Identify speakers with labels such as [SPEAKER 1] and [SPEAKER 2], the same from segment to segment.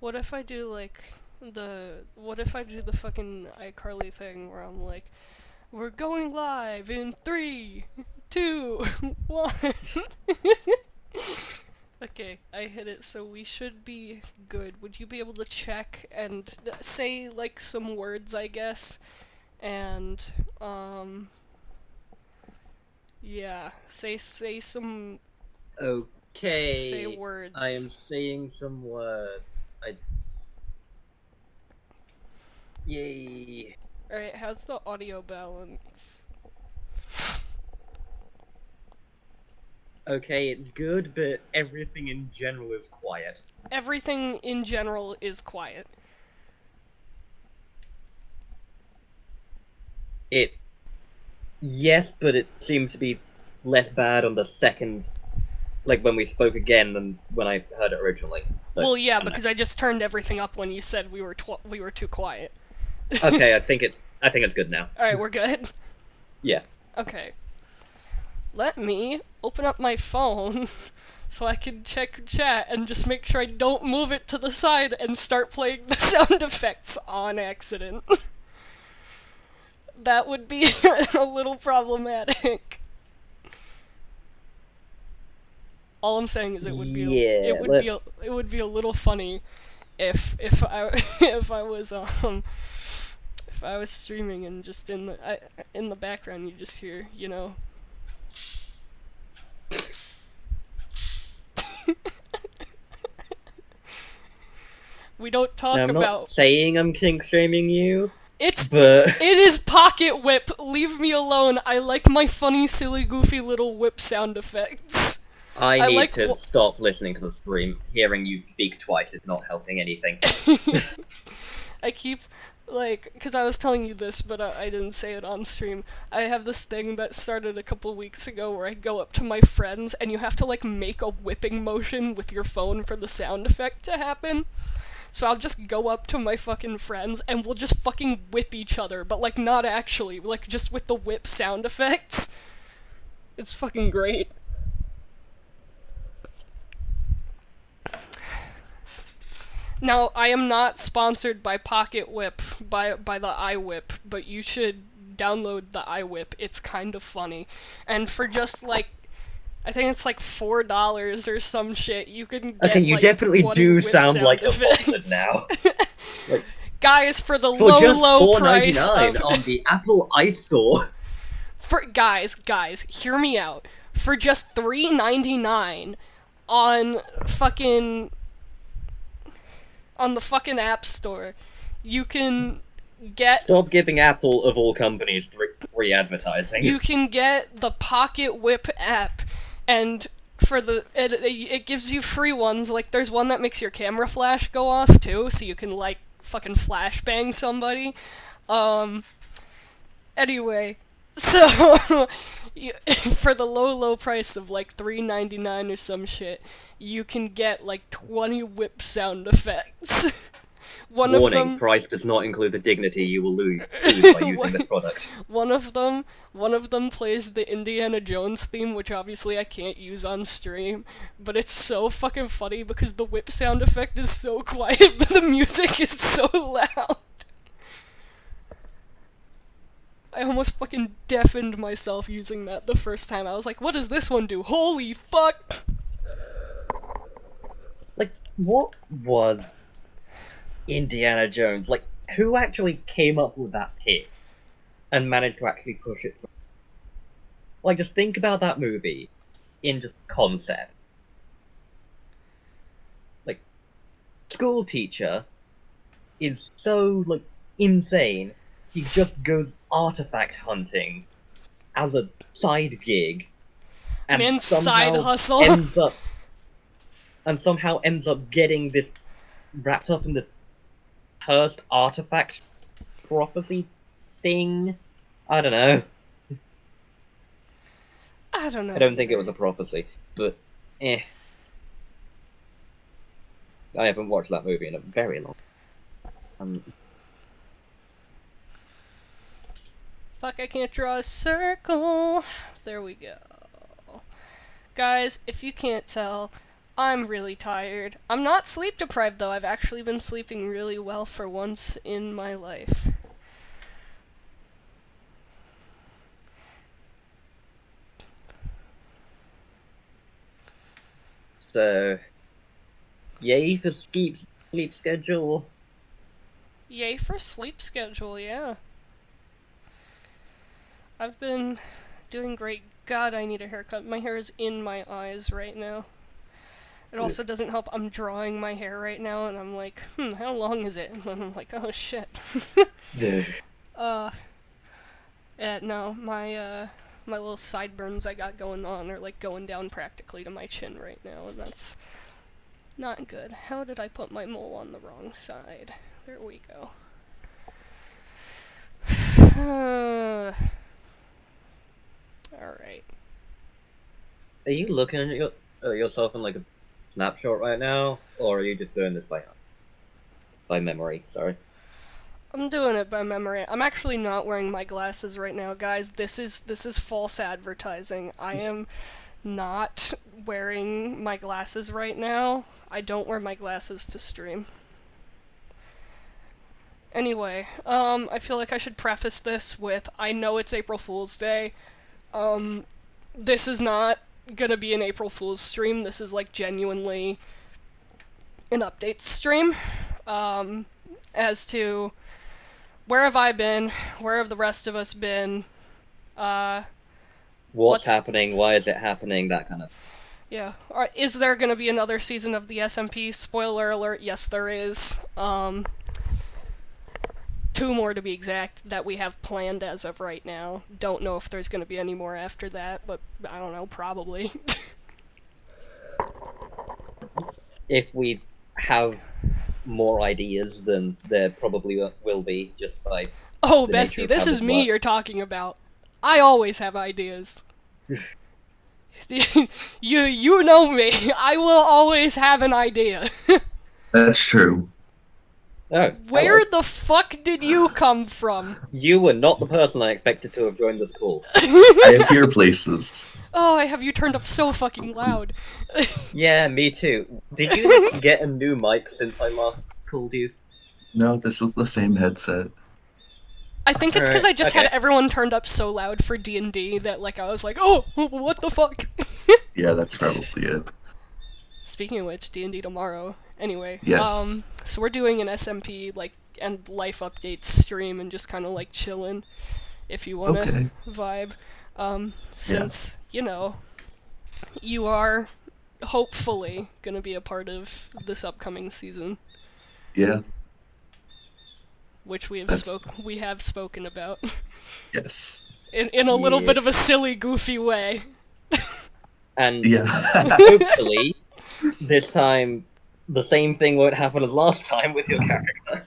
[SPEAKER 1] What if I do like what if I do the fucking iCarly thing where I'm like, we're going live in three, two, one. Okay, I hit it, so we should be good. Would you be able to check and say like some words, I guess? And yeah, say some say
[SPEAKER 2] Okay, I am
[SPEAKER 1] words.
[SPEAKER 2] saying some words. I Yay.
[SPEAKER 1] Alright, how's the audio balance?
[SPEAKER 2] Okay, it's good, but everything in general is quiet.
[SPEAKER 1] Everything in general is quiet.
[SPEAKER 2] It Yes, but it seemed to be less bad on the second, like when we spoke again than when I heard it originally. But
[SPEAKER 1] Well, yeah,
[SPEAKER 2] I don't know.
[SPEAKER 1] because I just turned everything up when you said we were too quiet.
[SPEAKER 2] Okay, I think it's good now.
[SPEAKER 1] All right, we're good.
[SPEAKER 2] Yeah.
[SPEAKER 1] Okay, let me open up my phone so I can check chat and just make sure I don't move it to the side and start playing the sound effects on accident. That would be a little problematic. All I'm saying is
[SPEAKER 2] Yeah, let's
[SPEAKER 1] it would be a little funny if I if I was if I was streaming and just in the background you just hear, you know. We don't
[SPEAKER 2] Now
[SPEAKER 1] talk
[SPEAKER 2] I'm not
[SPEAKER 1] about
[SPEAKER 2] saying I'm kink shaming you,
[SPEAKER 1] it's
[SPEAKER 2] but
[SPEAKER 1] it is Pocket Whip. Leave me alone. I like my funny, silly, goofy little whip sound effects.
[SPEAKER 2] I
[SPEAKER 1] I
[SPEAKER 2] need
[SPEAKER 1] like
[SPEAKER 2] to stop listening to the stream. Hearing you speak twice is not helping anything.
[SPEAKER 1] I keep like because I was telling you this, but I didn't say it on stream. I have this thing that started a couple weeks ago where I go up to my friends and you have to like make a whipping motion with your phone for the sound effect to happen. So I'll just go up to my fucking friends and we'll just fucking whip each other, but like not actually, like just with the whip sound effects. It's fucking great. Now, I am not sponsored by Pocket Whip by the iWhip, but you should download the iWhip. It's kind of funny. And for just like I think it's like $4 or some shit, you can
[SPEAKER 2] Okay,
[SPEAKER 1] get
[SPEAKER 2] you
[SPEAKER 1] like
[SPEAKER 2] definitely
[SPEAKER 1] 20
[SPEAKER 2] do
[SPEAKER 1] whip
[SPEAKER 2] sound
[SPEAKER 1] sound
[SPEAKER 2] like a bastard
[SPEAKER 1] effects.
[SPEAKER 2] now. Like,
[SPEAKER 1] Guys, for the
[SPEAKER 2] for
[SPEAKER 1] low,
[SPEAKER 2] just
[SPEAKER 1] low
[SPEAKER 2] four ninety
[SPEAKER 1] price
[SPEAKER 2] nine
[SPEAKER 1] of
[SPEAKER 2] on the Apple iStore.
[SPEAKER 1] for guys, hear me out. For just $3.99 on fucking on the fucking App Store, you can get
[SPEAKER 2] Stop giving Apple of all companies free advertising.
[SPEAKER 1] you can get the Pocket Whip app, and for it gives you free ones. Like there's one that makes your camera flash go off too, so you can like fucking flashbang somebody. Um. Anyway, so for the low price of like $3.99 or some shit, you can get like 20 whip sound effects. One of
[SPEAKER 2] Warning:
[SPEAKER 1] them
[SPEAKER 2] price does not include the dignity you will lose by using this product.
[SPEAKER 1] One of them, one of them plays the Indiana Jones theme, which obviously I can't use on stream, but it's so fucking funny because the whip sound effect is so quiet, but the music is so loud. I almost fucking deafened myself using that the first time. I was like, what does this one do? Holy fuck!
[SPEAKER 2] Like, what was Indiana Jones? Like, who actually came up with that pitch and managed to actually push it through? Like, just think about that movie in just concept. Like, school teacher is so, like, insane. He just goes artifact hunting as a side gig and
[SPEAKER 1] Man's side hustle.
[SPEAKER 2] somehow ends up getting this wrapped up in this cursed artifact prophecy thing. I don't know.
[SPEAKER 1] I don't know.
[SPEAKER 2] I don't think it
[SPEAKER 1] either.
[SPEAKER 2] was a prophecy, but eh. I haven't watched that movie in a very long time.
[SPEAKER 1] Fuck, I can't draw a circle. There we go. Guys, if you can't tell, I'm really tired. I'm not sleep deprived though. I've actually been sleeping really well for once in my life.
[SPEAKER 2] So, yay for sleep schedule.
[SPEAKER 1] Yay for sleep schedule, yeah. I've been doing great. God, I need a haircut. My hair is in my eyes right now. It also doesn't help. I'm drawing my hair right now, and I'm like, how long is it? And then I'm like, oh shit. No, my little sideburns I got going on are like going down practically to my chin right now, and that's not good. How did I put my mole on the wrong side? There we go. Alright.
[SPEAKER 2] Are you looking at yourself in like a snapshot right now, or are you just doing this by memory? Sorry.
[SPEAKER 1] I'm doing it by memory. I'm actually not wearing my glasses right now, guys. This is false advertising. I am not wearing my glasses right now. I don't wear my glasses to stream. Anyway, I feel like I should preface this with, I know it's April Fool's Day. This is not gonna be an April Fool's stream. This is like genuinely an update stream. As to where have I been? Where have the rest of us been?
[SPEAKER 2] What's happening? Why is it happening? That kind of.
[SPEAKER 1] Yeah. Is there gonna be another season of the SMP? Spoiler alert, yes there is. 2 more to be exact that we have planned as of right now. Don't know if there's gonna be any more after that, but I don't know, probably.
[SPEAKER 2] If we have more ideas, then there probably will be, just by
[SPEAKER 1] Oh,
[SPEAKER 2] the nature
[SPEAKER 1] bestie,
[SPEAKER 2] of
[SPEAKER 1] this
[SPEAKER 2] how
[SPEAKER 1] is
[SPEAKER 2] this
[SPEAKER 1] me
[SPEAKER 2] works.
[SPEAKER 1] you're talking about. I always have ideas. You know me. I will always have an idea.
[SPEAKER 3] That's true.
[SPEAKER 2] Oh,
[SPEAKER 1] Where
[SPEAKER 2] hello.
[SPEAKER 1] the fuck did you come from?
[SPEAKER 2] You were not the person I expected to have joined this call.
[SPEAKER 3] I appear places.
[SPEAKER 1] Oh, I have you turned up so fucking loud.
[SPEAKER 2] Yeah, me too. Did you get a new mic since I last called you?
[SPEAKER 3] No, this is the same headset.
[SPEAKER 1] I think it's because I just had
[SPEAKER 2] okay.
[SPEAKER 1] everyone turned up so loud for D&D that like I was like, oh, what the fuck?
[SPEAKER 3] Yeah, that's probably it.
[SPEAKER 1] Speaking of which, D&D tomorrow. Anyway,
[SPEAKER 3] Yes.
[SPEAKER 1] so we're doing an SMP like and life updates stream and just kind of like chilling, if you wanna
[SPEAKER 3] Okay.
[SPEAKER 1] vibe. Since you know, you are hopefully gonna be a part of this upcoming season,
[SPEAKER 3] Yeah,
[SPEAKER 1] which we
[SPEAKER 3] That's-
[SPEAKER 1] have spoken about
[SPEAKER 3] yes.
[SPEAKER 1] in a little
[SPEAKER 2] Yeah.
[SPEAKER 1] bit of a silly, goofy way.
[SPEAKER 2] And
[SPEAKER 3] Yeah.
[SPEAKER 2] hopefully, this time, the same thing won't happen as last time with your character.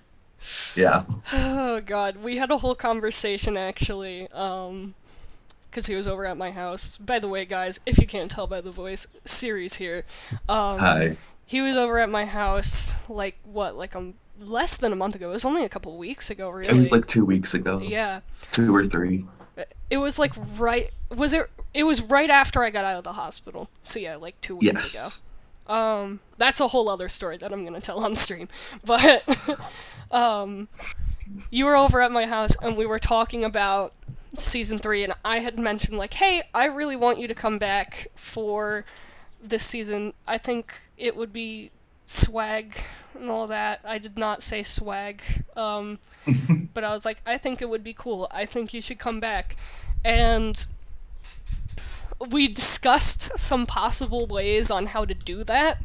[SPEAKER 3] Yeah.
[SPEAKER 1] Oh god, we had a whole conversation actually, because he was over at my house. By the way, guys, if you can't tell by the voice, Siri's here.
[SPEAKER 3] Hi.
[SPEAKER 1] He was over at my house, like, less than a month ago. It was only a couple weeks ago, really.
[SPEAKER 3] It was like 2 weeks ago.
[SPEAKER 1] Yeah.
[SPEAKER 3] 2 or 3.
[SPEAKER 1] It was like it was right after I got out of the hospital. So yeah, like 2 weeks ago.
[SPEAKER 3] Yes.
[SPEAKER 1] That's a whole other story that I'm gonna tell on stream. But, you were over at my house and we were talking about season 3 and I had mentioned like, hey, I really want you to come back for this season. I think it would be swag and all that. I did not say swag. But I was like, I think it would be cool. I think you should come back. And we discussed some possible ways on how to do that.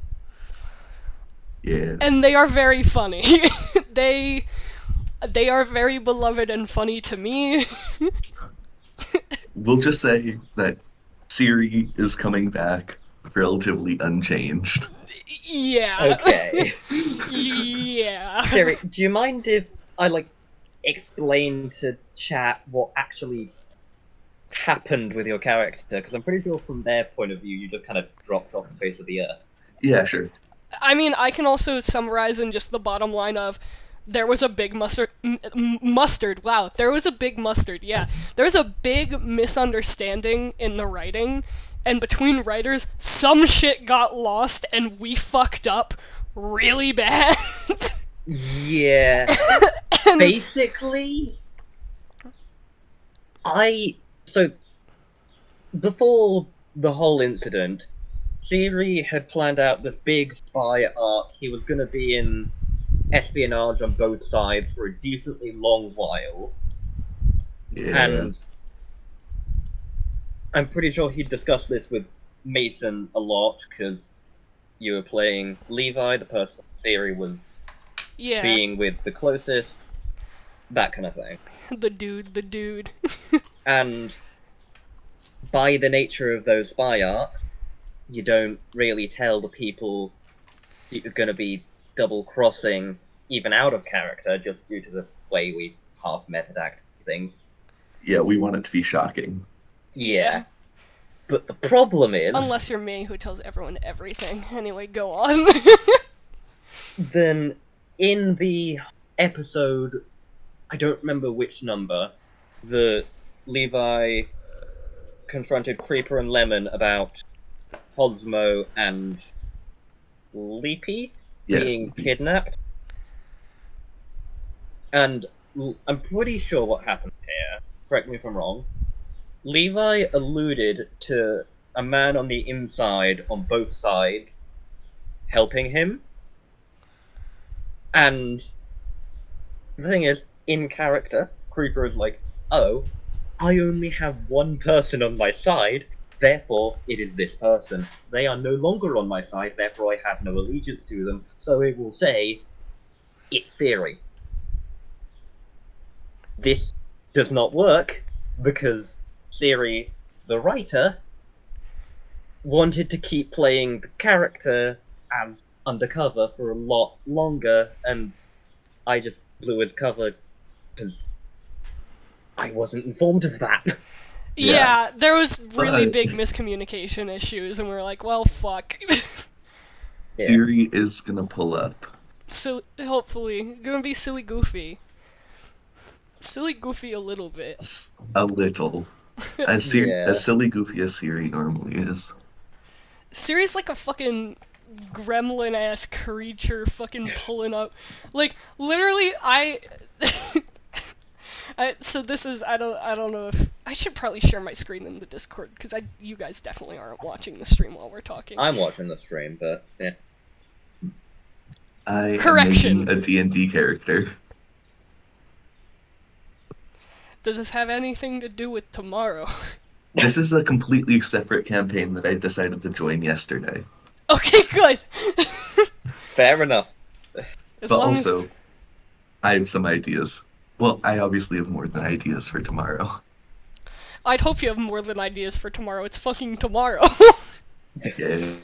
[SPEAKER 3] Yeah.
[SPEAKER 1] And they are very funny. they are very beloved and funny to me.
[SPEAKER 3] We'll just say that Siri is coming back relatively unchanged.
[SPEAKER 1] Yeah.
[SPEAKER 2] Okay.
[SPEAKER 1] Yeah.
[SPEAKER 2] Siri, do you mind if I, explain to chat what actually happened with your character? Because I'm pretty sure from their point of view, you just kind of dropped off the face of the earth.
[SPEAKER 3] Yeah, sure.
[SPEAKER 1] I mean, I can also summarize in just the bottom line of there was a big mustard. Wow, there was a big mustard. Yeah, there was a big misunderstanding in the writing and between writers, some shit got lost and we fucked up really bad.
[SPEAKER 2] Yeah. Basically, so before the whole incident, Siri had planned out this big spy arc. He was going to be in espionage on both sides for a decently long while.
[SPEAKER 3] Yeah.
[SPEAKER 2] And I'm pretty sure he discussed this with Mason a lot, because you were playing Levi, the person Siri was
[SPEAKER 1] Yeah,
[SPEAKER 2] being with the closest, that kind of thing.
[SPEAKER 1] the dude.
[SPEAKER 2] And by the nature of those spy arcs, you don't really tell the people that you're going to be double-crossing even out of character, just due to the way we half method act things.
[SPEAKER 3] Yeah, we want it to be shocking.
[SPEAKER 2] Yeah. But the problem is,
[SPEAKER 1] Unless you're me, who tells everyone everything. Anyway, go on.
[SPEAKER 2] then in the episode, I don't remember which number, the Levi confronted Creeper and Lemon about Cosmo and Leapy
[SPEAKER 3] Yes.
[SPEAKER 2] being kidnapped. And I'm pretty sure what happened here, correct me if I'm wrong, Levi alluded to a man on the inside on both sides helping him. And the thing is, in character, Creeper is like, oh, I only have one person on my side, therefore it is this person. They are no longer on my side, therefore I have no allegiance to them, so it will say, it's Siri. This does not work, because Siri, the writer, wanted to keep playing the character as undercover for a lot longer, and I just blew his cover because I wasn't informed of that.
[SPEAKER 1] Yeah, there was really
[SPEAKER 3] But-
[SPEAKER 1] big miscommunication issues, and we were like, well, fuck.
[SPEAKER 2] Yeah.
[SPEAKER 3] Siri is gonna pull up.
[SPEAKER 1] So, hopefully. Gonna be silly goofy. Silly goofy a little bit.
[SPEAKER 3] A little. As
[SPEAKER 2] Yeah.
[SPEAKER 3] silly goofy as Siri normally is.
[SPEAKER 1] Siri's like a fucking gremlin-ass creature fucking pulling up. Like, literally, so this is, I don't know if, I should probably share my screen in the Discord, because you guys definitely aren't watching the stream while we're talking.
[SPEAKER 2] I'm watching the stream, but yeah.
[SPEAKER 3] I
[SPEAKER 1] Correction.
[SPEAKER 3] am making a D&D character.
[SPEAKER 1] Does this have anything to do with tomorrow?
[SPEAKER 3] This is a completely separate campaign that I decided to join yesterday.
[SPEAKER 1] Okay, good!
[SPEAKER 2] Fair enough.
[SPEAKER 1] As
[SPEAKER 3] But
[SPEAKER 1] long
[SPEAKER 3] also,
[SPEAKER 1] as...
[SPEAKER 3] I have some ideas. Well, I obviously have more than ideas for tomorrow.
[SPEAKER 1] I'd hope you have more than ideas for tomorrow. It's fucking tomorrow.
[SPEAKER 3] Yeah.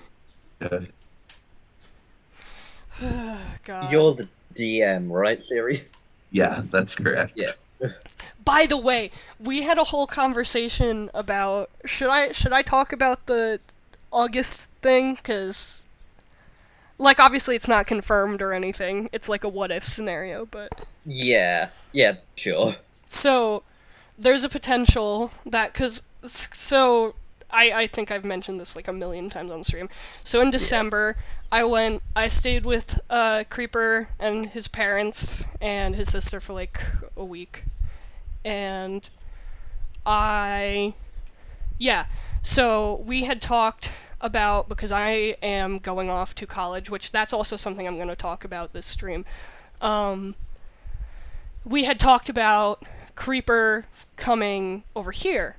[SPEAKER 1] God.
[SPEAKER 2] You're the DM, right, Siri?
[SPEAKER 3] Yeah, that's correct.
[SPEAKER 2] Yeah.
[SPEAKER 1] By the way, we had a whole conversation about should I talk about the August thing, cuz like obviously it's not confirmed or anything. It's like a what if scenario, but
[SPEAKER 2] Yeah, sure.
[SPEAKER 1] so there's a potential that I think I've mentioned this like a million times on stream. So in December, I stayed with Creeper and his parents and his sister for like a week. And so we had talked about, because I am going off to college, which that's also something I'm going to talk about this stream. We had talked about Creeper coming over here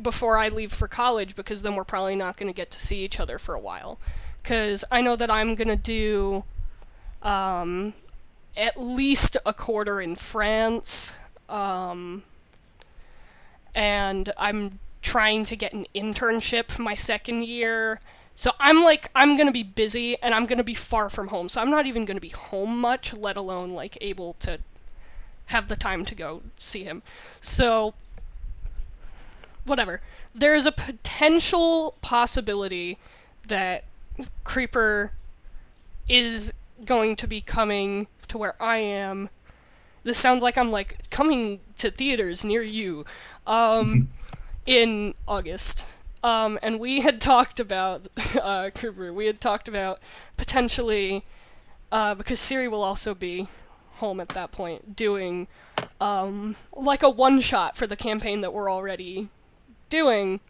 [SPEAKER 1] before I leave for college, because then we're probably not going to get to see each other for a while. Because I know that I'm going to do at least a quarter in France, and I'm trying to get an internship my second year. So I'm going to be busy, and I'm going to be far from home, so I'm not even going to be home much, let alone, like, able to have the time to go see him. So, whatever. There's a potential possibility that Creeper is going to be coming to where I am. This sounds like I'm, like, coming to theaters near you, in August. And we had talked about, Kubrick, we had talked about potentially, because Siri will also be home at that point, doing, like a one-shot for the campaign that we're already doing,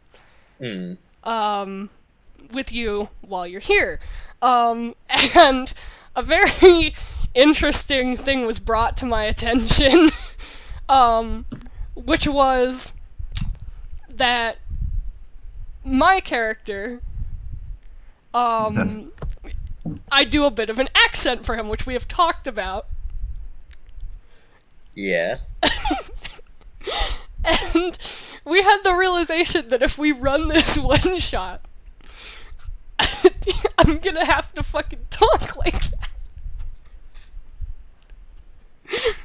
[SPEAKER 1] with you while you're here. And a very interesting thing was brought to my attention, which was that my character, I do a bit of an accent for him, which we have talked about.
[SPEAKER 2] Yes.
[SPEAKER 1] And we had the realization that if we run this one shot, I'm gonna have to fucking talk like that.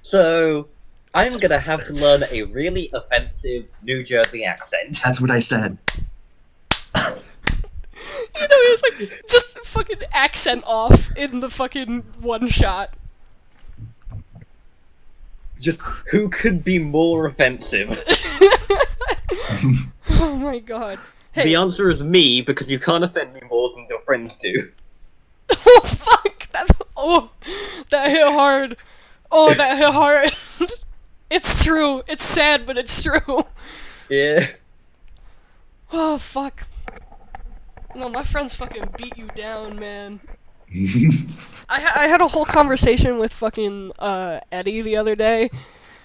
[SPEAKER 2] So, I'm gonna have to learn a really offensive New Jersey accent.
[SPEAKER 3] That's what I said.
[SPEAKER 1] You know, it's like, just fucking accent off in the fucking one shot.
[SPEAKER 2] Just, who could be more offensive?
[SPEAKER 1] Oh my god. Hey.
[SPEAKER 2] The answer is me, because you can't offend me more than your friends do.
[SPEAKER 1] Oh fuck! That hit hard. Oh, that hit hard. It's true. It's sad, but it's true.
[SPEAKER 2] Yeah.
[SPEAKER 1] Oh fuck. No, my friends fucking beat you down, man. I had a whole conversation with fucking Eddie the other day,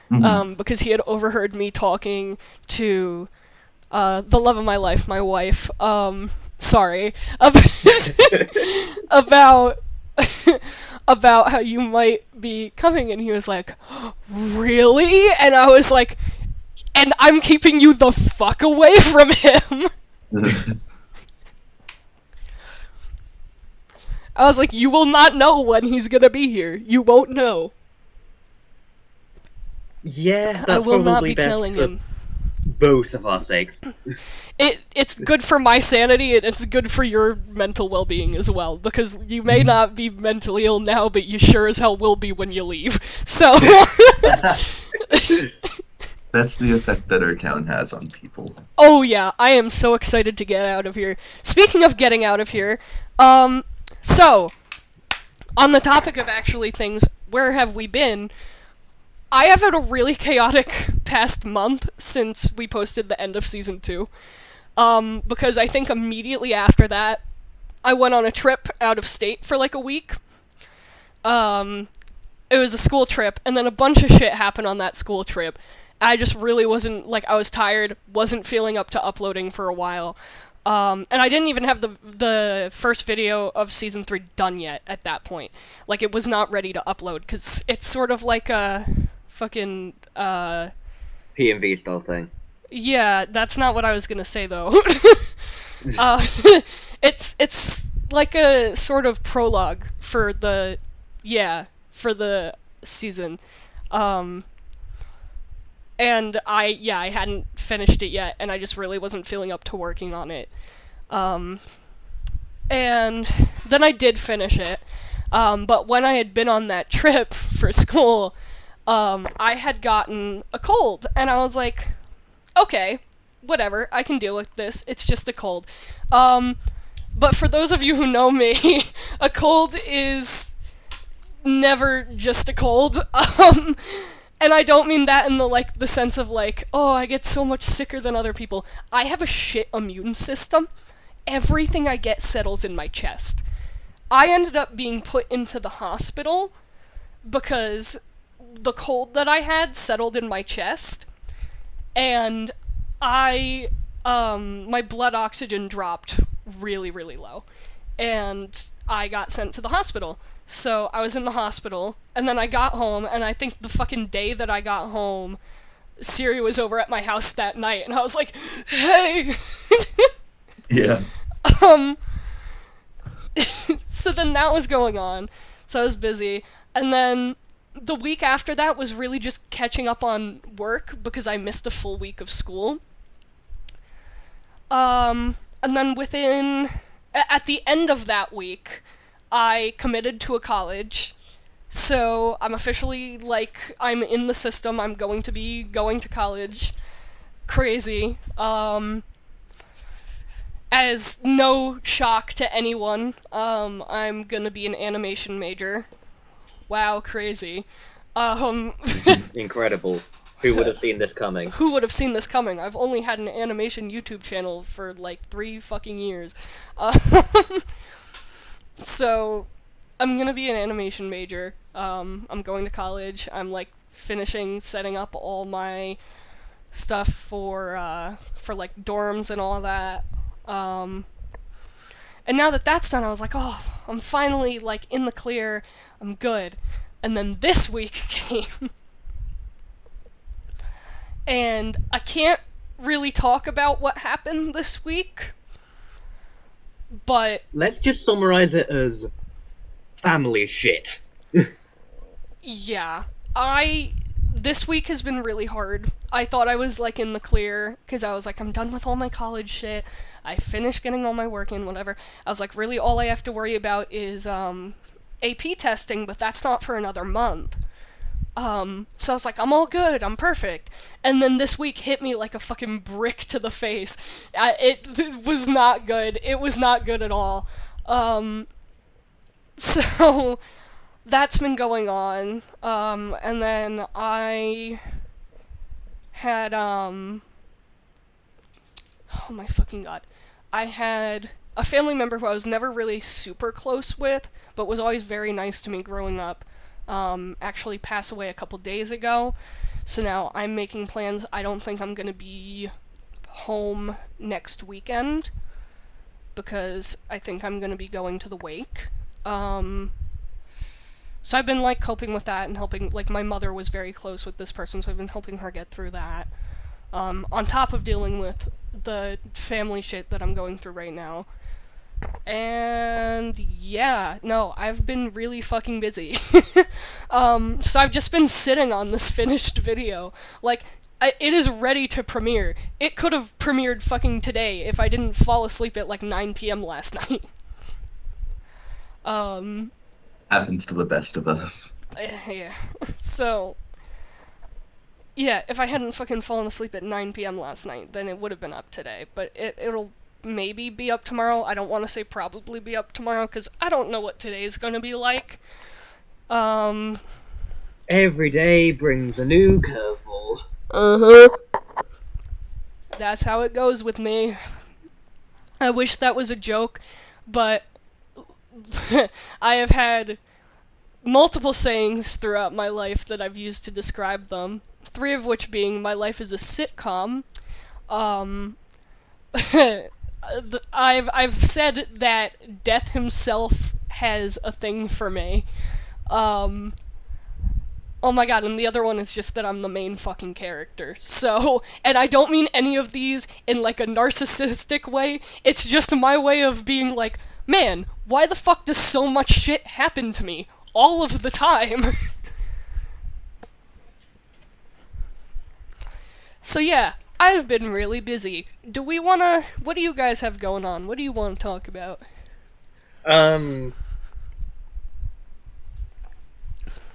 [SPEAKER 1] because he had overheard me talking to the love of my life, my wife. Sorry, about about how you might be coming, and he was like, "Really?" And I was like, "And I'm keeping you the fuck away from him." I was like, "You will not know when he's gonna be here. You won't know."
[SPEAKER 2] Yeah, that's
[SPEAKER 1] I will not
[SPEAKER 2] probably
[SPEAKER 1] be
[SPEAKER 2] best
[SPEAKER 1] telling
[SPEAKER 2] for
[SPEAKER 1] him.
[SPEAKER 2] both of our sakes.
[SPEAKER 1] It's good for my sanity, and it's good for your mental well-being as well, because you may not be mentally ill now, but you sure as hell will be when you leave. So
[SPEAKER 3] That's the effect that our town has on people.
[SPEAKER 1] oh yeah, I am so excited to get out of here. Speaking of getting out of here, so on the topic of actually things, where have we been? I have had a really chaotic past month since we posted the end of Season 2. Because I think immediately after that, I went on a trip out of state for like a week. It was a school trip, and then a bunch of shit happened on that school trip. I just really wasn't, like, I was tired, wasn't feeling up to uploading for a while. And I didn't even have the first video of Season 3 done yet at that point. Like, it was not ready to upload, because it's sort of like a fucking,
[SPEAKER 2] PMV style thing.
[SPEAKER 1] Yeah, that's not what I was gonna say, though. It's like a sort of prologue for the season. And I hadn't finished it yet, and I just really wasn't feeling up to working on it. And then I did finish it. But when I had been on that trip for school, I had gotten a cold, and I was like, okay, whatever, I can deal with this, it's just a cold. But for those of you who know me, a cold is never just a cold. And I don't mean that in the sense of like, oh, I get so much sicker than other people. I have a shit immune system. Everything I get settles in my chest. I ended up being put into the hospital because the cold that I had settled in my chest, and my blood oxygen dropped really, really low, and I got sent to the hospital. So I was in the hospital, and then I got home, and I think the fucking day that I got home, Siri was over at my house that night, and I was like, hey!
[SPEAKER 3] Yeah.
[SPEAKER 1] So then that was going on, so I was busy, and then the week after that was really just catching up on work, because I missed a full week of school. And then at the end of that week, I committed to a college, so I'm officially, like, I'm in the system, I'm going to be going to college. Crazy. as no shock to anyone, I'm gonna be an animation major. Wow, crazy.
[SPEAKER 2] Incredible. Who would have seen this coming?
[SPEAKER 1] Who would have seen this coming? I've only had an animation YouTube channel for like 3 fucking years. So, I'm gonna be an animation major. I'm going to college. I'm like finishing setting up all my stuff for like dorms and all that. And now that that's done, I was like, oh, I'm finally like in the clear. I'm good. And then this week came. And I can't really talk about what happened this week. But
[SPEAKER 2] Let's just summarize it as family shit.
[SPEAKER 1] yeah, this week has been really hard. I thought I was like in the clear because I was like, I'm done with all my college shit. I finished getting all my work in, whatever. I was like, really, all I have to worry about is AP testing, but that's not for another month. So I was like, I'm all good, I'm perfect. And then this week hit me like a fucking brick to the face. It was not good. It was not good at all. So that's been going on. And then I had, oh my fucking god. I had a family member who I was never really super close with, but was always very nice to me growing up. Actually pass away a couple days ago, so now I'm making plans. I don't think I'm gonna be home next weekend, because I think I'm gonna be going to the wake. So I've been, like, coping with that and helping, like, my mother was very close with this person, so I've been helping her get through that, on top of dealing with the family shit that I'm going through right now. And yeah, no, I've been really fucking busy. So I've just been sitting on this finished video. Like, it is ready to premiere. It could have premiered fucking today if I didn't fall asleep at like 9 p.m. last night.
[SPEAKER 3] Happens to the best of us.
[SPEAKER 1] Yeah. So, yeah, if I hadn't fucking fallen asleep at 9 p.m. last night, then it would have been up today. But it'll maybe be up tomorrow. I don't want to say probably be up tomorrow, because I don't know what today's gonna be like.
[SPEAKER 2] Every day brings a new curveball.
[SPEAKER 1] That's how it goes with me. I wish that was a joke, but I have had multiple sayings throughout my life that I've used to describe them. 3 of which being, my life is a sitcom. I've said that Death himself has a thing for me. Oh my god, and the other one is just that I'm the main fucking character. So, and I don't mean any of these in like a narcissistic way, it's just my way of being like, man, why the fuck does so much shit happen to me all of the time? So yeah, I've been really busy. What do you guys have going on? What do you want to talk about?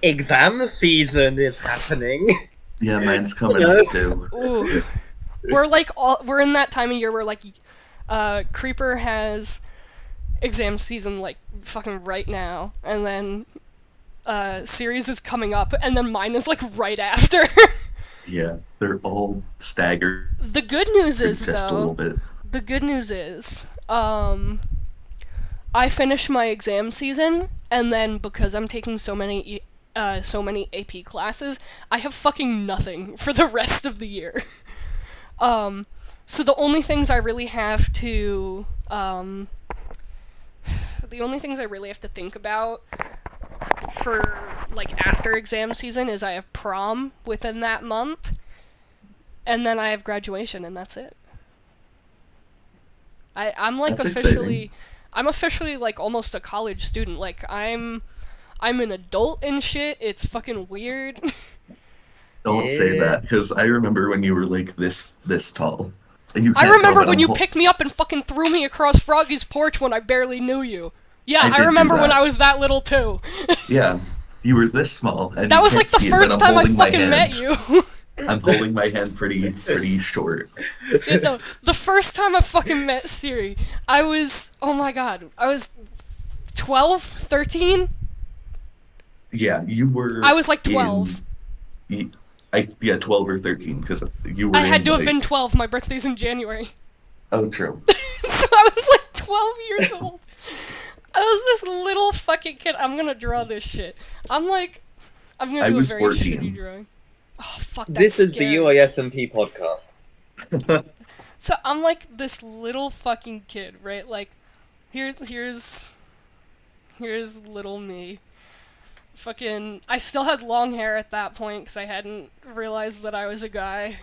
[SPEAKER 2] Exam season is happening.
[SPEAKER 3] Yeah, mine's coming up too.
[SPEAKER 1] Ooh. We're in that time of year where like, Creeper has exam season like fucking right now, and then, series is coming up, and then mine is like right after.
[SPEAKER 3] Yeah, they're all staggered.
[SPEAKER 1] The good news is,
[SPEAKER 3] just a little bit.
[SPEAKER 1] the good news is, I finish my exam season, and then because I'm taking so many AP classes, I have fucking nothing for the rest of the year. So the only things I really have to, think about for, like, after exam season is I have prom within that month, and then I have graduation, and that's it. I'm like
[SPEAKER 3] That's
[SPEAKER 1] officially,
[SPEAKER 3] exciting.
[SPEAKER 1] I'm officially like almost a college student. Like I'm an adult and shit. It's fucking weird.
[SPEAKER 3] Don't say
[SPEAKER 2] Yeah.
[SPEAKER 3] that, because I remember when you were like this tall. And you
[SPEAKER 1] I
[SPEAKER 3] can't tell
[SPEAKER 1] remember
[SPEAKER 3] that
[SPEAKER 1] when
[SPEAKER 3] I'm
[SPEAKER 1] you
[SPEAKER 3] hol-
[SPEAKER 1] picked me up and fucking threw me across Froggy's porch when I barely knew you. Yeah,
[SPEAKER 3] I
[SPEAKER 1] I
[SPEAKER 3] did do
[SPEAKER 1] remember when
[SPEAKER 3] that.
[SPEAKER 1] I was that little too.
[SPEAKER 3] Yeah, you were this small. And
[SPEAKER 1] That
[SPEAKER 3] you
[SPEAKER 1] was
[SPEAKER 3] can't
[SPEAKER 1] like the
[SPEAKER 3] see it, but
[SPEAKER 1] first
[SPEAKER 3] I'm
[SPEAKER 1] time I
[SPEAKER 3] holding my
[SPEAKER 1] fucking met
[SPEAKER 3] hand.
[SPEAKER 1] you.
[SPEAKER 3] I'm holding my hand pretty short.
[SPEAKER 1] Yeah, no, the first time I fucking met Siri, I was, oh my god, I was 12, 13?
[SPEAKER 3] Yeah, you were.
[SPEAKER 1] I was like 12.
[SPEAKER 3] Yeah, 12 or 13, because you were.
[SPEAKER 1] I had
[SPEAKER 3] in,
[SPEAKER 1] to have
[SPEAKER 3] like-
[SPEAKER 1] been 12, my birthday's in January.
[SPEAKER 3] Oh, true.
[SPEAKER 1] So I was like 12 years old. I was this little fucking kid. I'm gonna draw this shit. I'm gonna
[SPEAKER 3] I
[SPEAKER 1] do a
[SPEAKER 3] was
[SPEAKER 1] very
[SPEAKER 3] 14.
[SPEAKER 1] shitty drawing. Oh, fuck, that's
[SPEAKER 2] This is
[SPEAKER 1] scary.
[SPEAKER 2] the UISMP podcast.
[SPEAKER 1] So I'm like this little fucking kid, right? Like, here's little me. Fucking, I still had long hair at that point because I hadn't realized that I was a guy.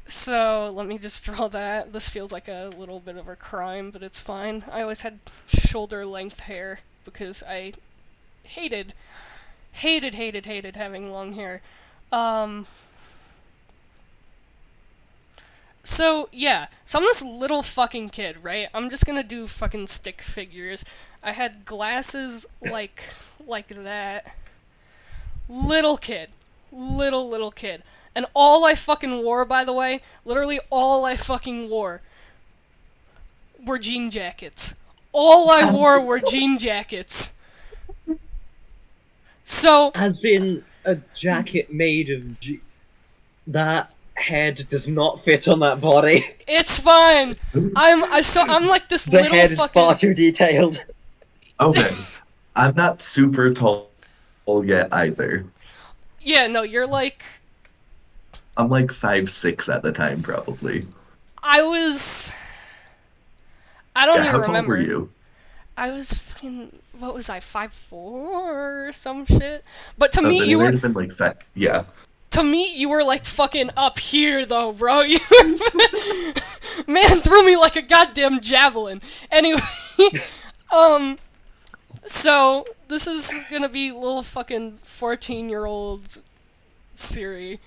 [SPEAKER 1] So let me just draw that. This feels like a little bit of a crime, but it's fine. I always had shoulder length hair because I hated having long hair. So, yeah. So I'm this little fucking kid, right? I'm just gonna do fucking stick figures. I had glasses like that. Little kid. Little kid. And all I fucking wore, by the way, literally all I fucking wore were jean jackets. All I wore were jean jackets. So,
[SPEAKER 2] As in a jacket made of that head does not fit on that body.
[SPEAKER 1] it's fine. I'm like this
[SPEAKER 2] The
[SPEAKER 1] little
[SPEAKER 2] head is
[SPEAKER 1] fucking...
[SPEAKER 2] far too detailed.
[SPEAKER 3] Okay. I'm not super tall yet either.
[SPEAKER 1] Yeah, no, you're like...
[SPEAKER 3] I'm like 5'6" at the time, probably.
[SPEAKER 1] I don't
[SPEAKER 3] Yeah,
[SPEAKER 1] even
[SPEAKER 3] how tall
[SPEAKER 1] remember.
[SPEAKER 3] were you?
[SPEAKER 1] I was fucking... What was I, 5'4" or some shit? But to
[SPEAKER 3] Oh,
[SPEAKER 1] me,
[SPEAKER 3] then
[SPEAKER 1] you
[SPEAKER 3] might
[SPEAKER 1] were...
[SPEAKER 3] have been like fat. Yeah.
[SPEAKER 1] To me, you were like fucking up here, though, bro. You man threw me like a goddamn javelin. Anyway, so this is gonna be little fucking 14-year-old Siri.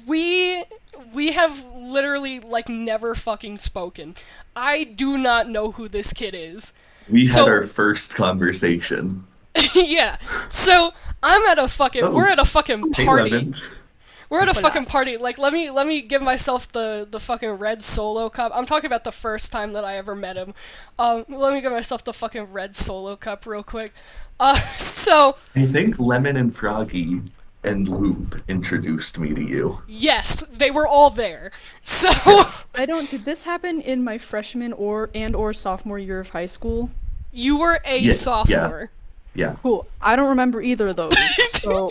[SPEAKER 1] We have literally like never fucking spoken. I do not know who this kid is.
[SPEAKER 3] We
[SPEAKER 1] So-
[SPEAKER 3] had our first conversation.
[SPEAKER 1] Yeah. So I'm at a fucking.
[SPEAKER 3] Oh.
[SPEAKER 1] We're at a fucking
[SPEAKER 3] Hey,
[SPEAKER 1] party.
[SPEAKER 3] Lemon.
[SPEAKER 1] We're at a fucking party. Like, let me give myself the fucking red Solo cup. I'm talking about the first time that I ever met him. Let me give myself the fucking red Solo cup real quick. So
[SPEAKER 3] I think Lemon and Froggy and Loop introduced me to you.
[SPEAKER 1] yes, they were all there. So
[SPEAKER 4] Did this happen in my freshman or sophomore year of high school?
[SPEAKER 1] you were a
[SPEAKER 3] Yeah,
[SPEAKER 1] sophomore.
[SPEAKER 3] Yeah.
[SPEAKER 4] Cool. I don't remember either of those. So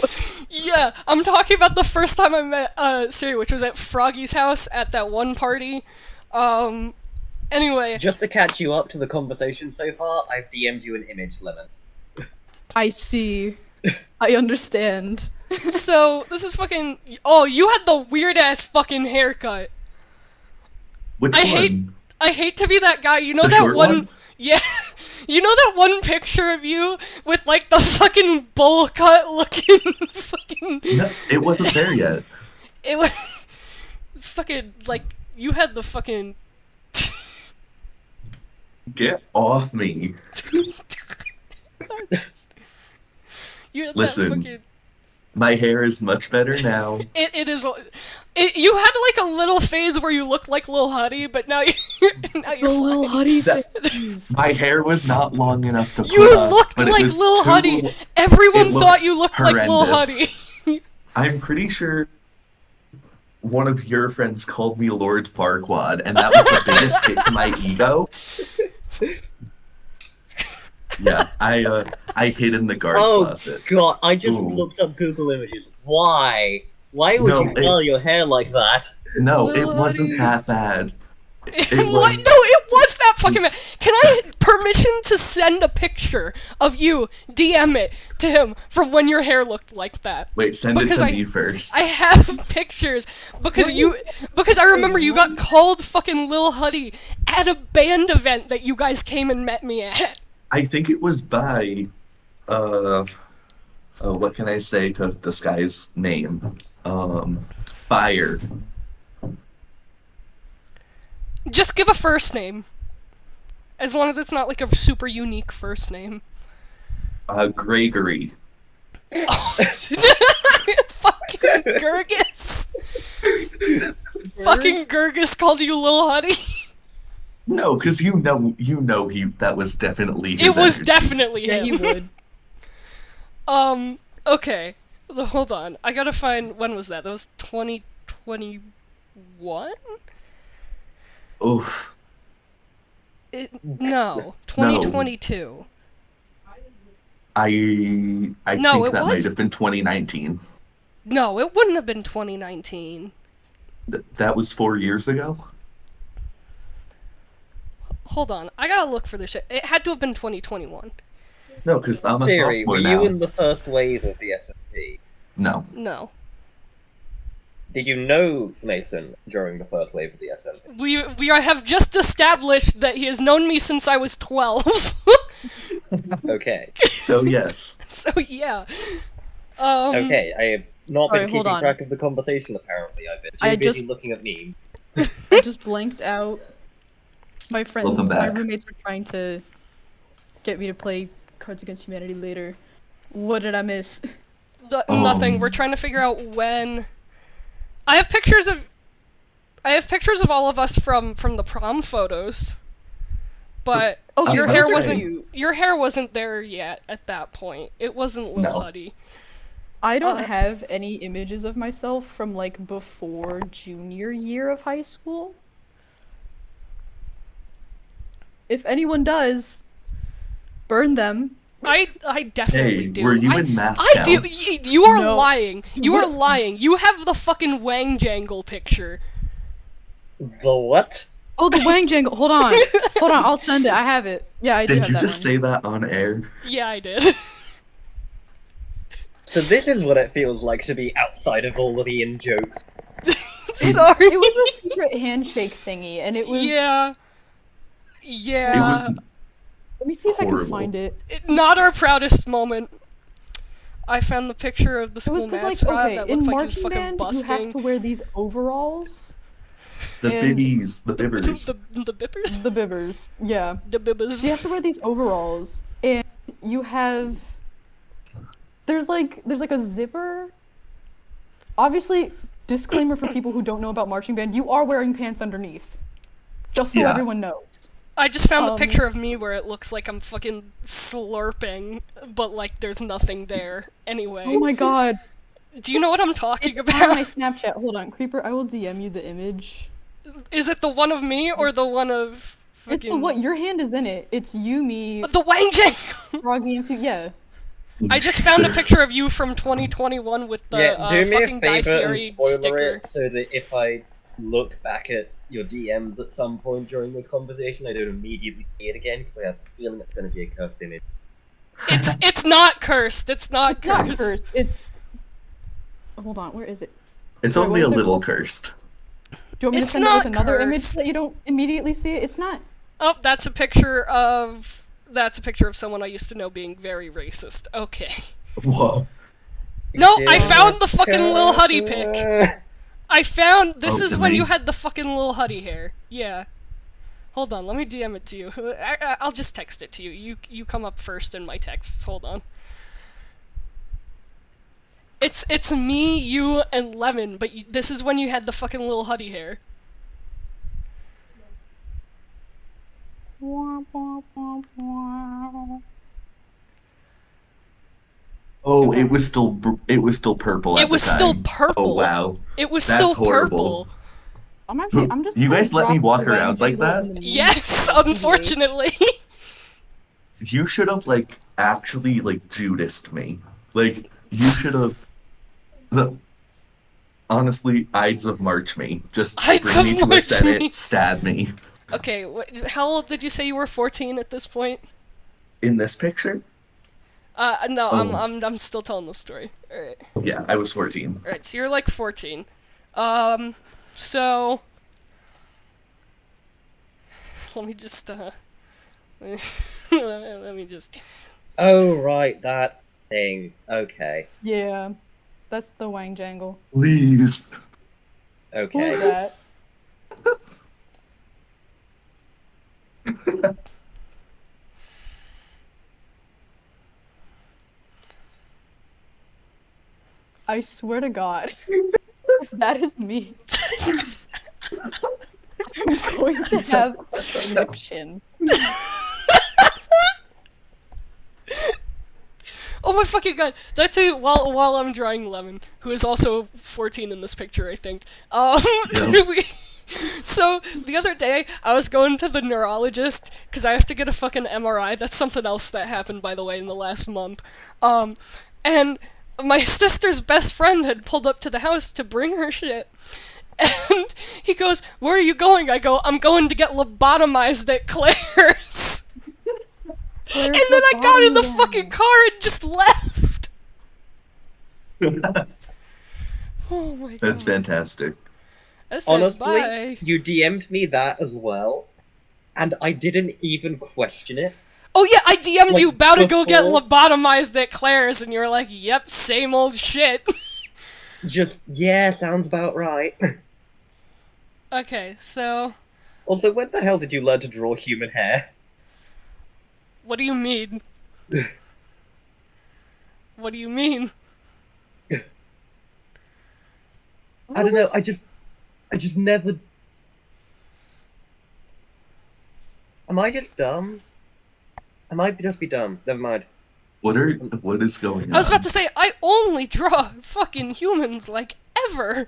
[SPEAKER 1] Yeah, I'm talking about the first time I met Siri, which was at Froggy's house at that one party. Anyway,
[SPEAKER 2] Just to catch you up to the conversation so far, I've DM'd you an image, Lemon.
[SPEAKER 4] I see. I understand.
[SPEAKER 1] so this is fucking. Oh, you had the weird ass fucking haircut.
[SPEAKER 3] Which
[SPEAKER 1] I
[SPEAKER 3] one?
[SPEAKER 1] hate to be that guy. You know
[SPEAKER 3] The
[SPEAKER 1] that
[SPEAKER 3] short
[SPEAKER 1] one?
[SPEAKER 3] one?
[SPEAKER 1] Yeah. You know that one picture of you with like the fucking bowl cut looking fucking
[SPEAKER 3] No, it wasn't there yet.
[SPEAKER 1] it was fucking like you had the fucking
[SPEAKER 3] Get off me.
[SPEAKER 1] you had
[SPEAKER 3] Listen.
[SPEAKER 1] that fucking
[SPEAKER 3] My hair is much better now.
[SPEAKER 1] it is you had like a little phase where you looked like Lil Huddy, but now you're
[SPEAKER 4] The little
[SPEAKER 1] fine.
[SPEAKER 4] Huddy
[SPEAKER 3] That-
[SPEAKER 4] face.
[SPEAKER 3] My hair was not long enough to put
[SPEAKER 1] You
[SPEAKER 3] up,
[SPEAKER 1] looked
[SPEAKER 3] but it
[SPEAKER 1] like
[SPEAKER 3] was
[SPEAKER 1] Lil
[SPEAKER 3] too-
[SPEAKER 1] Huddy. Everyone
[SPEAKER 3] it looked
[SPEAKER 1] thought you looked like Lil Huddy.
[SPEAKER 3] horrendous. I'm pretty sure one of your friends called me Lord Farquaad, and that was the biggest hit to my ego. Yeah, I hid in the guard
[SPEAKER 2] Oh
[SPEAKER 3] closet.
[SPEAKER 2] god, I just
[SPEAKER 3] Ooh.
[SPEAKER 2] looked up Google Images. Why? Why would
[SPEAKER 3] No,
[SPEAKER 2] you style your hair like that?
[SPEAKER 3] No, it
[SPEAKER 1] Lil
[SPEAKER 3] wasn't
[SPEAKER 1] Huddy.
[SPEAKER 3] that bad.
[SPEAKER 1] What?
[SPEAKER 3] was-
[SPEAKER 1] No, it was that fucking bad. Can I permission to send a picture of you, DM it to him from when your hair looked like that?
[SPEAKER 3] Wait, send
[SPEAKER 1] Because
[SPEAKER 3] it to
[SPEAKER 1] I-
[SPEAKER 3] me first.
[SPEAKER 1] I have pictures because I remember you got called fucking Lil Huddy at a band event that you guys came and met me at.
[SPEAKER 3] I think it was by, what can I say to this guy's name? Fire.
[SPEAKER 1] Just give a first name. As long as it's not like a super unique first name.
[SPEAKER 3] Gregory.
[SPEAKER 1] Fucking Gurgis! Fucking Gurgis called you Lil Huddy?
[SPEAKER 3] No, because you know that was definitely his
[SPEAKER 1] It was
[SPEAKER 3] energy.
[SPEAKER 1] definitely
[SPEAKER 4] Yeah,
[SPEAKER 1] him.
[SPEAKER 4] he would.
[SPEAKER 1] Okay. Hold on. I gotta find, when was that? That was 2021?
[SPEAKER 3] Oof.
[SPEAKER 1] No, 2022.
[SPEAKER 3] I
[SPEAKER 1] No,
[SPEAKER 3] think
[SPEAKER 1] it
[SPEAKER 3] that might
[SPEAKER 1] was-
[SPEAKER 3] have been 2019.
[SPEAKER 1] No, it wouldn't have been 2019.
[SPEAKER 3] That was 4 years ago.
[SPEAKER 1] Hold on, I gotta look for this shit. It had to have been 2021.
[SPEAKER 3] No, because I'm a
[SPEAKER 2] Siri,
[SPEAKER 3] sophomore
[SPEAKER 2] were
[SPEAKER 3] now.
[SPEAKER 2] you in the first wave of the SMP?
[SPEAKER 3] No.
[SPEAKER 1] No.
[SPEAKER 2] Did you know Mason during the first wave of the SMP?
[SPEAKER 1] We have just established that he has known me since I was 12.
[SPEAKER 2] Okay.
[SPEAKER 3] So yes.
[SPEAKER 1] So yeah.
[SPEAKER 2] Okay, I have not been
[SPEAKER 4] Alright, hold
[SPEAKER 2] keeping
[SPEAKER 4] on.
[SPEAKER 2] track of the conversation, apparently. I've been too
[SPEAKER 4] I
[SPEAKER 2] busy
[SPEAKER 4] just-
[SPEAKER 2] looking at memes.
[SPEAKER 4] I just blanked out. My friends,
[SPEAKER 3] Welcome
[SPEAKER 4] my
[SPEAKER 3] back.
[SPEAKER 4] roommates were trying to get me to play Cards Against Humanity later. What did I miss?
[SPEAKER 1] Nothing. We're trying to figure out when. I have pictures of all of us from the prom photos. But
[SPEAKER 4] Oh,
[SPEAKER 1] your
[SPEAKER 3] I
[SPEAKER 1] hair
[SPEAKER 3] was
[SPEAKER 1] wasn't
[SPEAKER 3] saying-
[SPEAKER 1] your hair wasn't there yet at that point. It wasn't Lil
[SPEAKER 3] No.
[SPEAKER 1] Huddy.
[SPEAKER 4] I don't
[SPEAKER 1] Uh,
[SPEAKER 4] have any images of myself from like before junior year of high school. If anyone does, burn them.
[SPEAKER 1] I definitely
[SPEAKER 3] Hey,
[SPEAKER 1] do.
[SPEAKER 3] were you in math
[SPEAKER 1] I do.
[SPEAKER 3] counts?
[SPEAKER 1] You are
[SPEAKER 4] No.
[SPEAKER 1] lying. You are
[SPEAKER 4] What?
[SPEAKER 1] lying. You have the fucking Wang Jangle picture.
[SPEAKER 2] The what?
[SPEAKER 4] Oh, the Wang Jangle. Hold on. Hold on. I'll send it. I have it. Yeah, I do
[SPEAKER 3] Did
[SPEAKER 4] have
[SPEAKER 3] you
[SPEAKER 4] that
[SPEAKER 3] just
[SPEAKER 4] one.
[SPEAKER 3] say that on air?
[SPEAKER 1] Yeah, I did.
[SPEAKER 2] So this is what it feels like to be outside of all of Ian jokes.
[SPEAKER 1] Sorry.
[SPEAKER 4] It was a secret handshake thingy, and it was.
[SPEAKER 1] Yeah.
[SPEAKER 3] It
[SPEAKER 1] Yeah.
[SPEAKER 3] was
[SPEAKER 4] Let me see if I can
[SPEAKER 3] horrible.
[SPEAKER 4] find it.
[SPEAKER 1] Not our proudest moment. I found the picture of the
[SPEAKER 4] It
[SPEAKER 1] school
[SPEAKER 4] was because,
[SPEAKER 1] mascot
[SPEAKER 4] like, okay,
[SPEAKER 1] that
[SPEAKER 4] in
[SPEAKER 1] looks like he was
[SPEAKER 4] marching
[SPEAKER 1] fucking
[SPEAKER 4] band, you
[SPEAKER 1] busting.
[SPEAKER 4] have to wear these overalls.
[SPEAKER 3] the
[SPEAKER 4] And-
[SPEAKER 3] bibbies, the bibbers.
[SPEAKER 1] the bippers?
[SPEAKER 4] The bibbers. Yeah.
[SPEAKER 1] The bibbers.
[SPEAKER 4] So you have to wear these overalls, and you have. There's like a zipper. Obviously, disclaimer for people who don't know about marching band: you are wearing pants underneath, just so
[SPEAKER 3] Yeah.
[SPEAKER 4] everyone knows.
[SPEAKER 1] I just found the
[SPEAKER 4] Um,
[SPEAKER 1] picture of me where it looks like I'm fucking slurping, but like there's nothing there. Anyway,
[SPEAKER 4] Oh my god!
[SPEAKER 1] do you know what I'm talking
[SPEAKER 4] It's on my
[SPEAKER 1] about?
[SPEAKER 4] Snapchat. Hold on, Creeper. I will DM you the image.
[SPEAKER 1] Is it the one of me or the one of
[SPEAKER 4] It's the
[SPEAKER 1] fucking-
[SPEAKER 4] what? Your hand is in it. It's you, me,
[SPEAKER 1] The Wang Jangle!
[SPEAKER 4] Froggy, and yeah.
[SPEAKER 1] I just found a picture of you from 2021 with the
[SPEAKER 2] Yeah, do me
[SPEAKER 1] fucking
[SPEAKER 2] a
[SPEAKER 1] Guy
[SPEAKER 2] favor
[SPEAKER 1] Fieri
[SPEAKER 2] and spoiler
[SPEAKER 1] sticker.
[SPEAKER 2] it so that if I look back at your DMs at some point during this conversation, I don't immediately see it again because I have a feeling it's going to be a cursed image.
[SPEAKER 1] It's not cursed. It's not
[SPEAKER 4] It's not
[SPEAKER 1] cursed.
[SPEAKER 4] cursed. It's. Hold on. Where is it?
[SPEAKER 3] It's
[SPEAKER 4] Wait,
[SPEAKER 3] only a
[SPEAKER 4] what is it
[SPEAKER 3] little
[SPEAKER 4] called?
[SPEAKER 3] cursed.
[SPEAKER 4] Do you want me
[SPEAKER 1] It's
[SPEAKER 4] to send it with
[SPEAKER 1] not
[SPEAKER 4] another image
[SPEAKER 1] cursed.
[SPEAKER 4] so that you don't immediately see it? It's not.
[SPEAKER 1] Oh, that's a picture of someone I used to know being very racist. Okay.
[SPEAKER 3] Whoa.
[SPEAKER 1] No, I
[SPEAKER 2] Yeah.
[SPEAKER 1] found the fucking Lil Huddy pic. I found this
[SPEAKER 3] Oh,
[SPEAKER 1] is
[SPEAKER 3] to
[SPEAKER 1] when
[SPEAKER 3] me?
[SPEAKER 1] you had the fucking Lil Huddy hair. Yeah. Hold on, let me DM it to you. I'll just text it to you. You come up first in my texts. Hold on. It's me, you, and Lemon, but this is when you had the fucking Lil Huddy hair.
[SPEAKER 3] Oh, it was still purple. At
[SPEAKER 1] It was
[SPEAKER 3] the
[SPEAKER 1] still
[SPEAKER 3] time.
[SPEAKER 1] purple.
[SPEAKER 3] Oh wow.
[SPEAKER 1] It was
[SPEAKER 3] That's
[SPEAKER 1] still
[SPEAKER 3] horrible.
[SPEAKER 1] purple.
[SPEAKER 4] I'm just.
[SPEAKER 3] You
[SPEAKER 4] trying
[SPEAKER 3] guys
[SPEAKER 4] to
[SPEAKER 3] let me
[SPEAKER 4] drop
[SPEAKER 3] walk
[SPEAKER 4] the Wang
[SPEAKER 3] around like
[SPEAKER 4] Jangle
[SPEAKER 3] that?
[SPEAKER 4] in the memes
[SPEAKER 1] Yes,
[SPEAKER 4] on TBH.
[SPEAKER 1] unfortunately.
[SPEAKER 3] You should have like actually like Judased me. Like you should have. Honestly, Ides of March me. Just
[SPEAKER 1] Ides
[SPEAKER 3] bring
[SPEAKER 1] of
[SPEAKER 3] me to a
[SPEAKER 1] March
[SPEAKER 3] Senate,
[SPEAKER 1] me.
[SPEAKER 3] stab me.
[SPEAKER 1] Okay, how old did you say you were? 14 at this point?
[SPEAKER 3] In this picture?
[SPEAKER 1] No,
[SPEAKER 3] Oh.
[SPEAKER 1] I'm still telling the story. Alright.
[SPEAKER 3] Yeah, I was 14.
[SPEAKER 1] Alright, so you're like 14. So... Let me just, let me just...
[SPEAKER 2] Oh, right, that thing. Okay.
[SPEAKER 4] Yeah, that's the Wang Jangle.
[SPEAKER 3] Please.
[SPEAKER 4] Who is
[SPEAKER 2] Okay.
[SPEAKER 4] that? I swear to God, if that is me, I'm going to have a conniption.
[SPEAKER 1] Oh my fucking god! That too. While I'm drawing Lemon, who is also 14 in this picture, I think.
[SPEAKER 3] Yeah.
[SPEAKER 1] So the other day I was going to the neurologist because I have to get a fucking MRI. That's something else that happened, by the way, in the last month. And my sister's best friend had pulled up to the house to bring her shit. And he goes, "Where are you going?" I go, "I'm going to get lobotomized at Claire's." And then I got in the fucking car and just left. Oh my god.
[SPEAKER 3] That's fantastic.
[SPEAKER 1] I said
[SPEAKER 2] Honestly,
[SPEAKER 1] bye.
[SPEAKER 2] you DM'd me that as well, and I didn't even question it.
[SPEAKER 1] Oh yeah, I DM'd
[SPEAKER 2] Like,
[SPEAKER 1] you about to go get
[SPEAKER 2] before-
[SPEAKER 1] lobotomized at Claire's, and you were like, "Yep, same old shit."
[SPEAKER 2] Just, yeah, sounds about right.
[SPEAKER 1] Okay, so
[SPEAKER 2] Also, when the hell did you learn to draw human hair?
[SPEAKER 1] what do you mean? What do you mean?
[SPEAKER 2] I don't know, I just never... Am I just dumb? I might just be dumb. Never mind.
[SPEAKER 3] What is going on?
[SPEAKER 1] I was about to say, I only draw fucking humans, like, ever.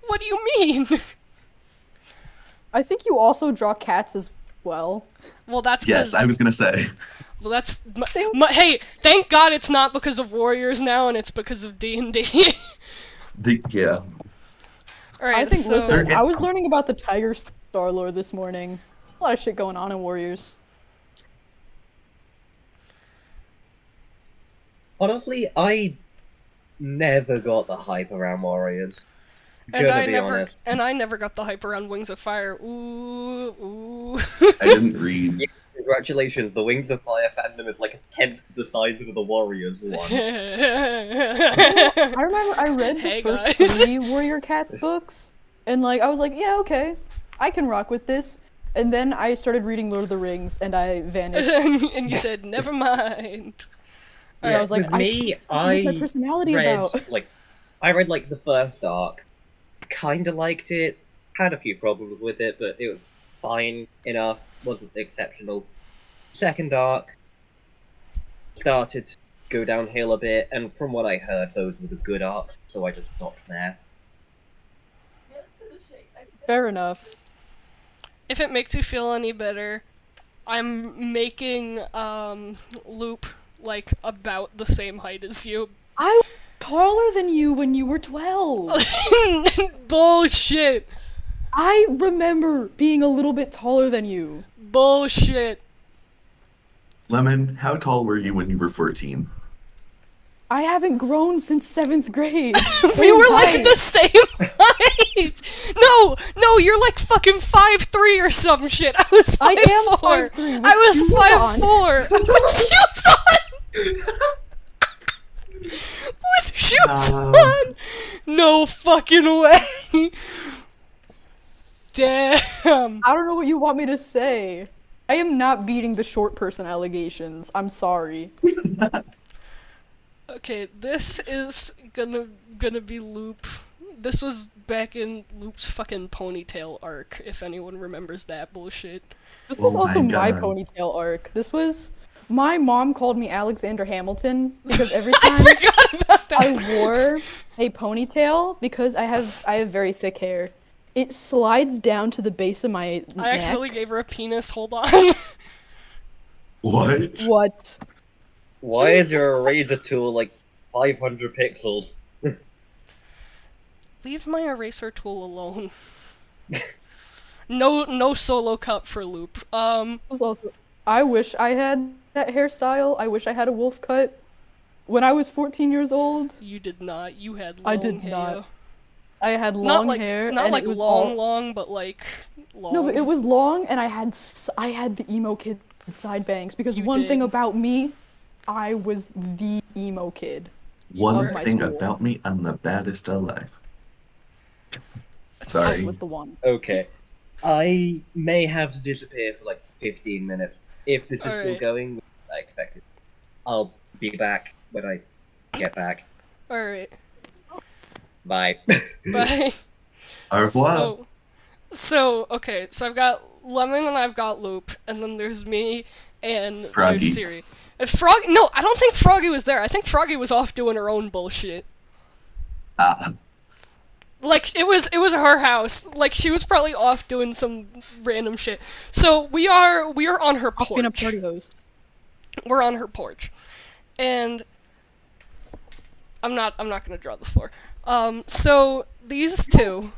[SPEAKER 1] What do you mean?
[SPEAKER 4] I think you also draw cats as well.
[SPEAKER 1] Well, that's because...
[SPEAKER 3] Yes, I was gonna say.
[SPEAKER 1] Well, that's... hey, thank God it's not because of Warriors now, and it's because of D&D.
[SPEAKER 3] Yeah.
[SPEAKER 1] Alright,
[SPEAKER 4] I think,
[SPEAKER 1] so...
[SPEAKER 4] listen, I was learning about the Tiger Star lore this morning. A lot of shit going on in Warriors.
[SPEAKER 2] Honestly, I never got the hype around Warriors.
[SPEAKER 1] And
[SPEAKER 2] Gonna
[SPEAKER 1] I
[SPEAKER 2] be
[SPEAKER 1] never...
[SPEAKER 2] honest.
[SPEAKER 1] And I never got the hype around Wings of Fire. Ooh, ooh.
[SPEAKER 3] I didn't read.
[SPEAKER 2] Congratulations, the Wings of Fire fandom is like a tenth the size of the Warriors one.
[SPEAKER 4] I remember I read the
[SPEAKER 1] Hey,
[SPEAKER 4] first
[SPEAKER 1] guys.
[SPEAKER 4] 3 Warrior Cat books, and like I was like, yeah, okay, I can rock with this. And then I started reading Lord of the Rings, and I vanished.
[SPEAKER 1] And you said, never mind.
[SPEAKER 4] And I was like,
[SPEAKER 2] with me, I
[SPEAKER 4] my personality
[SPEAKER 2] read
[SPEAKER 4] about.
[SPEAKER 2] like I read like the first arc, kind of liked it, had a few problems with it, but it was fine enough, wasn't exceptional. Second arc started to go downhill a bit, and from what I heard, those were the good arcs, so I just stopped there.
[SPEAKER 4] Fair enough.
[SPEAKER 1] If it makes you feel any better, I'm making Loop like about the same height as you.
[SPEAKER 4] I was taller than you when you were 12.
[SPEAKER 1] Bullshit.
[SPEAKER 4] I remember being a little bit taller than you.
[SPEAKER 1] Bullshit.
[SPEAKER 3] Lemon, how tall were you when you were 14?
[SPEAKER 4] I haven't grown since 7th grade.
[SPEAKER 1] We
[SPEAKER 4] Same
[SPEAKER 1] were like
[SPEAKER 4] height.
[SPEAKER 1] the same height. No, you're like fucking 5'3" or some shit. I was 5'4".
[SPEAKER 4] I am 5'3" with
[SPEAKER 1] I was
[SPEAKER 4] shoes
[SPEAKER 1] 5'4". With shoes on. With shoes on. No fucking way. Damn.
[SPEAKER 4] I don't know what you want me to say. I am not beating the short person allegations. I'm sorry.
[SPEAKER 1] Okay, this is gonna be Loop. This was back in Loop's fucking ponytail arc, if anyone remembers that bullshit.
[SPEAKER 4] This was
[SPEAKER 3] Oh my
[SPEAKER 4] also my
[SPEAKER 3] God.
[SPEAKER 4] ponytail arc. This was... My mom called me Alexander Hamilton because every time
[SPEAKER 1] Forgot about that.
[SPEAKER 4] I wore a ponytail, because I have very thick hair, it slides down to the base of my
[SPEAKER 1] I
[SPEAKER 4] neck.
[SPEAKER 1] accidentally gave her a penis, hold on.
[SPEAKER 3] What?
[SPEAKER 4] What?
[SPEAKER 2] Why is your eraser tool like 500 pixels?
[SPEAKER 1] Leave my eraser tool alone. No solo cut for Loop.
[SPEAKER 4] It was also... I wish I had that hairstyle. I wish I had a wolf cut. When I was 14 years old,
[SPEAKER 1] You did not. You had long
[SPEAKER 4] I did
[SPEAKER 1] hair.
[SPEAKER 4] not. I had
[SPEAKER 1] Not
[SPEAKER 4] long
[SPEAKER 1] like
[SPEAKER 4] hair.
[SPEAKER 1] not
[SPEAKER 4] and
[SPEAKER 1] like
[SPEAKER 4] it was
[SPEAKER 1] long,
[SPEAKER 4] all...
[SPEAKER 1] but like long.
[SPEAKER 4] No, but it was long, and I had the emo kid side bangs, because
[SPEAKER 1] You
[SPEAKER 4] one
[SPEAKER 1] did.
[SPEAKER 4] thing about me, I was the emo kid.
[SPEAKER 3] One
[SPEAKER 4] Of my
[SPEAKER 3] thing
[SPEAKER 4] school.
[SPEAKER 3] about me, I'm the baddest alive.
[SPEAKER 4] I
[SPEAKER 3] Sorry.
[SPEAKER 4] was the one.
[SPEAKER 2] Okay. I may have to disappear for like 15 minutes. If this is still
[SPEAKER 1] Alright.
[SPEAKER 2] going, I expect it. I'll be back when I get back.
[SPEAKER 1] Alright.
[SPEAKER 2] Bye.
[SPEAKER 1] Bye.
[SPEAKER 3] Au revoir.
[SPEAKER 1] Okay, so I've got Lemon and I've got Loop, and then there's me and
[SPEAKER 3] Froggy.
[SPEAKER 1] there's Siri. And Froggy, no, I don't think Froggy was there. I think Froggy was off doing her own bullshit. Like, it was her house. Like, she was probably off doing some random shit. So we are on her
[SPEAKER 4] Off being a
[SPEAKER 1] porch.
[SPEAKER 4] party host.
[SPEAKER 1] We're on her porch. And I'm not gonna draw the floor. So these two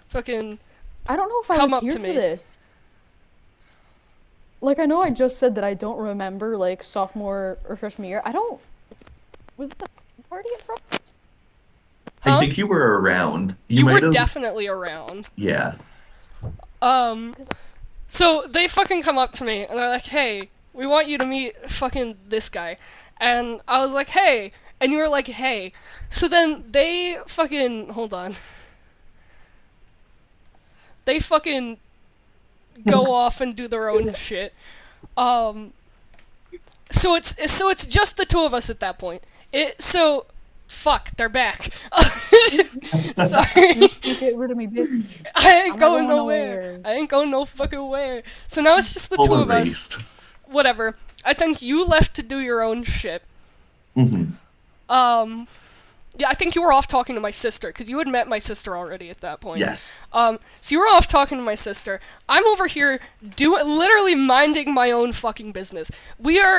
[SPEAKER 1] fucking
[SPEAKER 4] I don't know if I
[SPEAKER 1] Come
[SPEAKER 4] was
[SPEAKER 1] up
[SPEAKER 4] here
[SPEAKER 1] to
[SPEAKER 4] for
[SPEAKER 1] me.
[SPEAKER 4] this. Like, I know I just said that I don't remember, like, sophomore or freshman year. Was it the party at front?
[SPEAKER 1] Huh?
[SPEAKER 3] I think you were around.
[SPEAKER 1] You
[SPEAKER 3] might
[SPEAKER 1] were
[SPEAKER 3] have.
[SPEAKER 1] definitely around.
[SPEAKER 3] Yeah.
[SPEAKER 1] So they fucking come up to me and they're like, "Hey, we want you to meet fucking this guy." And I was like, "Hey." And you were like, "Hey." So then they fucking, hold on. They fucking go off and do their own shit. So it's just the two of us at that point. Fuck, they're back. Sorry.
[SPEAKER 4] You get rid of me, bitch.
[SPEAKER 1] I ain't
[SPEAKER 4] I'm not
[SPEAKER 1] going
[SPEAKER 4] going
[SPEAKER 1] nowhere.
[SPEAKER 4] nowhere.
[SPEAKER 1] I ain't going no fucking where. So now it's just the two
[SPEAKER 3] Full
[SPEAKER 1] of us.
[SPEAKER 3] erased.
[SPEAKER 1] Whatever. I think you left to do your own shit.
[SPEAKER 3] Mm-hmm.
[SPEAKER 1] Yeah, I think you were off talking to my sister, because you had met my sister already at that point.
[SPEAKER 3] Yes.
[SPEAKER 1] So you were off talking to my sister. I'm over here literally minding my own fucking business.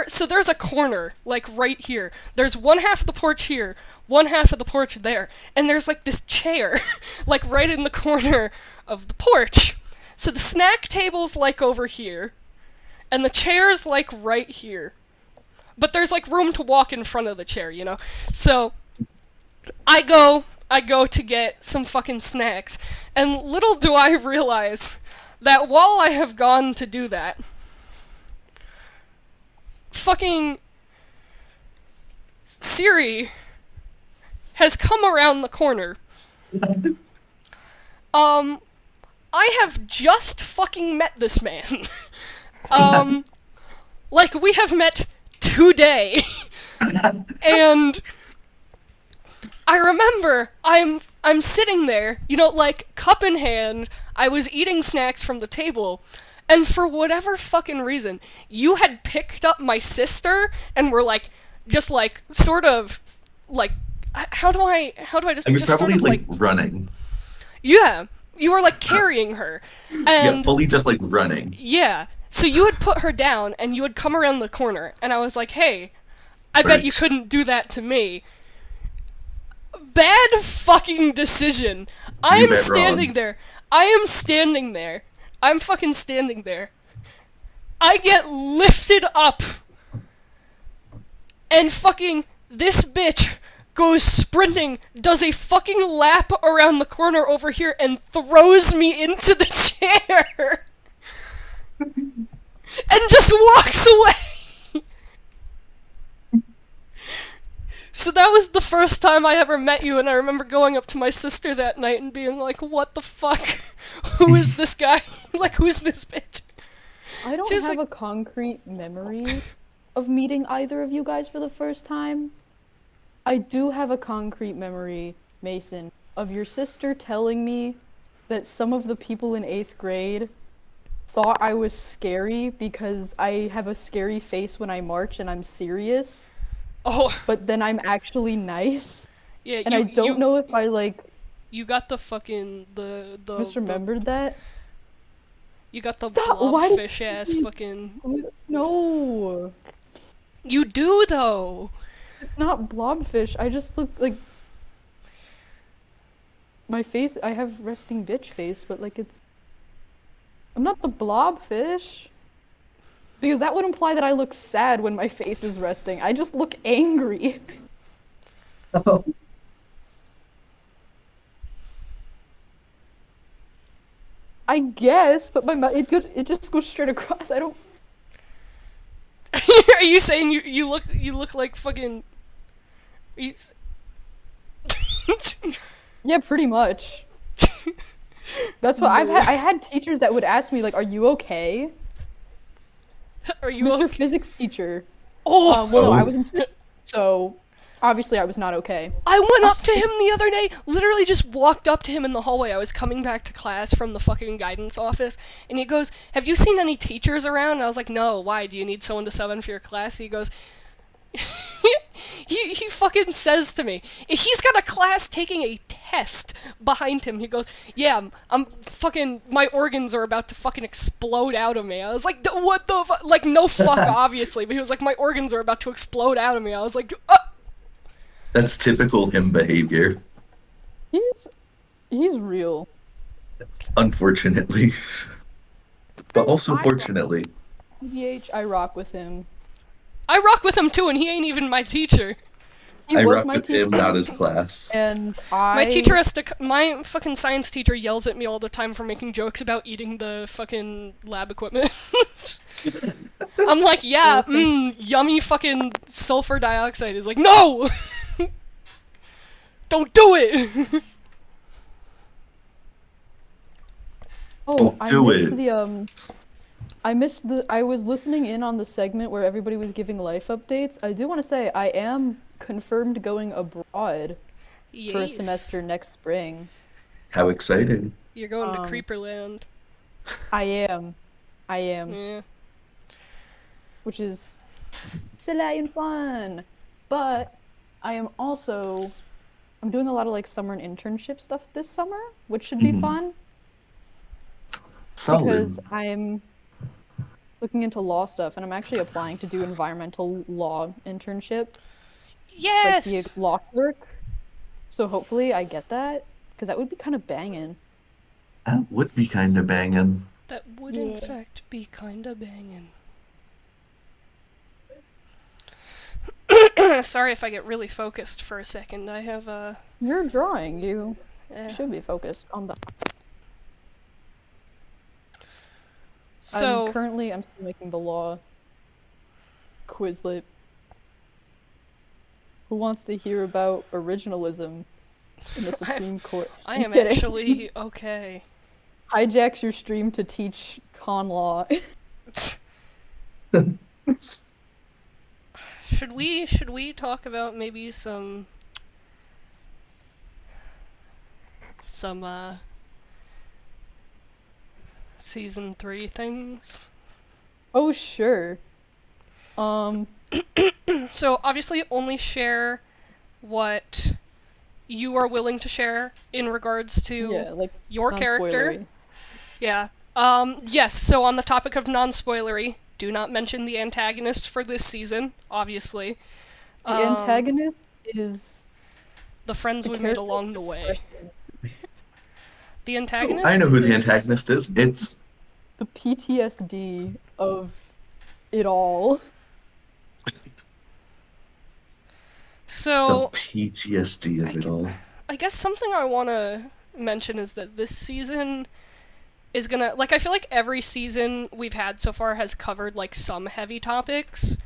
[SPEAKER 1] So there's a corner, like, right here. There's one half of the porch here, one half of the porch there, and there's, like, this chair, like, right in the corner of the porch. So the snack table's, like, over here, and the chair's, like, right here. But there's, like, room to walk in front of the chair, you know? So I go to get some fucking snacks, and little do I realize that while I have gone to do that, fucking Siri has come around the corner. I have just fucking met this man. Like, we have met today. And I remember I'm sitting there, you know, like, cup in hand, I was eating snacks from the table, and for whatever fucking reason, you had picked up my sister and were like, just like, sort of, like, how do I just,
[SPEAKER 3] I was
[SPEAKER 1] just
[SPEAKER 3] probably
[SPEAKER 1] sort of
[SPEAKER 3] like running.
[SPEAKER 1] yeah, you were like carrying her,
[SPEAKER 3] Yeah,
[SPEAKER 1] and
[SPEAKER 3] fully just like running.
[SPEAKER 1] yeah, so you had put her down and you had come around the corner, and I was like, hey, I bet you
[SPEAKER 3] Right.
[SPEAKER 1] couldn't do that to me. Bad fucking decision. I am
[SPEAKER 3] bet
[SPEAKER 1] standing
[SPEAKER 3] wrong.
[SPEAKER 1] there. I am standing there. I'm fucking standing there. I get lifted up. And fucking this bitch goes sprinting, does a fucking lap around the corner over here, and throws me into the chair. And just walks away. So that was the first time I ever met you, and I remember going up to my sister that night and being like, what the fuck? Who is this guy? Like, who's this bitch?
[SPEAKER 4] I don't
[SPEAKER 1] She's
[SPEAKER 4] have
[SPEAKER 1] like-
[SPEAKER 4] a concrete memory of meeting either of you guys for the first time. I do have a concrete memory, Mason, of your sister telling me that some of the people in 8th grade thought I was scary because I have a scary face when I march and I'm serious,
[SPEAKER 1] Oh,
[SPEAKER 4] but then I'm actually nice.
[SPEAKER 1] yeah,
[SPEAKER 4] And I don't know if I, like,
[SPEAKER 1] You got the fucking, the
[SPEAKER 4] misremembered that.
[SPEAKER 1] You got the
[SPEAKER 4] Stop, why did-
[SPEAKER 1] blobfish ass fucking...
[SPEAKER 4] No,
[SPEAKER 1] You do, though!
[SPEAKER 4] it's not blobfish. I just look like my face. I have resting bitch face, but like I'm not the blobfish. Because that would imply that I look sad when my face is resting. I just look angry. I guess, but it just goes straight across. I don't.
[SPEAKER 1] Are you saying you look like fucking...
[SPEAKER 4] Yeah, pretty much. That's what I had teachers that would ask me like, "Are you okay?"
[SPEAKER 1] Are you
[SPEAKER 4] Mr.
[SPEAKER 1] okay?
[SPEAKER 4] Physics teacher.
[SPEAKER 1] Oh!
[SPEAKER 4] Well, no, I was in physics, so Obviously, I was not okay.
[SPEAKER 1] I went up to him the other day, literally just walked up to him in the hallway. I was coming back to class from the fucking guidance office, and he goes, "Have you seen any teachers around?" And I was like, "No, why? Do you need someone to sub in for your class?" He goes, he fucking says to me, he's got a class taking a test behind him. He goes, "Yeah, I'm fucking, my organs are about to fucking explode out of me." I was like, "What the fuck?" Like, no fuck, obviously, but he was like, "My organs are about to explode out of me." I was like,
[SPEAKER 3] That's typical him behavior,
[SPEAKER 4] He's real.
[SPEAKER 3] unfortunately. But also
[SPEAKER 4] I-
[SPEAKER 3] fortunately.
[SPEAKER 4] TBH, I rock with him.
[SPEAKER 1] I rock with him too, and he ain't even my teacher.
[SPEAKER 4] He
[SPEAKER 3] I
[SPEAKER 4] was
[SPEAKER 3] rock
[SPEAKER 4] my
[SPEAKER 3] with
[SPEAKER 4] teacher,
[SPEAKER 3] him, not his class.
[SPEAKER 4] and
[SPEAKER 1] My teacher has to. My fucking science teacher yells at me all the time for making jokes about eating the fucking lab equipment. I'm like, yeah, yummy fucking sulfur dioxide. He's like, no! Don't do it!
[SPEAKER 4] Oh, I
[SPEAKER 3] do
[SPEAKER 4] missed
[SPEAKER 3] it.
[SPEAKER 4] I was listening in on the segment where everybody was giving life updates. I do want to say I am confirmed going abroad for a
[SPEAKER 1] Yes.
[SPEAKER 4] semester next spring.
[SPEAKER 3] How exciting.
[SPEAKER 1] You're going to
[SPEAKER 4] Um,
[SPEAKER 1] Creeperland.
[SPEAKER 4] I am,
[SPEAKER 1] Yeah.
[SPEAKER 4] which is silly and fun. But I am also I'm doing a lot of like summer and internship stuff this summer, which should be
[SPEAKER 3] Mhm.
[SPEAKER 4] fun
[SPEAKER 3] Solid.
[SPEAKER 4] because I'm looking into law stuff and I'm actually applying to do environmental law internship. Like be
[SPEAKER 1] Yes!
[SPEAKER 4] a law clerk. So hopefully I get that because that would be kind of banging.
[SPEAKER 3] That would be kind of banging.
[SPEAKER 1] That would, in
[SPEAKER 4] Yeah.
[SPEAKER 1] fact, be kinda banging. Sorry if I get really focused for a second. I have,
[SPEAKER 4] You're drawing. You
[SPEAKER 1] eh.
[SPEAKER 4] should be focused on that.
[SPEAKER 1] So,
[SPEAKER 4] I'm still making the law Quizlet. Who wants to hear about originalism in the Supreme Court?
[SPEAKER 1] I am
[SPEAKER 4] kidding.
[SPEAKER 1] actually okay.
[SPEAKER 4] Hijacks your stream to teach con law.
[SPEAKER 1] Should we talk about maybe some season 3 things?
[SPEAKER 4] Oh sure. Um,
[SPEAKER 1] So obviously only share what you are willing to share in regards to
[SPEAKER 4] yeah, like
[SPEAKER 1] your character.
[SPEAKER 4] non-spoilery.
[SPEAKER 1] Yeah. Yes, so on the topic of non-spoilery, do not mention the antagonist for this season, obviously.
[SPEAKER 4] The antagonist is
[SPEAKER 1] The friends
[SPEAKER 4] the
[SPEAKER 1] we made
[SPEAKER 4] character-
[SPEAKER 1] along the way. The antagonist
[SPEAKER 3] I know who the
[SPEAKER 1] is-
[SPEAKER 3] antagonist is. It's
[SPEAKER 4] the PTSD of it all.
[SPEAKER 3] the
[SPEAKER 1] So,
[SPEAKER 3] PTSD of it all.
[SPEAKER 1] I guess something I want to mention is that this season is gonna, like, I feel like every season we've had so far has covered, like, some heavy topics.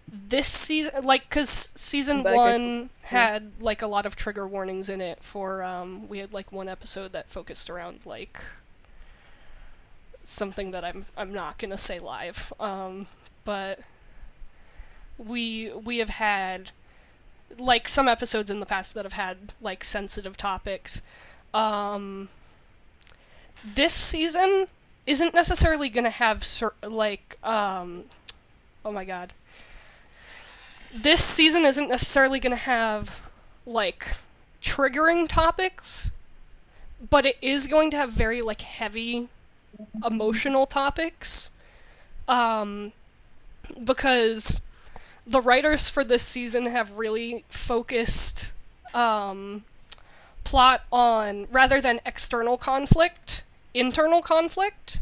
[SPEAKER 1] This season, like, because season
[SPEAKER 4] Back
[SPEAKER 1] 1 had, like, a lot of trigger warnings in it for, we had, like, one episode that focused around, like, something that I'm not gonna say live. But we have had, like, some episodes in the past that have had, like, sensitive topics. This season isn't necessarily gonna have, oh my god. This season isn't necessarily gonna have, like, triggering topics, but it is going to have very, like, heavy emotional topics. Because the writers for this season have really focused plot on, rather than external conflict, internal conflict.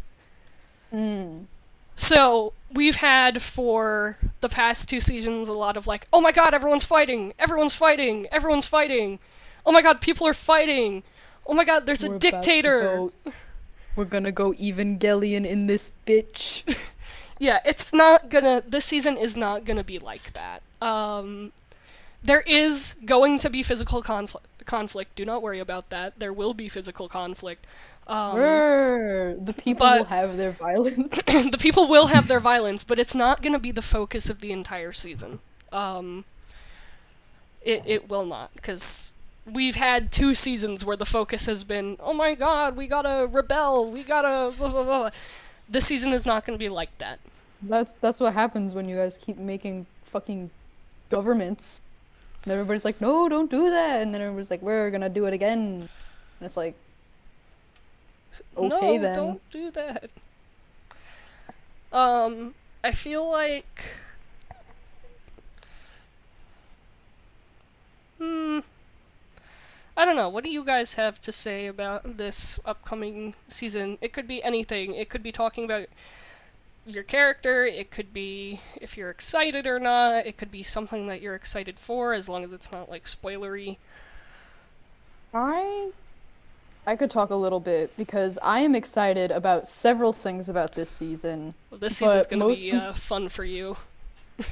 [SPEAKER 1] So we've had for the past 2 seasons a lot of like, oh my god, everyone's fighting, everyone's fighting, everyone's fighting. Oh my god, people are fighting. Oh my god, there's a dictator.
[SPEAKER 4] We're gonna go Evangelion in this bitch.
[SPEAKER 1] Yeah, it's not gonna. This season is not gonna be like that. There is going to be physical conflict. Do not worry about that. There will be physical conflict.
[SPEAKER 4] The people
[SPEAKER 1] but-
[SPEAKER 4] will have their violence.
[SPEAKER 1] The people will have their violence, but it's not gonna be the focus of the entire season. It will not, because we've had 2 seasons where the focus has been, oh my god, we gotta rebel, we gotta blah blah blah. This season is not going to be like that.
[SPEAKER 4] That's what happens when you guys keep making fucking governments. And everybody's like, no, don't do that. And then everybody's like, we're gonna do it again. And it's like, okay
[SPEAKER 1] No,
[SPEAKER 4] then.
[SPEAKER 1] don't do that. I feel like... I don't know, what do you guys have to say about this upcoming season? It could be anything. It could be talking about your character, it could be if you're excited or not, it could be something that you're excited for, as long as it's not, like, spoilery.
[SPEAKER 4] I could talk a little bit because I am excited about several things about this season.
[SPEAKER 1] Well, this season's
[SPEAKER 4] But
[SPEAKER 1] gonna
[SPEAKER 4] most
[SPEAKER 1] be fun for you.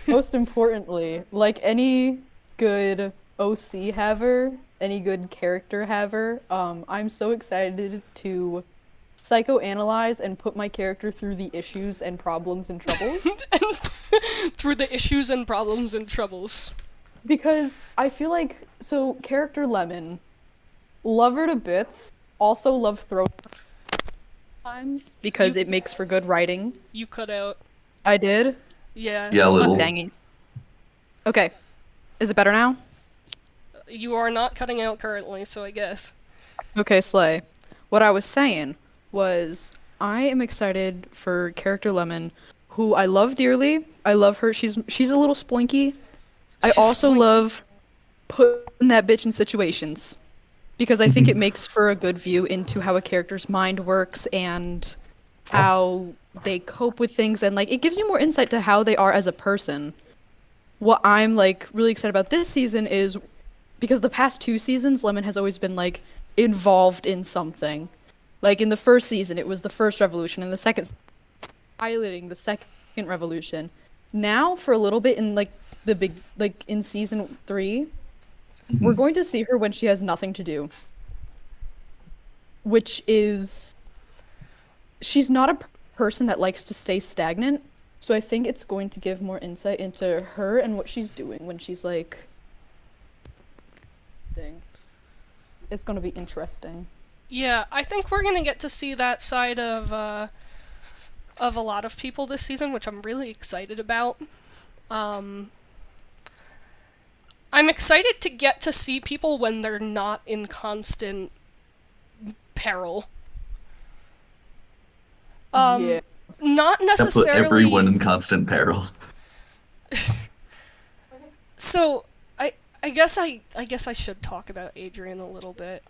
[SPEAKER 4] Most importantly, like any good OC haver, any good character haver, I'm so excited to psychoanalyze and put my character through the issues and problems and troubles.
[SPEAKER 1] Through the issues and problems and troubles.
[SPEAKER 4] Because I feel like, so character Lemon, love her to bits, also love throw times because it makes for good writing.
[SPEAKER 1] You cut out.
[SPEAKER 4] I did?
[SPEAKER 1] Yeah.
[SPEAKER 3] Yeah, a little.
[SPEAKER 4] Dang it. Okay. Is it better now?
[SPEAKER 1] You are not cutting out currently, so I guess.
[SPEAKER 4] Okay, Slay. What I was saying was I am excited for character Lemon, who I love dearly. I love her. She's a little splinky. I
[SPEAKER 1] She's
[SPEAKER 4] also
[SPEAKER 1] splinky.
[SPEAKER 4] love putting that bitch in situations because I think it makes for a good view into how a character's mind works and how they cope with things, and like it gives you more insight to how they are as a person. What I'm like really excited about this season is because the past 2 seasons Lemon has always been like involved in something. Like in the first season it was the first revolution, and the second piloting the second revolution. Now for a little bit in like the big like in season 3, we're going to see her when she has nothing to do. Which is she's not a person that likes to stay stagnant, so I think it's going to give more insight into her and what she's doing when she's like it's going to be interesting.
[SPEAKER 1] Yeah, I think we're gonna get to see that side of a lot of people this season, which I'm really excited about. I'm excited to get to see people when they're not in constant peril.
[SPEAKER 4] Yeah.
[SPEAKER 1] Not
[SPEAKER 3] That put
[SPEAKER 1] necessarily.
[SPEAKER 3] everyone in constant peril.
[SPEAKER 1] So I guess I should talk about Adrian a little bit.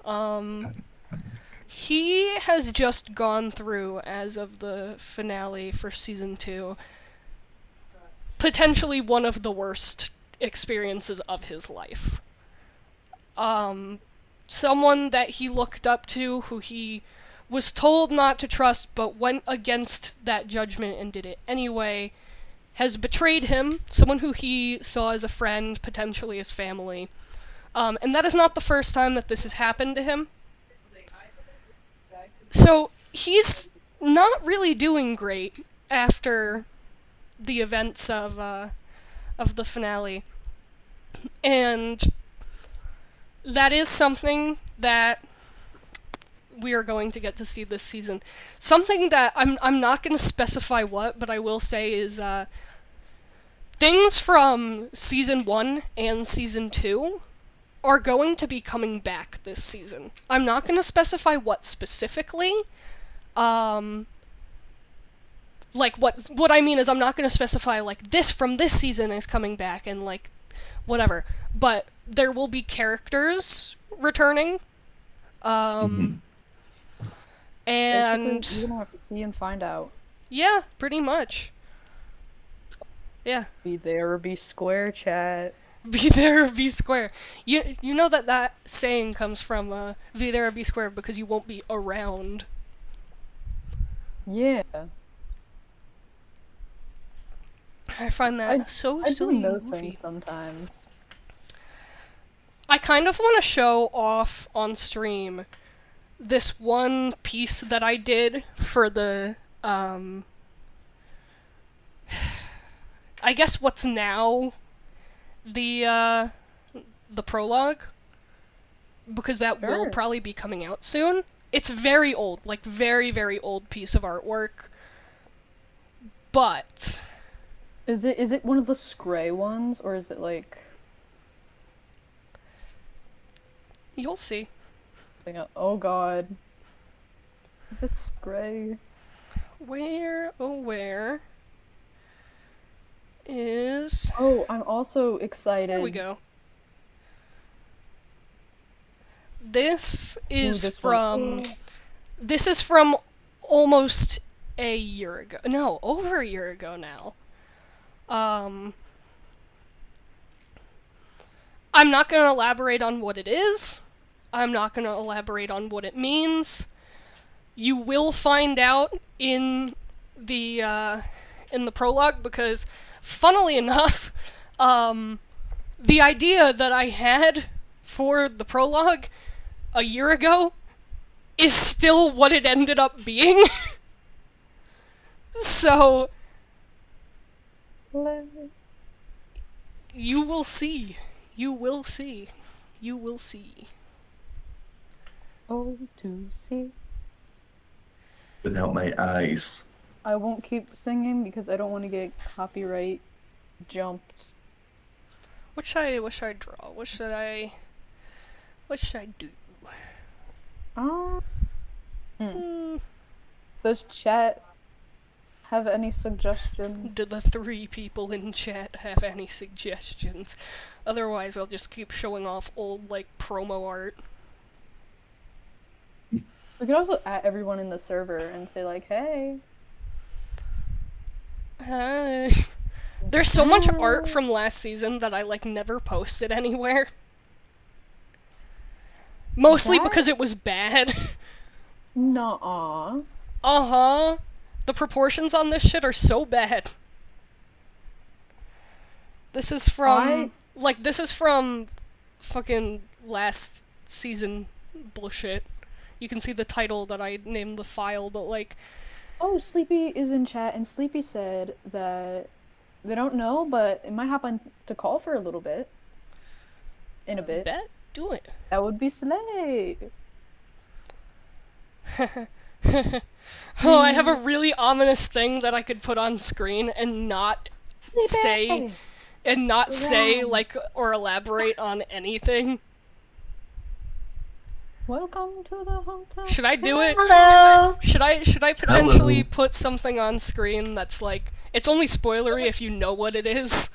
[SPEAKER 1] He has just gone through, as of the finale for season 2, potentially one of the worst experiences of his life. Someone that he looked up to, who he was told not to trust, but went against that judgment and did it anyway, has betrayed him, someone who he saw as a friend, potentially as family. And that is not the first time that this has happened to him. So, he's not really doing great after the events of the finale. And that is something that we are going to get to see this season. Something that I'm not going to specify what, but I will say is things from season 1 and season 2 are going to be coming back this season. I'm not going to specify what specifically. Like what I mean is I'm not going to specify like this from this season is coming back and like whatever. But there will be characters returning. And
[SPEAKER 4] Basically, you're gonna have to see and find out.
[SPEAKER 1] yeah, pretty much. Yeah.
[SPEAKER 4] Be there or be square, chat.
[SPEAKER 1] Be there or be square. You know that saying comes from be there or be square because you won't be around.
[SPEAKER 4] Yeah.
[SPEAKER 1] I find that so
[SPEAKER 4] I do
[SPEAKER 1] silly in
[SPEAKER 4] know
[SPEAKER 1] a movie.
[SPEAKER 4] things sometimes.
[SPEAKER 1] I kind of want to show off on stream this one piece that I did for the I guess what's now the the prologue, because that will
[SPEAKER 4] Sure.
[SPEAKER 1] probably be coming out soon. It's very old, like very, very old piece of artwork. But
[SPEAKER 4] Is it one of the Scray ones, or is it like
[SPEAKER 1] you'll see.
[SPEAKER 4] oh god. If it's Scray.
[SPEAKER 1] Where is...
[SPEAKER 4] Oh, I'm also excited.
[SPEAKER 1] There we go. This is
[SPEAKER 4] this
[SPEAKER 1] from...
[SPEAKER 4] one.
[SPEAKER 1] This is from almost a year ago. No, over a year ago now. I'm not going to elaborate on what it is. I'm not going to elaborate on what it means. You will find out in the prologue, because, funnily enough, the idea that I had for the prologue a year ago is still what it ended up being. So, you will see. You will see. You will see.
[SPEAKER 4] Oh, to see.
[SPEAKER 3] Without my eyes.
[SPEAKER 4] I won't keep singing because I don't want to get copyright jumped.
[SPEAKER 1] What should I draw? What should I do?
[SPEAKER 4] Does chat have any suggestions?
[SPEAKER 1] Do the 3 people in chat have any suggestions? Otherwise, I'll just keep showing off old, like, promo art.
[SPEAKER 4] We could also add everyone in the server and say like, hey.
[SPEAKER 1] Hi. There's so much art from last season that I, like, never posted anywhere. Mostly
[SPEAKER 4] That-
[SPEAKER 1] because it was bad.
[SPEAKER 4] Nuh-uh.
[SPEAKER 1] Uh-huh. The proportions on this shit are so bad. This is from... this is from fucking last season bullshit. You can see the title that I named the file, but, like...
[SPEAKER 4] Oh, Sleepy is in chat, and Sleepy said that they don't know, but it might happen to call for a little bit. In a bit.
[SPEAKER 1] Bet? Do it.
[SPEAKER 4] That would be slay.
[SPEAKER 1] Oh, I have a really ominous thing that I could put on screen and not say, like, or elaborate on anything.
[SPEAKER 4] Welcome to the hotel.
[SPEAKER 1] Should I do it?
[SPEAKER 5] Hello.
[SPEAKER 1] Should I potentially
[SPEAKER 3] Hello.
[SPEAKER 1] put something on screen that's like, it's only spoilery if you know what it is?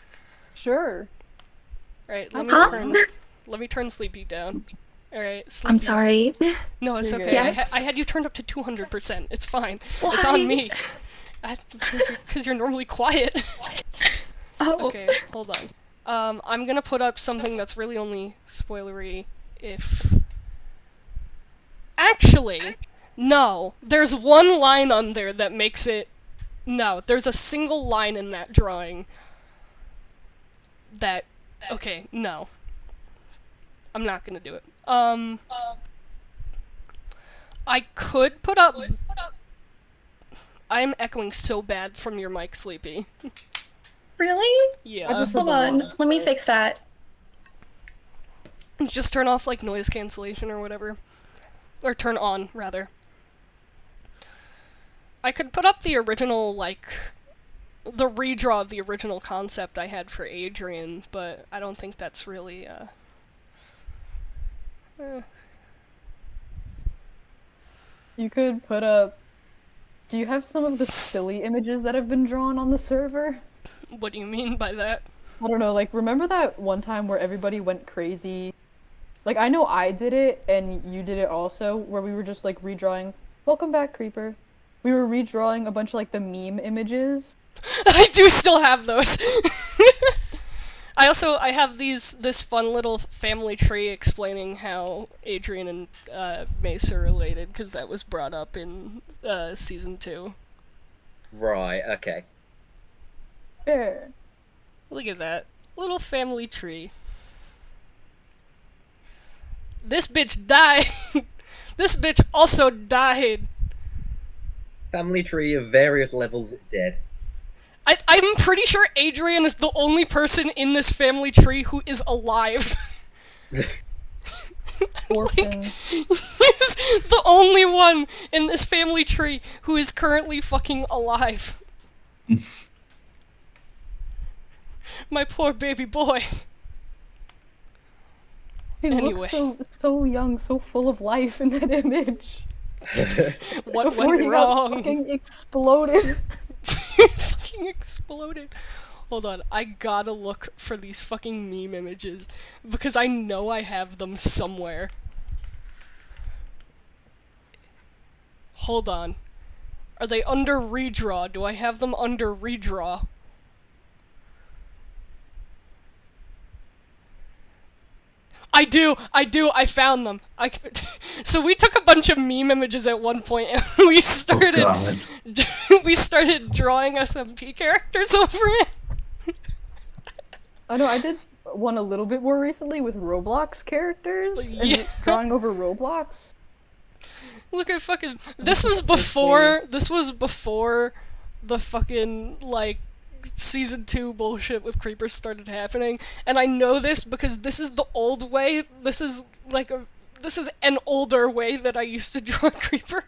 [SPEAKER 4] Sure.
[SPEAKER 1] Right,
[SPEAKER 5] Huh?
[SPEAKER 1] let me turn Sleepy down. Alright, Sleepy.
[SPEAKER 5] I'm sorry.
[SPEAKER 1] No, it's
[SPEAKER 4] You're
[SPEAKER 1] okay.
[SPEAKER 4] good.
[SPEAKER 5] Yes?
[SPEAKER 1] I had you turned up to 200%. It's fine. It's on
[SPEAKER 5] Why?
[SPEAKER 1] me. Because you're normally quiet.
[SPEAKER 5] Oh.
[SPEAKER 1] Okay, hold on. I'm gonna put up something that's really only spoilery if... Actually, no. There's one line on there that makes it... No, there's a single line in that drawing that... Okay, no. I'm not gonna do it. I could put up... I'm echoing so bad from your mic, Sleepy.
[SPEAKER 5] Really?
[SPEAKER 1] Yeah.
[SPEAKER 4] I just-
[SPEAKER 5] Hold on. Let me fix that.
[SPEAKER 1] Just turn off, like, noise cancellation or whatever. Or turn on, rather. I could put up the original, like, the redraw of the original concept I had for Adrian, but I don't think that's really,
[SPEAKER 4] You could put up... Do you have some of the silly images that have been drawn on the server?
[SPEAKER 1] What do you mean by that?
[SPEAKER 4] I don't know, like, remember that one time where everybody went crazy? Like, I know I did it, and you did it also, where we were just, like, redrawing... Welcome back, Creeper. We were redrawing a bunch of, like, the meme images.
[SPEAKER 1] I do still have those! I have this fun little family tree explaining how Adrian and Mace are related, because that was brought up in season 2.
[SPEAKER 2] Right, okay.
[SPEAKER 4] Sure.
[SPEAKER 1] Look at that. Little family tree. This bitch died! This bitch also died!
[SPEAKER 2] Family tree of various levels dead.
[SPEAKER 1] I'm pretty sure Adrian is the only person in this family tree who is alive.
[SPEAKER 4] Orphan.
[SPEAKER 1] He's the only one in this family tree who is currently fucking alive. My poor baby boy.
[SPEAKER 4] He
[SPEAKER 1] Anyway.
[SPEAKER 4] looks so young, so full of life in that image.
[SPEAKER 1] What
[SPEAKER 4] Before
[SPEAKER 1] went
[SPEAKER 4] he
[SPEAKER 1] wrong?
[SPEAKER 4] got fucking exploded.
[SPEAKER 1] Fucking exploded. Hold on, I gotta look for these fucking meme images because I know I have them somewhere. Hold on. Are they under redraw? Do I have them under redraw? I do, I found them. So we took a bunch of meme images at one point and we
[SPEAKER 3] Oh
[SPEAKER 1] started
[SPEAKER 3] god.
[SPEAKER 1] we started drawing SMP characters over it.
[SPEAKER 4] I know, I did one a little bit more recently with Roblox characters, and
[SPEAKER 1] Yeah.
[SPEAKER 4] drawing over Roblox.
[SPEAKER 1] Look at fucking. This was before the fucking like season 2 bullshit with creepers started happening, and I know this because this is the old way. This is an older way that I used to draw a creeper.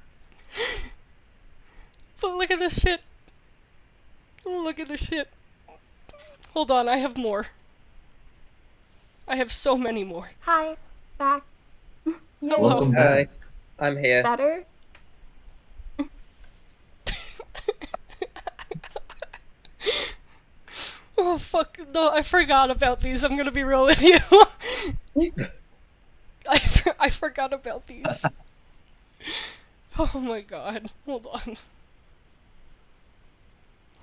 [SPEAKER 1] But look at this shit. Look at this shit. Hold on, I have more. I have so many more.
[SPEAKER 5] Hi, back.
[SPEAKER 1] Hello.
[SPEAKER 3] Welcome back.
[SPEAKER 2] I'm here.
[SPEAKER 5] Better?
[SPEAKER 1] Oh fuck, no, I forgot about these, I'm gonna be real with you. I forgot about these. Oh my god, hold on.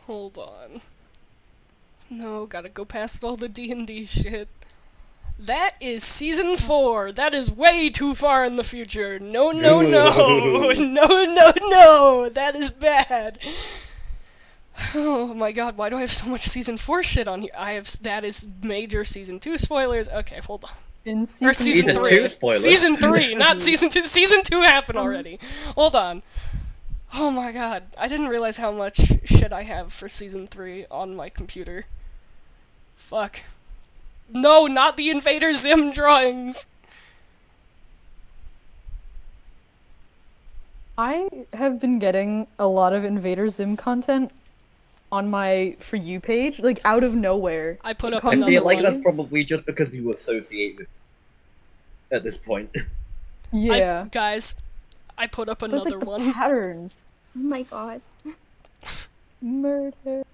[SPEAKER 1] Hold on. No, gotta go past all the D&D shit. That is season 4. That is way too far in the future. No, no, no. No, no, no. That is bad. Oh my god, why do I have so much season 4 shit on here? That is major season 2 spoilers. Okay, hold on.
[SPEAKER 4] In
[SPEAKER 1] Or season
[SPEAKER 2] Season
[SPEAKER 1] 3.
[SPEAKER 2] 2 spoilers.
[SPEAKER 1] Season 3, not season 2. Season 2 happened already. Hold on. Oh my god, I didn't realize how much shit I have for season 3 on my computer. Fuck. No, not the Invader Zim drawings!
[SPEAKER 4] I have been getting a lot of Invader Zim content on my For You page, like out of nowhere.
[SPEAKER 1] I put
[SPEAKER 4] It
[SPEAKER 1] up
[SPEAKER 2] I
[SPEAKER 4] comes
[SPEAKER 1] another
[SPEAKER 2] feel like
[SPEAKER 1] one.
[SPEAKER 2] that's probably just because you associate with it at this point.
[SPEAKER 4] Yeah.
[SPEAKER 1] Guys, I put up
[SPEAKER 4] But it's
[SPEAKER 1] another
[SPEAKER 4] like the
[SPEAKER 1] one.
[SPEAKER 4] patterns.
[SPEAKER 5] Oh my god.
[SPEAKER 4] Murder.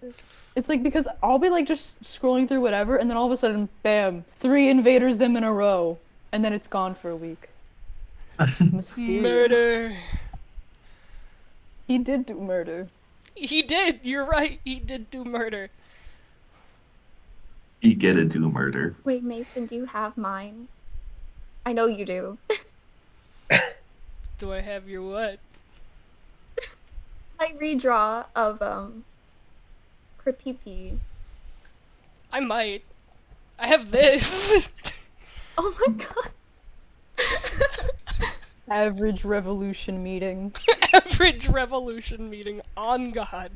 [SPEAKER 4] It's like because I'll be like just scrolling through whatever, and then all of a sudden, bam, 3 Invader Zim in a row, and then it's gone for a week. Mysterious.
[SPEAKER 1] Murder.
[SPEAKER 4] He did do murder.
[SPEAKER 1] He did, you're right, he did do murder.
[SPEAKER 3] You get to do murder.
[SPEAKER 5] Wait, Mason, do you have mine? I know you do.
[SPEAKER 1] Do I have your what?
[SPEAKER 5] My redraw of, Creepy.
[SPEAKER 1] I might. I have this.
[SPEAKER 5] Oh my god.
[SPEAKER 4] Average revolution meeting.
[SPEAKER 1] Average revolution meeting, on God.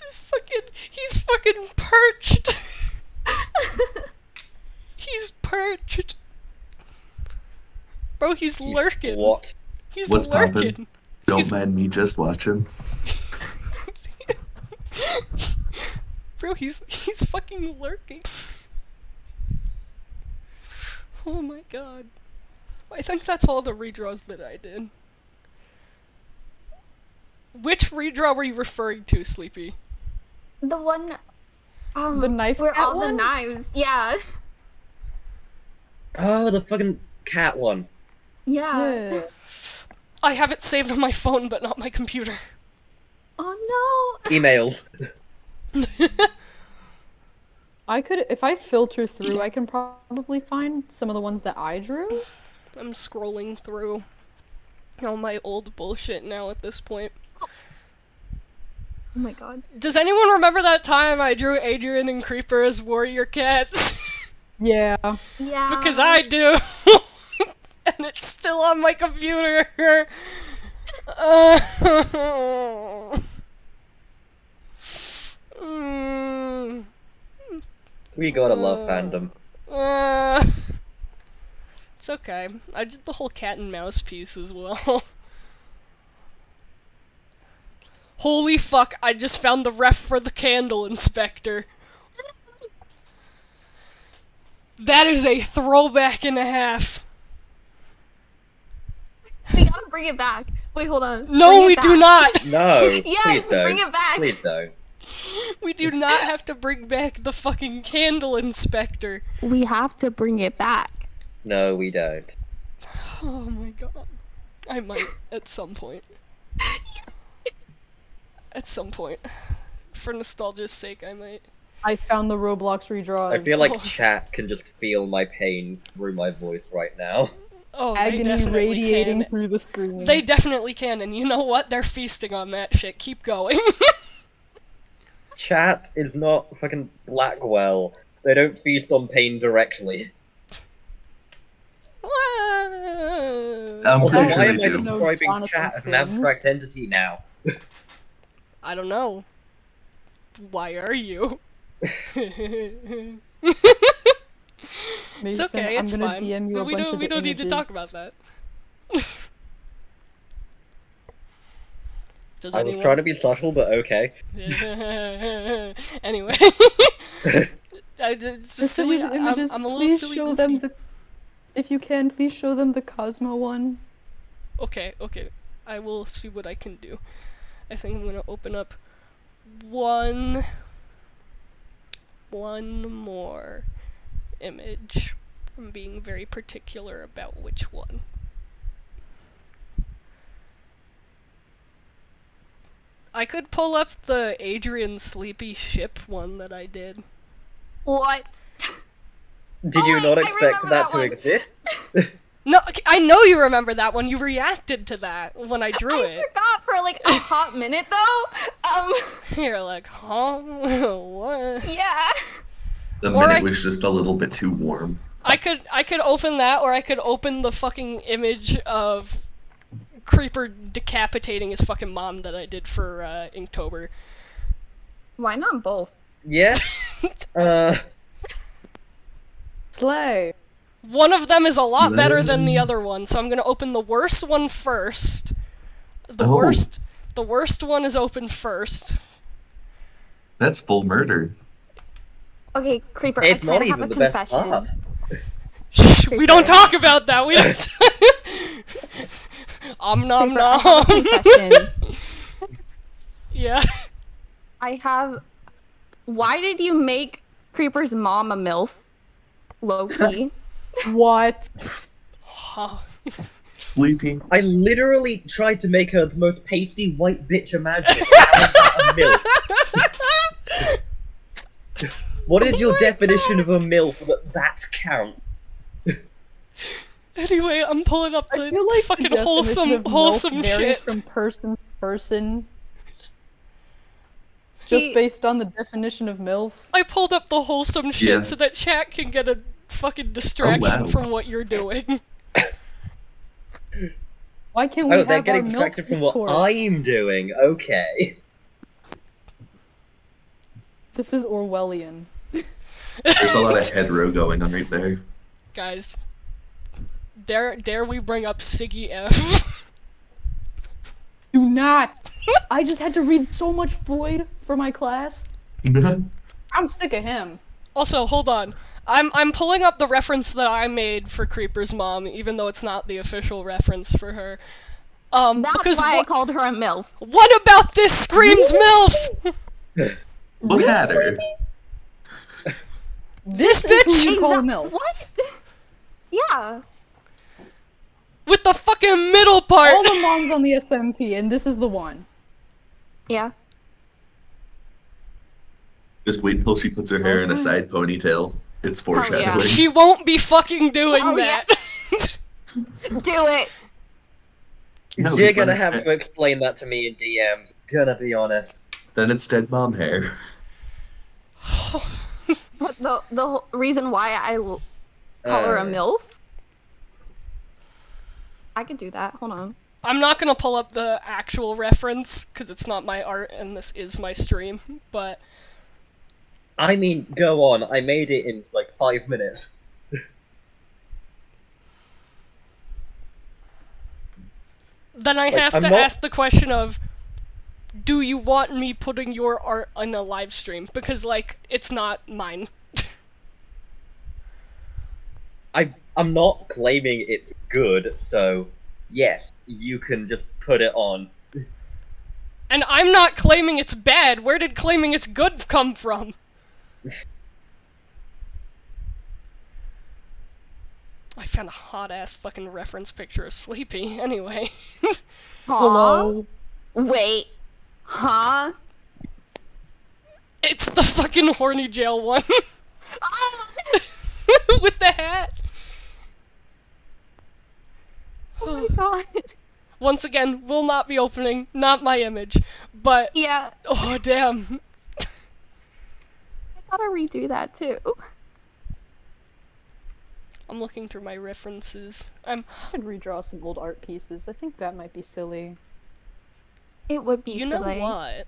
[SPEAKER 1] He's fucking perched. He's perched. Bro, he's lurking.
[SPEAKER 2] What?
[SPEAKER 1] He's
[SPEAKER 3] What's
[SPEAKER 1] lurking.
[SPEAKER 3] poppin'? Don't mind me, just watching.
[SPEAKER 1] Bro, he's fucking lurking. Oh my god. I think that's all the redraws that I did. Which redraw were you referring to, Sleepy?
[SPEAKER 5] The one,
[SPEAKER 4] The knife
[SPEAKER 5] where
[SPEAKER 4] cat
[SPEAKER 5] all the
[SPEAKER 4] one?
[SPEAKER 5] knives, yeah.
[SPEAKER 2] Oh, the fucking cat one.
[SPEAKER 5] Yeah.
[SPEAKER 4] Yeah.
[SPEAKER 1] I have it saved on my phone, but not my computer.
[SPEAKER 5] Oh
[SPEAKER 2] Emails.
[SPEAKER 4] I could, if I filter through, I can probably find some of the ones that I drew.
[SPEAKER 1] I'm scrolling through all my old bullshit now at this point.
[SPEAKER 5] no. Oh my god.
[SPEAKER 1] Does anyone remember that time I drew Adrian and Creeper as warrior cats?
[SPEAKER 4] Yeah.
[SPEAKER 5] Yeah.
[SPEAKER 1] Because I do! And it's still on my computer! Mm.
[SPEAKER 2] We gotta love fandom.
[SPEAKER 1] It's okay. I did the whole cat and mouse piece as well. Holy fuck, I just found the ref for the candle inspector. That is a throwback and a half.
[SPEAKER 5] We gotta bring it back. Wait, hold on.
[SPEAKER 1] No,
[SPEAKER 5] Bring it
[SPEAKER 1] we do
[SPEAKER 5] back.
[SPEAKER 1] not!
[SPEAKER 2] No,
[SPEAKER 5] Yes,
[SPEAKER 2] please don't.
[SPEAKER 5] bring it back.
[SPEAKER 2] Please don't.
[SPEAKER 1] We do not have to bring back the fucking candle inspector.
[SPEAKER 5] We have to bring it back.
[SPEAKER 2] No, we don't.
[SPEAKER 1] Oh my god. I might, at some point. At some point. For nostalgia's sake, I might.
[SPEAKER 4] I found the Roblox redraws.
[SPEAKER 2] I feel like chat can just feel my pain through my voice right now.
[SPEAKER 1] Oh, they
[SPEAKER 4] agony
[SPEAKER 1] definitely
[SPEAKER 4] radiating
[SPEAKER 1] can.
[SPEAKER 4] through the screen.
[SPEAKER 1] They definitely can, and you know what? They're feasting on that shit. Keep going.
[SPEAKER 2] Chat is not fucking Blackwell. They don't feast on pain directly.
[SPEAKER 3] I'm pretty
[SPEAKER 2] Also,
[SPEAKER 3] sure
[SPEAKER 2] why
[SPEAKER 3] they
[SPEAKER 2] am I
[SPEAKER 3] do.
[SPEAKER 4] No,
[SPEAKER 2] describing
[SPEAKER 4] Jonathan
[SPEAKER 2] chat as an
[SPEAKER 4] Sims.
[SPEAKER 2] abstract entity now?
[SPEAKER 1] I don't know. Why are you? It's
[SPEAKER 4] Mason,
[SPEAKER 1] okay, it's
[SPEAKER 4] I'm gonna
[SPEAKER 1] fine.
[SPEAKER 4] DM you a
[SPEAKER 1] we
[SPEAKER 4] bunch
[SPEAKER 1] don't,
[SPEAKER 4] of
[SPEAKER 1] we
[SPEAKER 4] the
[SPEAKER 1] don't need to talk
[SPEAKER 4] images.
[SPEAKER 1] about that. Does
[SPEAKER 2] I was
[SPEAKER 1] anyone...
[SPEAKER 2] trying to be subtle, but okay.
[SPEAKER 1] Anyway. It's
[SPEAKER 4] The
[SPEAKER 1] silly.
[SPEAKER 4] silly images,
[SPEAKER 1] I'm a little
[SPEAKER 4] please
[SPEAKER 1] silly
[SPEAKER 4] show
[SPEAKER 1] goofy.
[SPEAKER 4] them the. If you can, please show them the Cosmo one.
[SPEAKER 1] Okay. I will see what I can do. I think I'm gonna open up one more image. I'm being very particular about which one. I could pull up the Adrian Sleepy Ship one that I did.
[SPEAKER 5] What?
[SPEAKER 2] Did
[SPEAKER 5] Oh
[SPEAKER 2] you
[SPEAKER 5] wait,
[SPEAKER 2] not
[SPEAKER 5] I
[SPEAKER 2] expect
[SPEAKER 5] remember
[SPEAKER 2] that
[SPEAKER 5] that
[SPEAKER 2] to
[SPEAKER 5] one.
[SPEAKER 2] exist?
[SPEAKER 1] No, I know you remember that one. You reacted to that when I drew
[SPEAKER 5] I
[SPEAKER 1] it.
[SPEAKER 5] forgot for like a hot minute though.
[SPEAKER 1] You're like, huh? What?
[SPEAKER 5] Yeah.
[SPEAKER 3] The
[SPEAKER 1] Or
[SPEAKER 3] minute
[SPEAKER 1] I-
[SPEAKER 3] was just a little bit too warm.
[SPEAKER 1] I could open that, or I could open the fucking image of Creeper decapitating his fucking mom that I did for Inktober.
[SPEAKER 5] Why not both?
[SPEAKER 2] Yeah.
[SPEAKER 4] Slay.
[SPEAKER 1] One of them is a lot better than the
[SPEAKER 3] Slay.
[SPEAKER 1] other one, so I'm gonna open the worst one first. The
[SPEAKER 3] Oh.
[SPEAKER 1] worst one is open first.
[SPEAKER 3] That's full murder.
[SPEAKER 5] Okay, Creeper,
[SPEAKER 2] It's
[SPEAKER 5] I
[SPEAKER 2] not
[SPEAKER 5] kinda have
[SPEAKER 2] even
[SPEAKER 5] a
[SPEAKER 2] the best
[SPEAKER 5] confession.
[SPEAKER 2] part.
[SPEAKER 1] Shh, we don't talk about that. We don't. Nom
[SPEAKER 5] Creeper, I have a
[SPEAKER 1] nom.
[SPEAKER 5] confession.
[SPEAKER 1] Yeah.
[SPEAKER 5] I have. Why did you make Creeper's mom a MILF? Low key.
[SPEAKER 4] What?
[SPEAKER 1] Huh.
[SPEAKER 3] Sleepy.
[SPEAKER 2] I literally tried to make her the most pasty white bitch imaginable. How is that a MILF? What is your definition of a MILF that counts?
[SPEAKER 1] Anyway, I'm pulling up
[SPEAKER 4] I
[SPEAKER 1] the
[SPEAKER 4] feel like
[SPEAKER 1] fucking
[SPEAKER 4] the definition of
[SPEAKER 1] wholesome
[SPEAKER 4] milk varies
[SPEAKER 1] shit.
[SPEAKER 4] from person to person. Just
[SPEAKER 5] He-
[SPEAKER 4] based on the definition of MILF.
[SPEAKER 1] I pulled up the wholesome shit
[SPEAKER 3] Yeah.
[SPEAKER 1] so that chat can get a fucking distraction
[SPEAKER 3] wow.
[SPEAKER 1] from what you're doing.
[SPEAKER 4] Why can't we
[SPEAKER 2] Oh,
[SPEAKER 4] have
[SPEAKER 2] they're
[SPEAKER 4] our
[SPEAKER 2] getting
[SPEAKER 4] MILF
[SPEAKER 2] distracted from what
[SPEAKER 4] discourse?
[SPEAKER 2] I'm doing. Okay.
[SPEAKER 4] This is Orwellian.
[SPEAKER 3] There's a lot of hetero going on right there.
[SPEAKER 1] Guys, dare we bring up Siggy F?
[SPEAKER 4] Do not! I just had to read so much Void for my class. I'm sick of him.
[SPEAKER 1] Also, hold on. I'm pulling up the reference that I made for Creeper's mom, even though it's not the official reference for her.
[SPEAKER 5] That's
[SPEAKER 1] Because
[SPEAKER 5] why I
[SPEAKER 1] what,
[SPEAKER 5] called her a MILF.
[SPEAKER 1] what about this screams MILF?
[SPEAKER 3] Look at her.
[SPEAKER 1] This
[SPEAKER 4] is who
[SPEAKER 1] bitch
[SPEAKER 4] you call a
[SPEAKER 5] Exa-
[SPEAKER 4] MILF.
[SPEAKER 5] What? Yeah.
[SPEAKER 1] with the fucking middle part.
[SPEAKER 4] All the moms on the SMP, and this is the one.
[SPEAKER 5] Yeah.
[SPEAKER 3] Just wait till she puts her hair in a side ponytail. It's foreshadowing.
[SPEAKER 1] She won't be fucking doing
[SPEAKER 5] Oh, yeah.
[SPEAKER 1] that.
[SPEAKER 5] Do it.
[SPEAKER 3] No,
[SPEAKER 2] You're
[SPEAKER 3] just let
[SPEAKER 2] gonna
[SPEAKER 3] it
[SPEAKER 2] have
[SPEAKER 3] spit.
[SPEAKER 2] to explain that to me in DM. Gonna be honest.
[SPEAKER 3] Then it's dead mom hair.
[SPEAKER 5] But the whole reason why I call her a MILF? I could do that. Hold on.
[SPEAKER 1] I'm not gonna pull up the actual reference because it's not my art and this is my stream. But
[SPEAKER 2] I mean, go on. I made it in like 5 minutes.
[SPEAKER 1] Then I
[SPEAKER 2] Like,
[SPEAKER 1] have
[SPEAKER 2] I'm
[SPEAKER 1] to
[SPEAKER 2] not-
[SPEAKER 1] ask the question of, do you want me putting your art on a live stream? Because, like, it's not mine.
[SPEAKER 2] I'm not claiming it's good, so yes, you can just put it on.
[SPEAKER 1] And I'm not claiming it's bad. Where did claiming it's good come from? I found a hot-ass fucking reference picture of Sleepy. Anyway.
[SPEAKER 4] Hello.
[SPEAKER 5] Wait. Huh?
[SPEAKER 1] It's the fucking horny jail one. With the hat.
[SPEAKER 5] Oh my god.
[SPEAKER 1] Once again, will not be opening. Not my image. But,
[SPEAKER 5] Yeah,
[SPEAKER 1] oh damn.
[SPEAKER 5] I gotta redo that too.
[SPEAKER 1] I'm looking through my references.
[SPEAKER 4] I could redraw some old art pieces. I think that might be silly.
[SPEAKER 5] It would be
[SPEAKER 1] You know
[SPEAKER 5] silly.
[SPEAKER 1] what?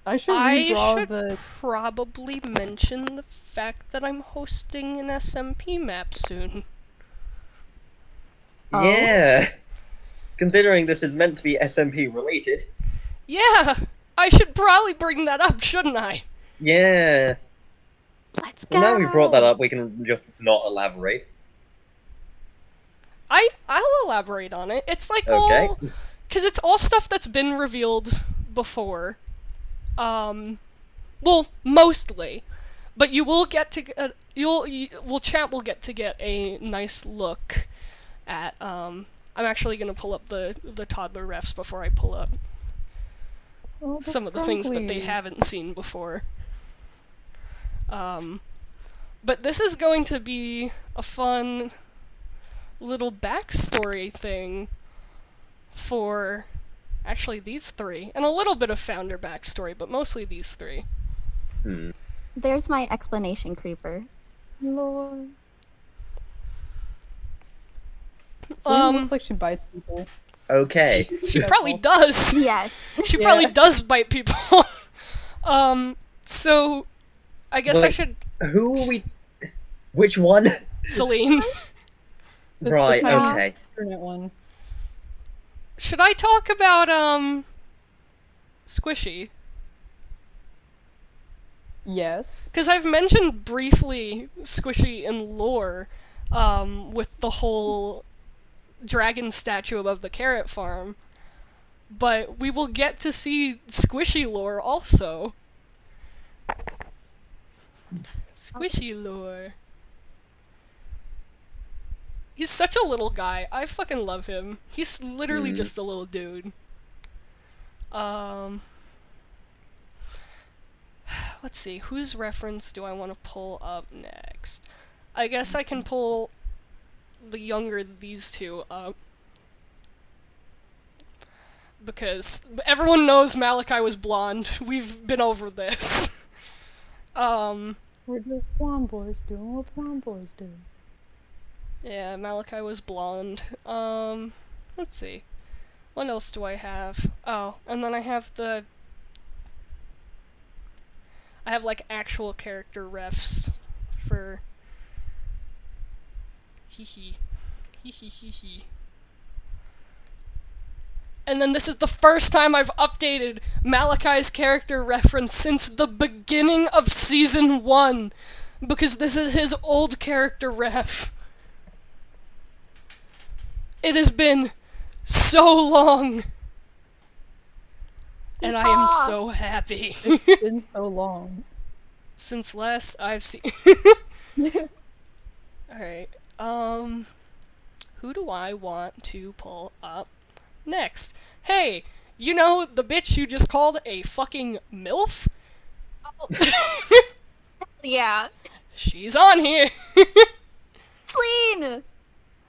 [SPEAKER 4] I should
[SPEAKER 1] I
[SPEAKER 4] redraw
[SPEAKER 1] should
[SPEAKER 4] the.
[SPEAKER 1] probably mention the fact that I'm hosting an SMP map soon.
[SPEAKER 5] Oh.
[SPEAKER 2] Yeah. Considering this is meant to be SMP related.
[SPEAKER 1] Yeah! I should probably bring that up, shouldn't I?
[SPEAKER 2] Yeah.
[SPEAKER 5] Let's go.
[SPEAKER 2] Well, now we brought that up, we can just not elaborate.
[SPEAKER 1] I'll elaborate on it. It's like
[SPEAKER 2] Okay.
[SPEAKER 1] all... Because it's all stuff that's been revealed before. Well, mostly. But you will get to... chat will get to get a nice look at, I'm actually gonna pull up the toddler refs before I pull up
[SPEAKER 4] Oh,
[SPEAKER 1] some of the things that they haven't seen before. But this is going to be a fun little backstory thing for actually these three, and a little bit of founder backstory, but mostly these three.
[SPEAKER 2] Hmm.
[SPEAKER 5] There's my explanation, Creeper.
[SPEAKER 4] Lord. Selena
[SPEAKER 1] Um,
[SPEAKER 4] looks like she bites people.
[SPEAKER 2] Okay.
[SPEAKER 1] She
[SPEAKER 4] Yeah,
[SPEAKER 1] probably
[SPEAKER 4] well.
[SPEAKER 1] does.
[SPEAKER 5] Yes.
[SPEAKER 1] She
[SPEAKER 4] Yeah.
[SPEAKER 1] probably does bite people. So I guess I
[SPEAKER 2] Like-
[SPEAKER 1] should
[SPEAKER 2] Who are we... Which one?
[SPEAKER 1] Celine.
[SPEAKER 4] The
[SPEAKER 2] Right,
[SPEAKER 4] tiny
[SPEAKER 2] okay.
[SPEAKER 4] internet one.
[SPEAKER 1] Should I talk about Squishy?
[SPEAKER 4] Yes.
[SPEAKER 1] Because I've mentioned briefly Squishy in lore, with the whole dragon statue above the carrot farm. But we will get to see Squishy lore also. Squishy lore. He's such a little guy. I fucking love him. He's literally
[SPEAKER 2] Mhm.
[SPEAKER 1] just a little dude. Let's see, whose reference do I want to pull up next? I guess I can pull the younger of these two up. Because everyone knows Malachi was blonde. We've been over this.
[SPEAKER 4] We're just blonde boys doing what blonde boys do.
[SPEAKER 1] Yeah, Malachi was blonde. Let's see. What else do I have? Oh, and then I have like actual character refs for hee hee. And then this is the first time I've updated Malachi's character reference since the beginning of Season 1, because this is his old character ref. It has been so long, and I am so happy.
[SPEAKER 4] It's been so long.
[SPEAKER 1] Since last I've seen... Alright, who do I want to pull up next? Hey, you know the bitch you just called a fucking MILF?
[SPEAKER 5] Yeah.
[SPEAKER 1] She's on here!
[SPEAKER 5] Celine!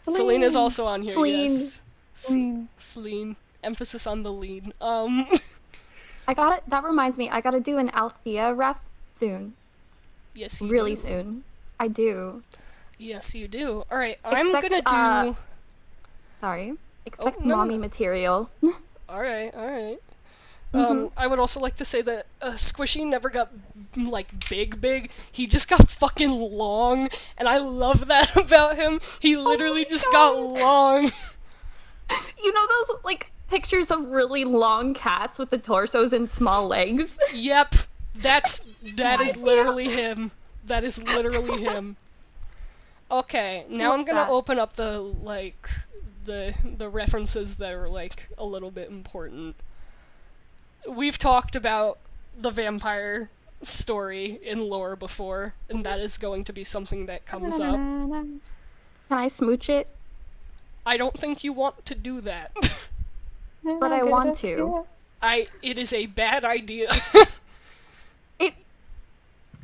[SPEAKER 1] Celine is also on here,
[SPEAKER 5] Celine.
[SPEAKER 1] yes.
[SPEAKER 4] Celine.
[SPEAKER 1] Celine. Emphasis on the lead.
[SPEAKER 5] I got it. That reminds me. I gotta do an Althea ref soon.
[SPEAKER 1] Yes, you
[SPEAKER 5] Really
[SPEAKER 1] do.
[SPEAKER 5] soon. I do.
[SPEAKER 1] Yes, you do. Alright, I'm
[SPEAKER 5] Expect,
[SPEAKER 1] gonna do...
[SPEAKER 5] Sorry. Expect
[SPEAKER 1] no,
[SPEAKER 5] mommy
[SPEAKER 1] no.
[SPEAKER 5] material.
[SPEAKER 1] Alright, alright. I would also like to say that Squishy never got like big. He just got fucking long, and I love that about him. He literally just got long.
[SPEAKER 5] You know those like pictures of really long cats with the torsos and small legs?
[SPEAKER 1] Yep, that is literally him. That is literally him. Okay, now I'm
[SPEAKER 5] What's
[SPEAKER 1] gonna
[SPEAKER 5] that?
[SPEAKER 1] open up the the references that are like a little bit important. We've talked about the vampire story in lore before, and that is going to be something that comes up.
[SPEAKER 5] Can I smooch it?
[SPEAKER 1] I don't think you want to do that.
[SPEAKER 5] But I want to.
[SPEAKER 1] It is a bad idea.
[SPEAKER 5] It.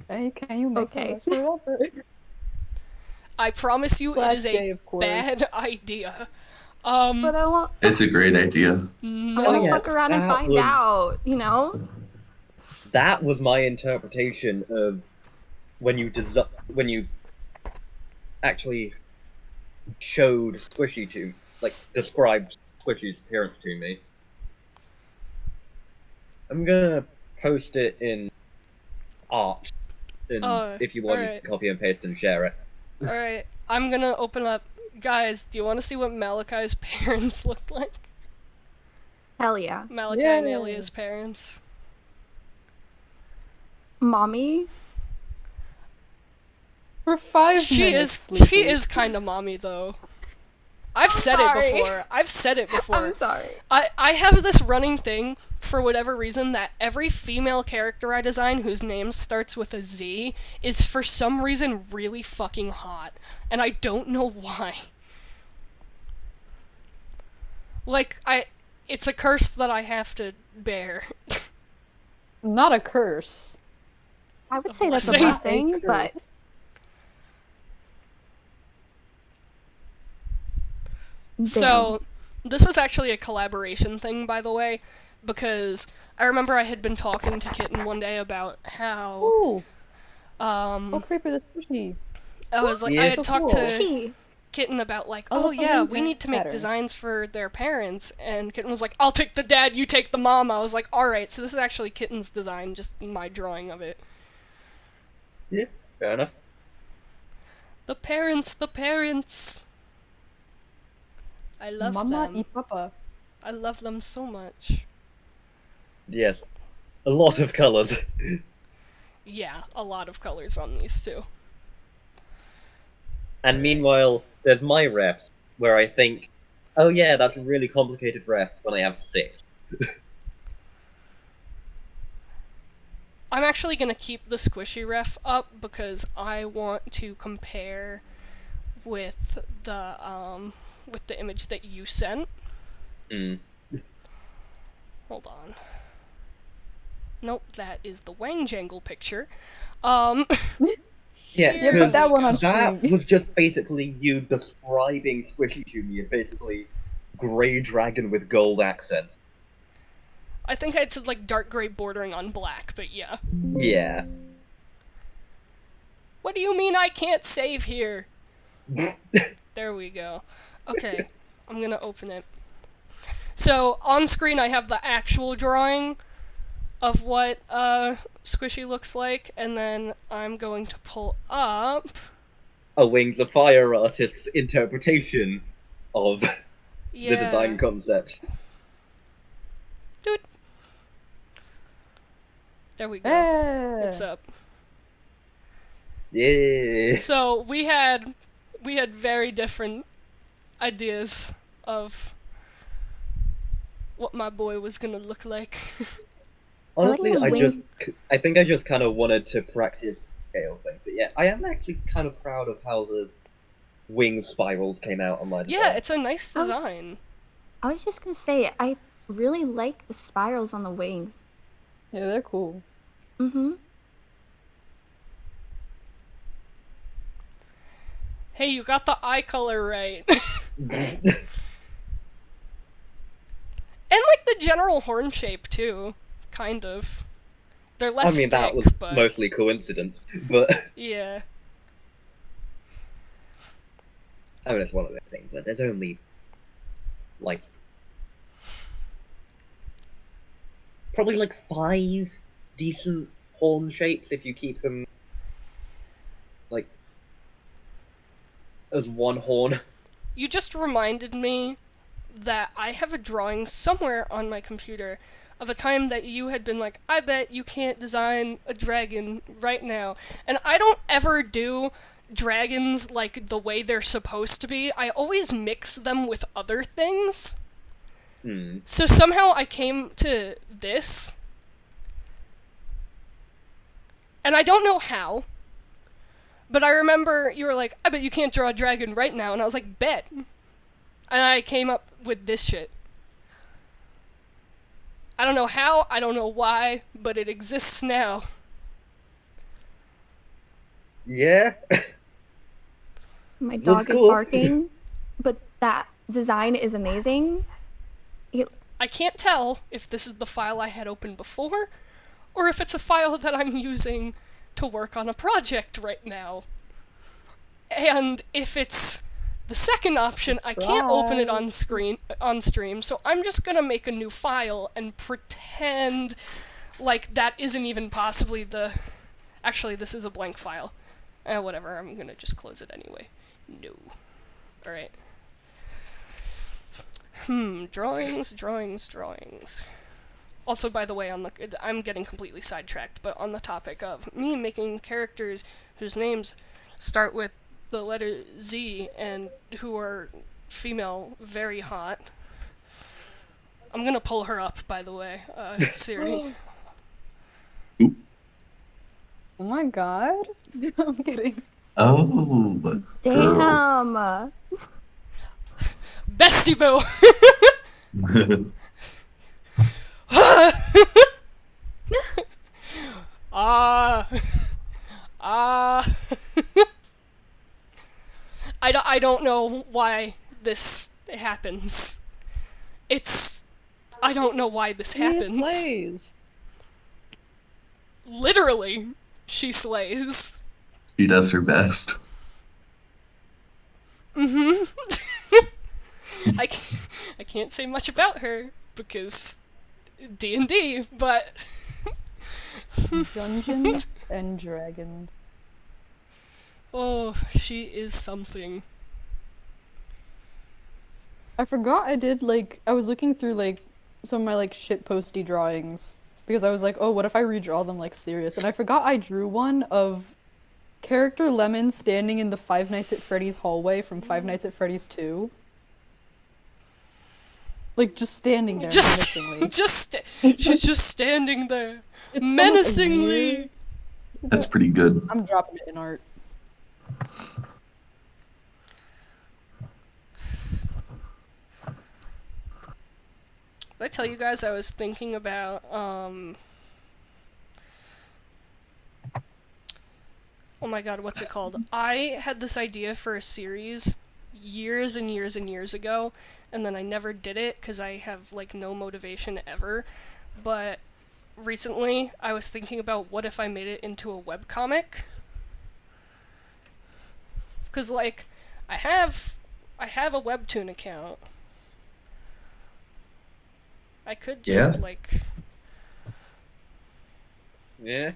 [SPEAKER 4] Hey, can you make
[SPEAKER 5] Okay.
[SPEAKER 4] me less forever?
[SPEAKER 1] I promise you, it is
[SPEAKER 4] J,
[SPEAKER 1] a
[SPEAKER 4] of course.
[SPEAKER 1] bad idea.
[SPEAKER 5] But I want.
[SPEAKER 3] It's a great idea.
[SPEAKER 5] I
[SPEAKER 1] No.
[SPEAKER 5] want to
[SPEAKER 2] yeah,
[SPEAKER 5] fuck around and
[SPEAKER 2] that
[SPEAKER 5] find
[SPEAKER 2] was-
[SPEAKER 5] out. You know.
[SPEAKER 2] That was my interpretation of when you actually showed Squishy to, like, described Squishy's appearance to me. I'm gonna post it in art, if you want, you
[SPEAKER 1] alright.
[SPEAKER 2] can copy and paste and share it.
[SPEAKER 1] Alright, I'm gonna open up. Guys, do you want to see what Malachi's parents look like?
[SPEAKER 5] Hell yeah.
[SPEAKER 1] Malachi and
[SPEAKER 4] Yeah.
[SPEAKER 1] Alia's parents.
[SPEAKER 5] Mommy.
[SPEAKER 4] For 5
[SPEAKER 1] She
[SPEAKER 4] minutes.
[SPEAKER 1] is
[SPEAKER 4] Sleepy.
[SPEAKER 1] kind of mommy though. I've said
[SPEAKER 5] sorry.
[SPEAKER 1] it before. I've said it before.
[SPEAKER 5] I'm sorry.
[SPEAKER 1] I have this running thing, for whatever reason, that every female character I design whose name starts with a Z is for some reason really fucking hot. And I don't know why. Like, it's a curse that I have to bear.
[SPEAKER 4] Not a curse.
[SPEAKER 5] I would say that's a
[SPEAKER 1] blessing.
[SPEAKER 5] blessing, but
[SPEAKER 1] So, this was actually a collaboration thing, by the way, because I remember I had been talking to Kitten one day about how,
[SPEAKER 4] Ooh, oh creeper, this squishy.
[SPEAKER 1] I was like,
[SPEAKER 2] Yeah.
[SPEAKER 1] I had
[SPEAKER 4] So
[SPEAKER 1] talked
[SPEAKER 4] cool.
[SPEAKER 1] to
[SPEAKER 5] she.
[SPEAKER 1] Kitten about like,
[SPEAKER 4] I
[SPEAKER 1] oh
[SPEAKER 4] love the
[SPEAKER 1] yeah,
[SPEAKER 4] wing
[SPEAKER 1] we need to make
[SPEAKER 4] pattern.
[SPEAKER 1] designs for their parents, and Kitten was like, I'll take the dad, you take the mom. I was like, alright, so this is actually Kitten's design, just my drawing of it.
[SPEAKER 2] Yeah, fair enough.
[SPEAKER 1] The parents! I love
[SPEAKER 4] Mama
[SPEAKER 1] them.
[SPEAKER 4] y papa.
[SPEAKER 1] I love them so much.
[SPEAKER 2] Yes. A lot of colours.
[SPEAKER 1] Yeah, a lot of colors on these two.
[SPEAKER 2] And meanwhile, there's my refs, where I think, oh yeah, that's a really complicated ref when I have 6.
[SPEAKER 1] I'm actually gonna keep the squishy ref up because I want to compare with the image that you sent.
[SPEAKER 2] Mm.
[SPEAKER 1] Hold on. Nope, that is the Wang Jangle picture.
[SPEAKER 2] Yeah,
[SPEAKER 1] here
[SPEAKER 4] put that
[SPEAKER 1] we
[SPEAKER 4] one
[SPEAKER 1] go.
[SPEAKER 4] on
[SPEAKER 2] That
[SPEAKER 4] screen.
[SPEAKER 2] was just basically you describing Squishy to me as basically grey dragon with gold accent.
[SPEAKER 1] I think I'd said like dark gray bordering on black, but yeah.
[SPEAKER 2] Yeah.
[SPEAKER 1] What do you mean I can't save here? There we go. Okay, I'm gonna open it. So, on screen I have the actual drawing of what Squishy looks like, and then I'm going to pull up...
[SPEAKER 2] A Wings of Fire artist's interpretation of
[SPEAKER 1] Yeah.
[SPEAKER 2] the design concept.
[SPEAKER 1] Dude. There we go.
[SPEAKER 4] Eh.
[SPEAKER 1] It's up.
[SPEAKER 2] Yeah.
[SPEAKER 1] So, we had very different ideas of what my boy was gonna look like.
[SPEAKER 2] Honestly,
[SPEAKER 5] the wings.
[SPEAKER 2] I think I just kind of wanted to practice scale thing. But yeah, I am actually kind of proud of how the wing spirals came out on my design.
[SPEAKER 1] Yeah, it's a nice
[SPEAKER 5] I was-
[SPEAKER 1] design.
[SPEAKER 5] I was just gonna say, I really like the spirals on the wings.
[SPEAKER 4] Yeah, they're cool.
[SPEAKER 5] Mm-hmm.
[SPEAKER 1] Hey, you got the eye color right. And like the general horn shape too, kind of. They're
[SPEAKER 2] I
[SPEAKER 1] less
[SPEAKER 2] mean, that
[SPEAKER 1] thick,
[SPEAKER 2] was
[SPEAKER 1] but
[SPEAKER 2] mostly coincidence, but
[SPEAKER 1] yeah.
[SPEAKER 2] I mean, it's one of those things where there's only like probably like 5 decent horn shapes if you keep them like as one horn.
[SPEAKER 1] You just reminded me that I have a drawing somewhere on my computer of a time that you had been like, I bet you can't design a dragon right now. And I don't ever do dragons like the way they're supposed to be. I always mix them with other things. So somehow I came to this, and I don't know how, but I remember you were like, I bet you can't draw a dragon right now, and I was like, bet. And I came up with this shit. I don't know how, I don't know why, but it exists now.
[SPEAKER 2] Yeah.
[SPEAKER 5] My
[SPEAKER 2] Looks
[SPEAKER 5] dog is
[SPEAKER 2] cool.
[SPEAKER 5] barking, but that design is amazing.
[SPEAKER 1] I can't tell if this is the file I had opened before, or if it's a file that I'm using to work on a project right now. And if it's the second option, I can't open it on stream, so I'm just gonna make a new file and pretend like that isn't even possibly the... Actually, this is a blank file. Whatever, I'm gonna just close it anyway. No. Alright. Drawings. Also, by the way, I'm getting completely sidetracked, but on the topic of me making characters whose names start with the letter Z and who are female, very hot. I'm gonna pull her up, by the way, Siri.
[SPEAKER 4] Oh my god. I'm kidding.
[SPEAKER 3] Oh.
[SPEAKER 5] Damn.
[SPEAKER 1] Bestie Boo! I don't know why this happens. I don't know why this happens.
[SPEAKER 4] She slays.
[SPEAKER 1] Literally, she slays.
[SPEAKER 3] She does her best.
[SPEAKER 1] I can't say much about her because D&D, but
[SPEAKER 4] Dungeons and Dragons.
[SPEAKER 1] oh, she is something.
[SPEAKER 4] I forgot I did, like, I was looking through, like, some of my, like, shitposty drawings. Because I was like, oh, what if I redraw them, like, serious? And I forgot I drew one of character Lemon standing in the Five Nights at Freddy's hallway from Five Nights at Freddy's 2. Like, just standing there menacingly.
[SPEAKER 1] She's just standing there,
[SPEAKER 4] It's from, like, a
[SPEAKER 1] menacingly.
[SPEAKER 4] year-
[SPEAKER 3] That's pretty good.
[SPEAKER 4] I'm dropping it in art.
[SPEAKER 1] Did I tell you guys I was thinking about, oh my god, what's it called? I had this idea for a series years and years and years ago, and then I never did it because I have, like, no motivation ever. But recently, I was thinking about what if I made it into a webcomic? Because, like, I have a Webtoon account. I could just,
[SPEAKER 3] Yeah.
[SPEAKER 1] like...
[SPEAKER 2] Yeah.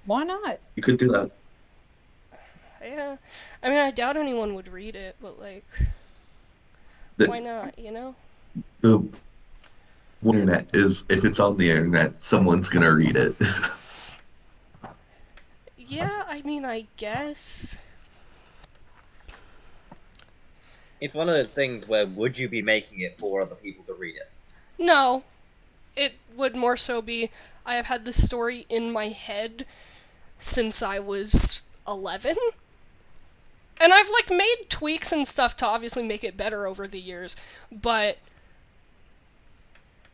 [SPEAKER 4] Why not?
[SPEAKER 3] You could do that.
[SPEAKER 1] Yeah. I mean, I doubt anyone would read it, but, like,
[SPEAKER 3] The-
[SPEAKER 1] why not, you know?
[SPEAKER 3] The internet is, if it's on the internet, someone's gonna read it.
[SPEAKER 1] Yeah, I mean, I guess.
[SPEAKER 2] It's one of those things where would you be making it for other people to read it?
[SPEAKER 1] No. It would more so be, I have had this story in my head since I was 11. And I've, like, made tweaks and stuff to obviously make it better over the years, but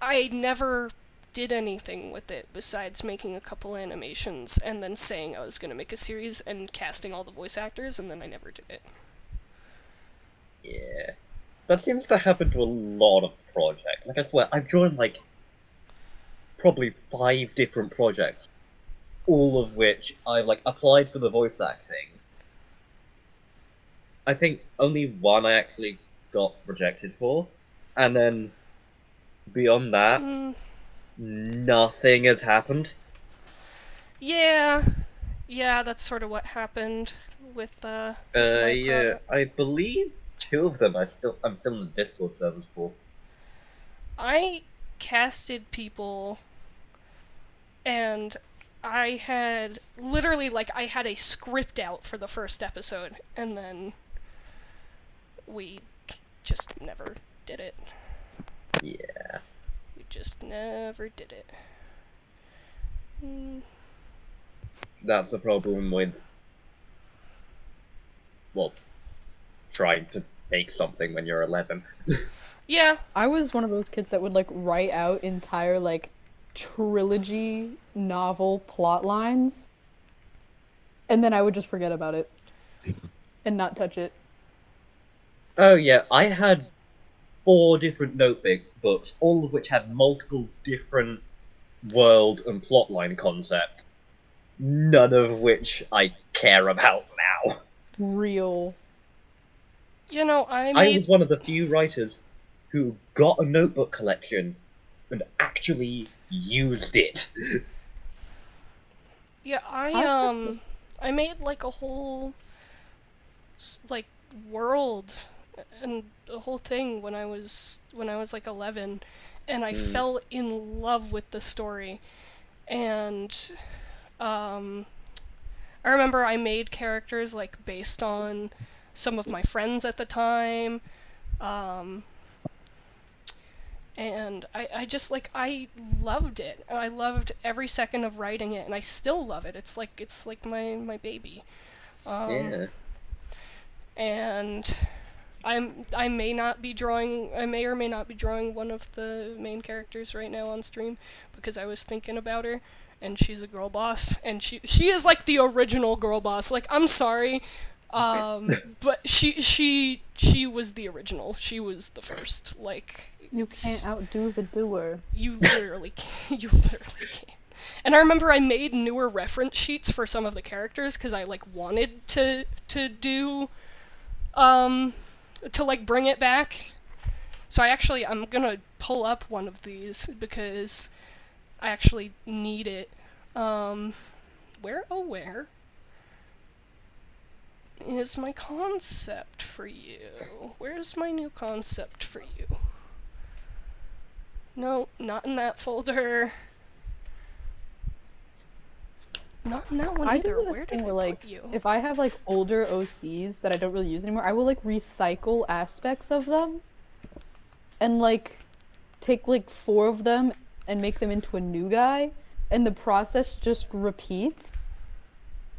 [SPEAKER 1] I never did anything with it besides making a couple animations and then saying I was going to make a series and casting all the voice actors, and then I never did it.
[SPEAKER 2] Yeah. That seems to happen to a lot of projects. Like, I swear, I've joined, like, probably 5 different projects, all of which I've, like, applied for the voice acting. I think only one I actually got rejected for, and then beyond that, nothing has happened.
[SPEAKER 1] Yeah, that's sort of what happened with my
[SPEAKER 2] Yeah,
[SPEAKER 1] product.
[SPEAKER 2] I believe 2 of them I'm still in the Discord servers for.
[SPEAKER 1] I casted people, and I had literally like I had a script out for the first episode, and then we just never did it.
[SPEAKER 2] Yeah.
[SPEAKER 1] We just never did it.
[SPEAKER 2] That's the problem with, well, trying to make something when you're 11.
[SPEAKER 1] Yeah,
[SPEAKER 4] I was one of those kids that would like write out entire like trilogy novel plot lines, and then I would just forget about it and not touch it.
[SPEAKER 2] Oh yeah, I had 4 different notebook books, all of which had multiple different world and plotline concepts, none of which I care about now.
[SPEAKER 4] Real.
[SPEAKER 1] you know, I
[SPEAKER 2] I
[SPEAKER 1] made
[SPEAKER 2] was one of the few writers who got a notebook collection and actually used it.
[SPEAKER 1] yeah,
[SPEAKER 4] How's
[SPEAKER 1] I made like a whole like world and a whole thing when I was like 11, and I fell in love with the story. And I remember I made characters like based on some of my friends at the time. And I just like I loved it. I loved every second of writing it, and I still love it. It's like my baby.
[SPEAKER 2] Yeah.
[SPEAKER 1] And I may not be drawing. I may or may not be drawing one of the main characters right now on stream because I was thinking about her, and she's a girl boss, and she is like the original girl boss. Like, I'm sorry, but she was the original. She was the first. Like,
[SPEAKER 4] You can't outdo the doer.
[SPEAKER 1] you literally can't. You literally can't. And I remember I made newer reference sheets for some of the characters because I like wanted to do to like bring it back. So I'm gonna pull up one of these because I actually need it. Where is my concept for you? Where's my new concept for you? No, not in that folder. Not in that one
[SPEAKER 4] I
[SPEAKER 1] either.
[SPEAKER 4] do this
[SPEAKER 1] Where did
[SPEAKER 4] thing
[SPEAKER 1] I
[SPEAKER 4] where like
[SPEAKER 1] put you?
[SPEAKER 4] if I have like older OCs that I don't really use anymore, I will like recycle aspects of them and like take like 4 of them and make them into a new guy, and the process just repeats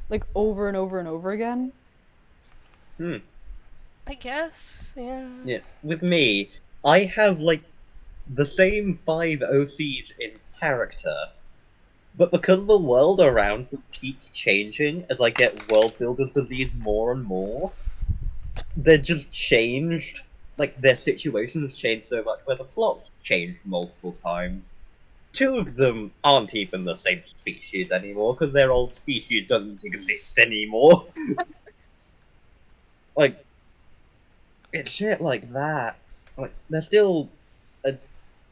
[SPEAKER 4] like over and over and over again.
[SPEAKER 1] I guess, yeah.
[SPEAKER 2] Yeah. With me, I have like the same 5 OCs in character, but because the world around me keeps changing as I get World Builder's Disease more and more, they're just changed. Like, their situations change so much where the plots change multiple times. 2 of them aren't even the same species anymore because their old species doesn't exist anymore. Like, it's shit like that. Like, they're still a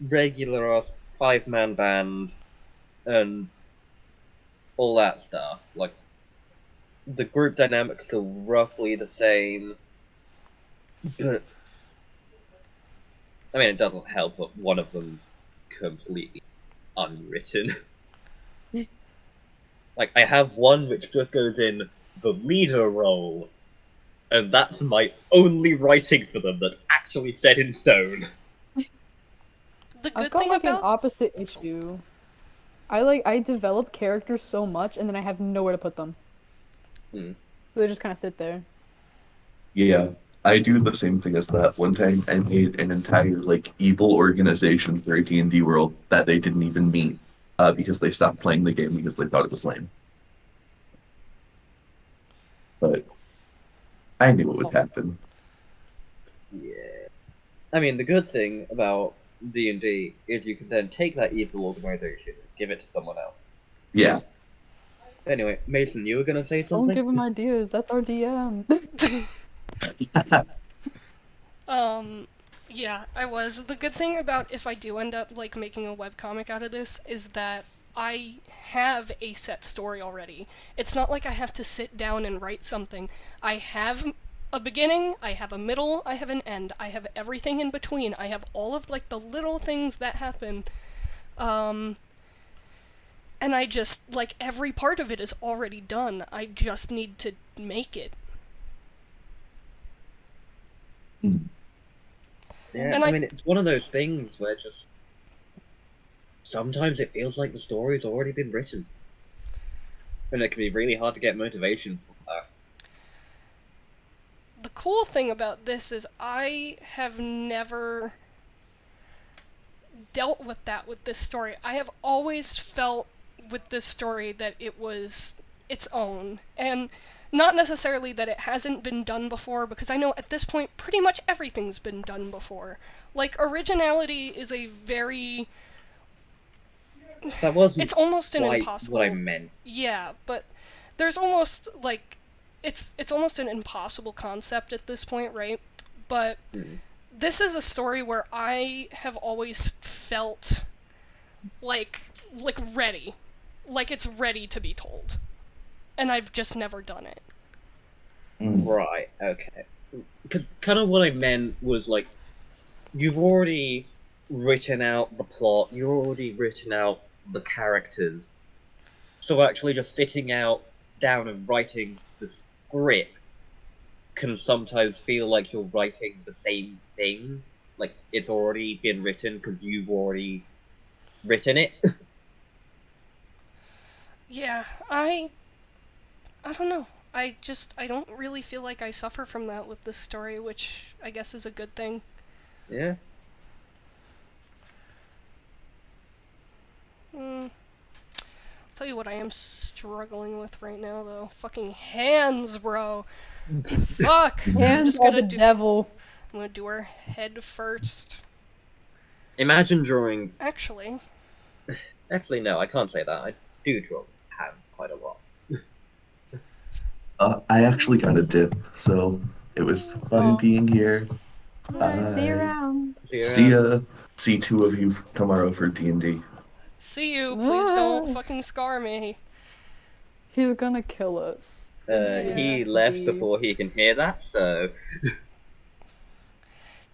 [SPEAKER 2] regular 5-man band and all that stuff. Like, the group dynamics are roughly the same, but I mean, it doesn't help that one of them's completely unwritten. Like, I have one which just goes in the leader role, and that's my only writing for them that's actually set in stone.
[SPEAKER 1] The good
[SPEAKER 4] I've got
[SPEAKER 1] thing
[SPEAKER 4] like an
[SPEAKER 1] about
[SPEAKER 4] opposite issue. I develop characters so much and then I have nowhere to put them.
[SPEAKER 2] Hmm.
[SPEAKER 4] So they just kind of sit there.
[SPEAKER 3] Yeah, I do the same thing as that. One time I made an entire like evil organization for a D&D world that they didn't even meet because they stopped playing the game because they thought it was lame. But I knew it would happen.
[SPEAKER 2] Yeah. I mean, the good thing about D&D is you can then take that evil organization and give it to someone else.
[SPEAKER 3] Yeah.
[SPEAKER 2] Anyway, Mason, you were gonna say
[SPEAKER 4] Don't
[SPEAKER 2] something?
[SPEAKER 4] give them ideas. That's our DM.
[SPEAKER 1] Yeah, I was. The good thing about if I do end up like making a webcomic out of this is that I have a set story already. It's not like I have to sit down and write something. I have a beginning, I have a middle, I have an end. I have everything in between. I have all of like the little things that happen. And I just like every part of it is already done. I just need to make it.
[SPEAKER 2] Yeah,
[SPEAKER 1] And
[SPEAKER 2] I
[SPEAKER 1] I-
[SPEAKER 2] mean, it's one of those things where just sometimes it feels like the story's already been written, and it can be really hard to get motivation from that.
[SPEAKER 1] The cool thing about this is I have never dealt with that with this story. I have always felt with this story that it was its own, and not necessarily that it hasn't been done before, because I know at this point pretty much everything's been done before. Like, originality is a very...
[SPEAKER 2] That wasn't
[SPEAKER 1] It's almost an
[SPEAKER 2] quite
[SPEAKER 1] impossible...
[SPEAKER 2] what I meant.
[SPEAKER 1] Yeah, but there's almost, like... It's almost an impossible concept at this point, right? But this is a story where I have always felt like ready. Like it's ready to be told. And I've just never done it.
[SPEAKER 2] Right, okay. Because kind of what I meant was, like, you've already written out the plot, you've already written out the characters. So actually just sitting down and writing the script can sometimes feel like you're writing the same thing. Like, it's already been written because you've already written it.
[SPEAKER 1] Yeah, I don't know. I don't really feel like I suffer from that with this story, which I guess is a good thing.
[SPEAKER 2] Yeah.
[SPEAKER 1] I'll tell you what I am struggling with right now, though. Fucking hands, bro. Fuck. I'm
[SPEAKER 4] Hands
[SPEAKER 1] just
[SPEAKER 4] are
[SPEAKER 1] gonna
[SPEAKER 4] the
[SPEAKER 1] do.
[SPEAKER 4] devil.
[SPEAKER 1] I'm gonna do her head first.
[SPEAKER 2] Imagine drawing...
[SPEAKER 1] Actually,
[SPEAKER 2] Actually, no, I can't say that. I do draw hands quite a lot.
[SPEAKER 3] I actually got a dip, so it was fun
[SPEAKER 4] Oh.
[SPEAKER 3] being here.
[SPEAKER 4] See you
[SPEAKER 3] Bye.
[SPEAKER 4] around.
[SPEAKER 3] See ya. See two of you tomorrow for D&D.
[SPEAKER 1] see you. Please don't
[SPEAKER 4] What?
[SPEAKER 1] fucking scar me.
[SPEAKER 4] He's gonna kill us.
[SPEAKER 2] He
[SPEAKER 4] Yeah,
[SPEAKER 2] left
[SPEAKER 4] indeed.
[SPEAKER 2] before he can hear that, so...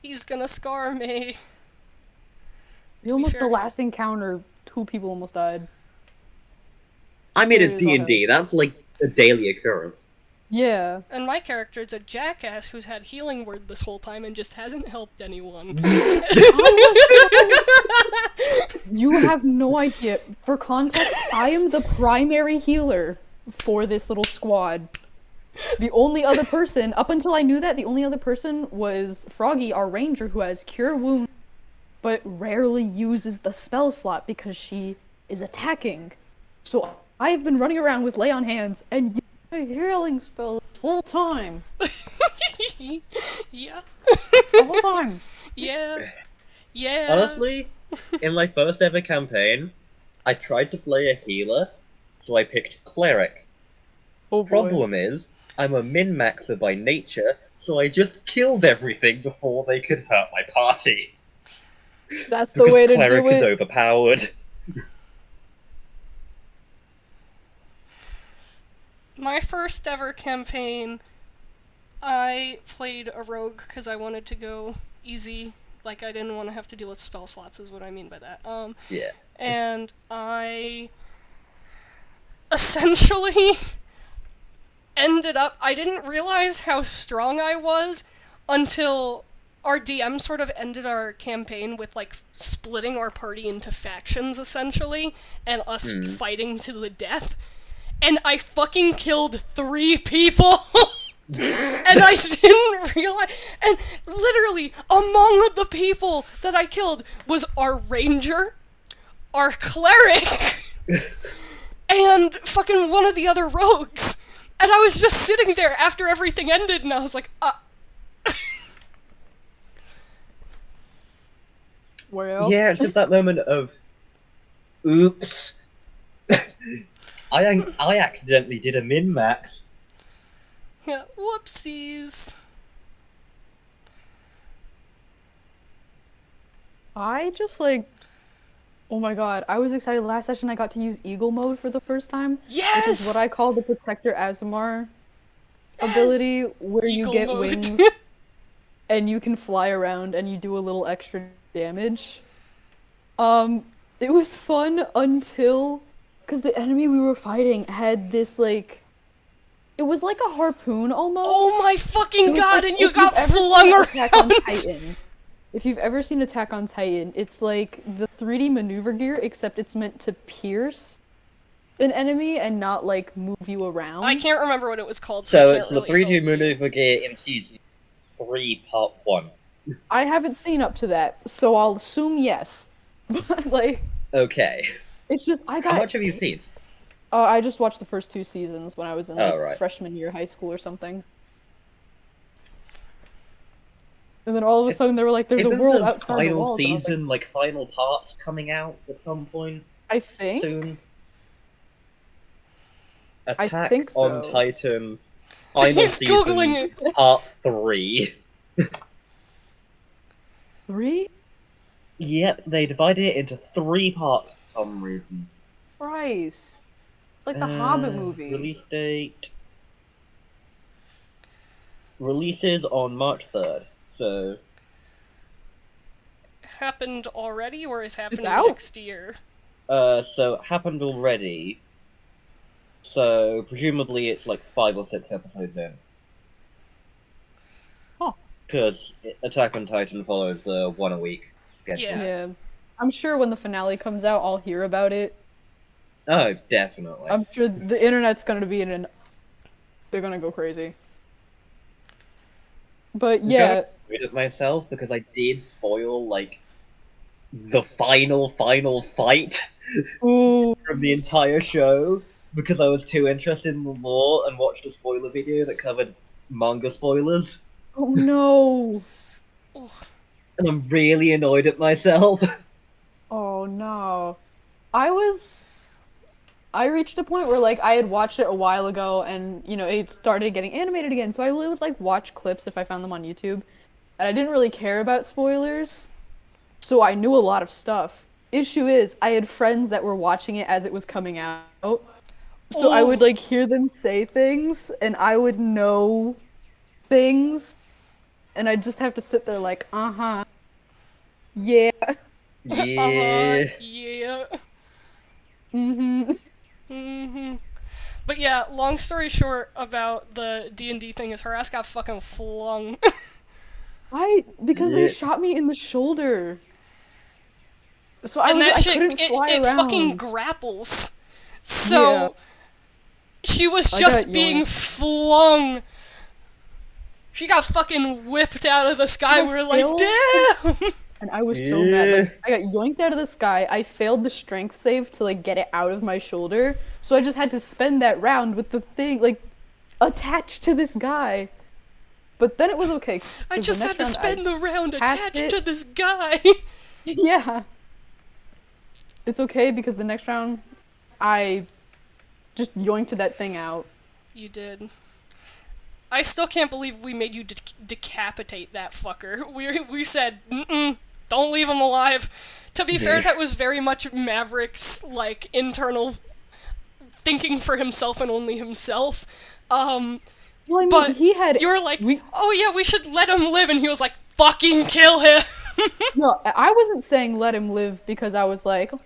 [SPEAKER 1] He's gonna scar me.
[SPEAKER 4] We almost
[SPEAKER 1] fair.
[SPEAKER 4] the last encounter, 2 people almost died.
[SPEAKER 2] I mean, it's
[SPEAKER 4] Spoilers on
[SPEAKER 2] D&D, that's like a daily occurrence.
[SPEAKER 4] Yeah.
[SPEAKER 1] And my character is a jackass who's had healing word this whole time and just hasn't helped anyone.
[SPEAKER 4] You have no idea. For context, I am the primary healer for this little squad. The only other person, up until I knew that, the only other person was Froggy, our ranger, who has Cure Wounds, but rarely uses the spell slot because she is attacking. So I've been running around with Lay on Hands and using a healing spell the whole time.
[SPEAKER 1] Yeah.
[SPEAKER 4] The whole time.
[SPEAKER 1] Yeah. Yeah.
[SPEAKER 2] Honestly, in my first ever campaign, I tried to play a healer, so I picked Cleric.
[SPEAKER 4] Oh boy.
[SPEAKER 2] Problem is, I'm a min-maxer by nature, so I just killed everything before they could hurt my party.
[SPEAKER 4] That's the
[SPEAKER 2] Because
[SPEAKER 4] way to
[SPEAKER 2] Cleric
[SPEAKER 4] do
[SPEAKER 2] is
[SPEAKER 4] it.
[SPEAKER 2] overpowered.
[SPEAKER 1] My first ever campaign, I played a rogue because I wanted to go easy. Like, I didn't want to have to deal with spell slots, is what I mean by that.
[SPEAKER 2] Yeah.
[SPEAKER 1] And I essentially ended up... I didn't realize how strong I was until our DM sort of ended our campaign with, like, splitting our party into factions, essentially, and us fighting to the death. And I fucking killed 3 people! And I didn't realize... And literally, among the people that I killed was our ranger, our cleric, and fucking one of the other rogues. And I was just sitting there after everything ended, and I was like,
[SPEAKER 4] Well,
[SPEAKER 2] Yeah, it's just that moment of, oops. I accidentally did a min-max.
[SPEAKER 1] yeah, whoopsies.
[SPEAKER 4] I just like, oh my god, I was excited. Last session I got to use Eagle mode for the first time. Which is what
[SPEAKER 1] Yes!
[SPEAKER 4] I call the Protector Azamar ability, where you
[SPEAKER 1] Eagle
[SPEAKER 4] get
[SPEAKER 1] mode.
[SPEAKER 4] wings and you can fly around and you do a little extra damage. It was fun until, because the enemy we were fighting had this like, it was like a harpoon almost.
[SPEAKER 1] Oh my
[SPEAKER 4] It
[SPEAKER 1] fucking
[SPEAKER 4] was
[SPEAKER 1] god,
[SPEAKER 4] like-
[SPEAKER 1] and you
[SPEAKER 4] if
[SPEAKER 1] got
[SPEAKER 4] you've ever
[SPEAKER 1] flung
[SPEAKER 4] seen Attack on
[SPEAKER 1] around!
[SPEAKER 4] Titan, if you've ever seen Attack on Titan, it's like the 3D maneuver gear, except it's meant to pierce an enemy and not like move you around.
[SPEAKER 1] I can't remember what it was called,
[SPEAKER 2] So
[SPEAKER 1] I
[SPEAKER 2] it's
[SPEAKER 1] can't
[SPEAKER 2] the
[SPEAKER 1] really
[SPEAKER 2] 3D
[SPEAKER 1] help you.
[SPEAKER 2] maneuver gear in season 3, part 1.
[SPEAKER 4] I haven't seen up to that, so I'll assume yes. But like,
[SPEAKER 2] Okay.
[SPEAKER 4] it's just I
[SPEAKER 2] How
[SPEAKER 4] got.
[SPEAKER 2] much have you seen?
[SPEAKER 4] I just watched the first 2 seasons when I was in like
[SPEAKER 2] Oh, right.
[SPEAKER 4] freshman year high school or something. And then all of a sudden they were like, "There's
[SPEAKER 2] Isn't
[SPEAKER 4] a world
[SPEAKER 2] the
[SPEAKER 4] outside the
[SPEAKER 2] final
[SPEAKER 4] walls." and I was
[SPEAKER 2] season, like, final parts coming out at some point
[SPEAKER 4] I think.
[SPEAKER 2] soon?
[SPEAKER 4] I
[SPEAKER 2] Attack
[SPEAKER 4] think
[SPEAKER 2] on
[SPEAKER 4] so.
[SPEAKER 2] Titan, final
[SPEAKER 1] He's
[SPEAKER 2] season,
[SPEAKER 1] googling it!
[SPEAKER 2] part 3.
[SPEAKER 4] 3?
[SPEAKER 2] Yep, they divided it into 3 parts for some reason.
[SPEAKER 4] Christ. It's like the Hobbit
[SPEAKER 2] Uh,
[SPEAKER 4] movie.
[SPEAKER 2] Release date. Releases on March 3rd. So,
[SPEAKER 1] Happened already, or is happening
[SPEAKER 4] out.
[SPEAKER 1] next year?
[SPEAKER 2] so it happened already. So presumably it's like 5 or 6 episodes in.
[SPEAKER 4] Huh.
[SPEAKER 2] Because Attack on Titan follows the 1 a week schedule.
[SPEAKER 1] Yeah.
[SPEAKER 4] Yeah. I'm sure when the finale comes out, I'll hear about it.
[SPEAKER 2] Oh, definitely.
[SPEAKER 4] I'm sure the internet's gonna be in an. They're gonna go crazy. But
[SPEAKER 2] I'm
[SPEAKER 4] yeah,
[SPEAKER 2] rid of myself because I did spoil like the final fight
[SPEAKER 4] ooh,
[SPEAKER 2] from the entire show because I was too interested in the lore and watched a spoiler video that covered manga spoilers.
[SPEAKER 4] oh no,
[SPEAKER 2] And I'm really annoyed at myself.
[SPEAKER 4] oh no. I reached a point where like I had watched it a while ago and you know it started getting animated again, so I would like watch clips if I found them on YouTube. And I didn't really care about spoilers. So I knew a lot of stuff. Issue is I had friends that were watching it as it was coming out. So I would like hear them say things and I would know things and I'd just have to sit there like, "Uh-huh. Yeah.
[SPEAKER 2] Yeah.
[SPEAKER 1] Yeah.
[SPEAKER 4] Mhm."
[SPEAKER 1] But yeah, long story short about the D&D thing is her ass got fucking flung.
[SPEAKER 4] Because
[SPEAKER 2] Yeah.
[SPEAKER 4] they shot me in the shoulder. So I
[SPEAKER 1] And that
[SPEAKER 4] I
[SPEAKER 1] shit,
[SPEAKER 4] couldn't fly
[SPEAKER 1] it
[SPEAKER 4] around.
[SPEAKER 1] fucking grapples. So,
[SPEAKER 4] Yeah.
[SPEAKER 1] she was
[SPEAKER 4] I
[SPEAKER 1] just
[SPEAKER 4] got
[SPEAKER 1] being
[SPEAKER 4] yoinked.
[SPEAKER 1] flung. She got fucking whipped out of the sky.
[SPEAKER 4] I
[SPEAKER 1] We were like,
[SPEAKER 4] failed.
[SPEAKER 1] damn!
[SPEAKER 4] And I was so mad. Like,
[SPEAKER 2] Yeah.
[SPEAKER 4] I got yoinked out of the sky. I failed the strength save to like get it out of my shoulder. So I just had to spend that round with the thing like attached to this guy. But then it was okay.
[SPEAKER 1] I
[SPEAKER 4] 'cause
[SPEAKER 1] just
[SPEAKER 4] the
[SPEAKER 1] had to
[SPEAKER 4] next round
[SPEAKER 1] spend the round
[SPEAKER 4] passed
[SPEAKER 1] attached
[SPEAKER 4] it.
[SPEAKER 1] to this guy.
[SPEAKER 4] Yeah. It's okay because the next round I just yoinked that thing out.
[SPEAKER 1] You did. I still can't believe we made you decapitate that fucker. We said, don't leave him alive. To be fair, that was very much Maverick's, like, internal thinking for himself and only himself.
[SPEAKER 4] Well, I mean,
[SPEAKER 1] But
[SPEAKER 4] he had
[SPEAKER 1] You were like,
[SPEAKER 4] we-
[SPEAKER 1] oh yeah, we should let him live, and he was like, fucking kill him!
[SPEAKER 4] No, I wasn't saying let him live because I was like, oh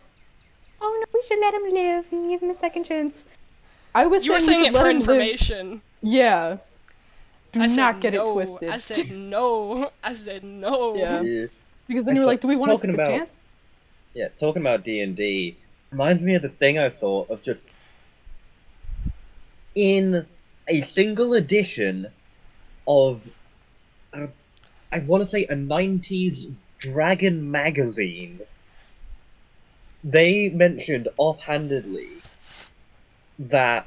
[SPEAKER 4] no, we should let him live and give him a second chance. I was
[SPEAKER 1] You were
[SPEAKER 4] saying
[SPEAKER 1] saying
[SPEAKER 4] we
[SPEAKER 1] it
[SPEAKER 4] should
[SPEAKER 1] for
[SPEAKER 4] let him live.
[SPEAKER 1] information.
[SPEAKER 4] Yeah. Do
[SPEAKER 1] I said
[SPEAKER 4] not get
[SPEAKER 1] no.
[SPEAKER 4] it twisted.
[SPEAKER 1] I said no. I said no.
[SPEAKER 4] Yeah.
[SPEAKER 2] Yeah.
[SPEAKER 4] Because then you were like, do we want to
[SPEAKER 2] Talking
[SPEAKER 4] take a
[SPEAKER 2] about-
[SPEAKER 4] chance?
[SPEAKER 2] Yeah, talking about D&D reminds me of this thing I thought of just in a single edition of I want to say a 90s Dragon magazine. They mentioned offhandedly that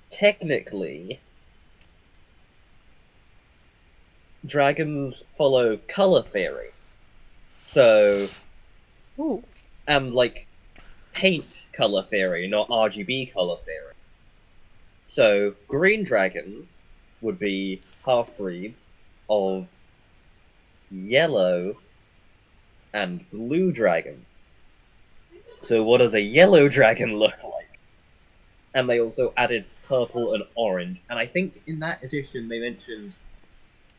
[SPEAKER 2] technically dragons follow color theory. So
[SPEAKER 4] Ooh.
[SPEAKER 2] like paint color theory, not RGB color theory. So green dragons would be half breeds of yellow and blue dragon. So what does a yellow dragon look like? And they also added purple and orange. And I think in that edition they mentioned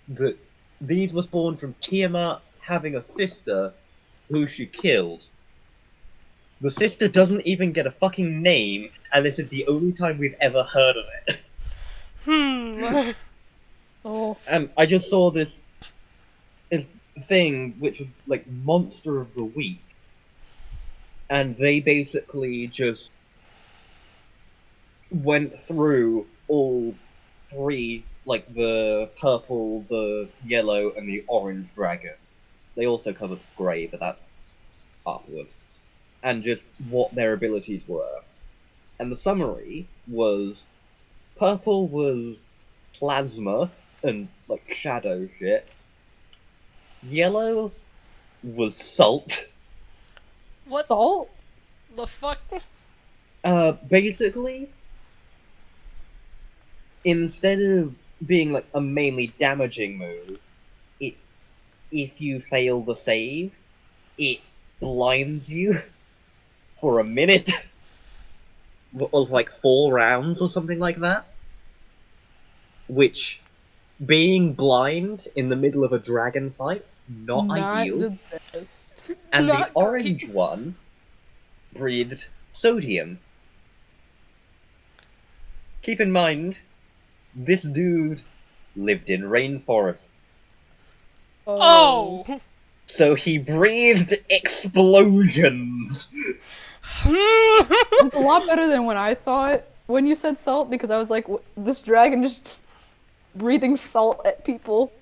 [SPEAKER 2] that these were spawned from Tiamat having a sister who she killed. The sister doesn't even get a fucking name, and this is the only time we've ever heard of it.
[SPEAKER 4] Oh.
[SPEAKER 2] And I just saw this thing which was like Monster of the Week, and they basically just went through all three, like the purple, the yellow, and the orange dragon. They also covered grey, but that's afterwards. And just what their abilities were. And the summary was purple was plasma and like shadow shit. Yellow was salt.
[SPEAKER 1] What
[SPEAKER 4] Salt?
[SPEAKER 1] the fuck?
[SPEAKER 2] Basically, instead of being like a mainly damaging move, if you fail the save, it blinds you for a minute of like 4 rounds or something like that. Which, being blind in the middle of a dragon fight, not ideal.
[SPEAKER 4] the best.
[SPEAKER 2] And
[SPEAKER 1] Not
[SPEAKER 2] the orange one breathed sodium. Keep in mind, this dude lived in rainforest,
[SPEAKER 1] Oh!
[SPEAKER 2] so he breathed explosions.
[SPEAKER 4] It's a lot better than when I thought when you said salt, because I was like, this dragon just breathing salt at people.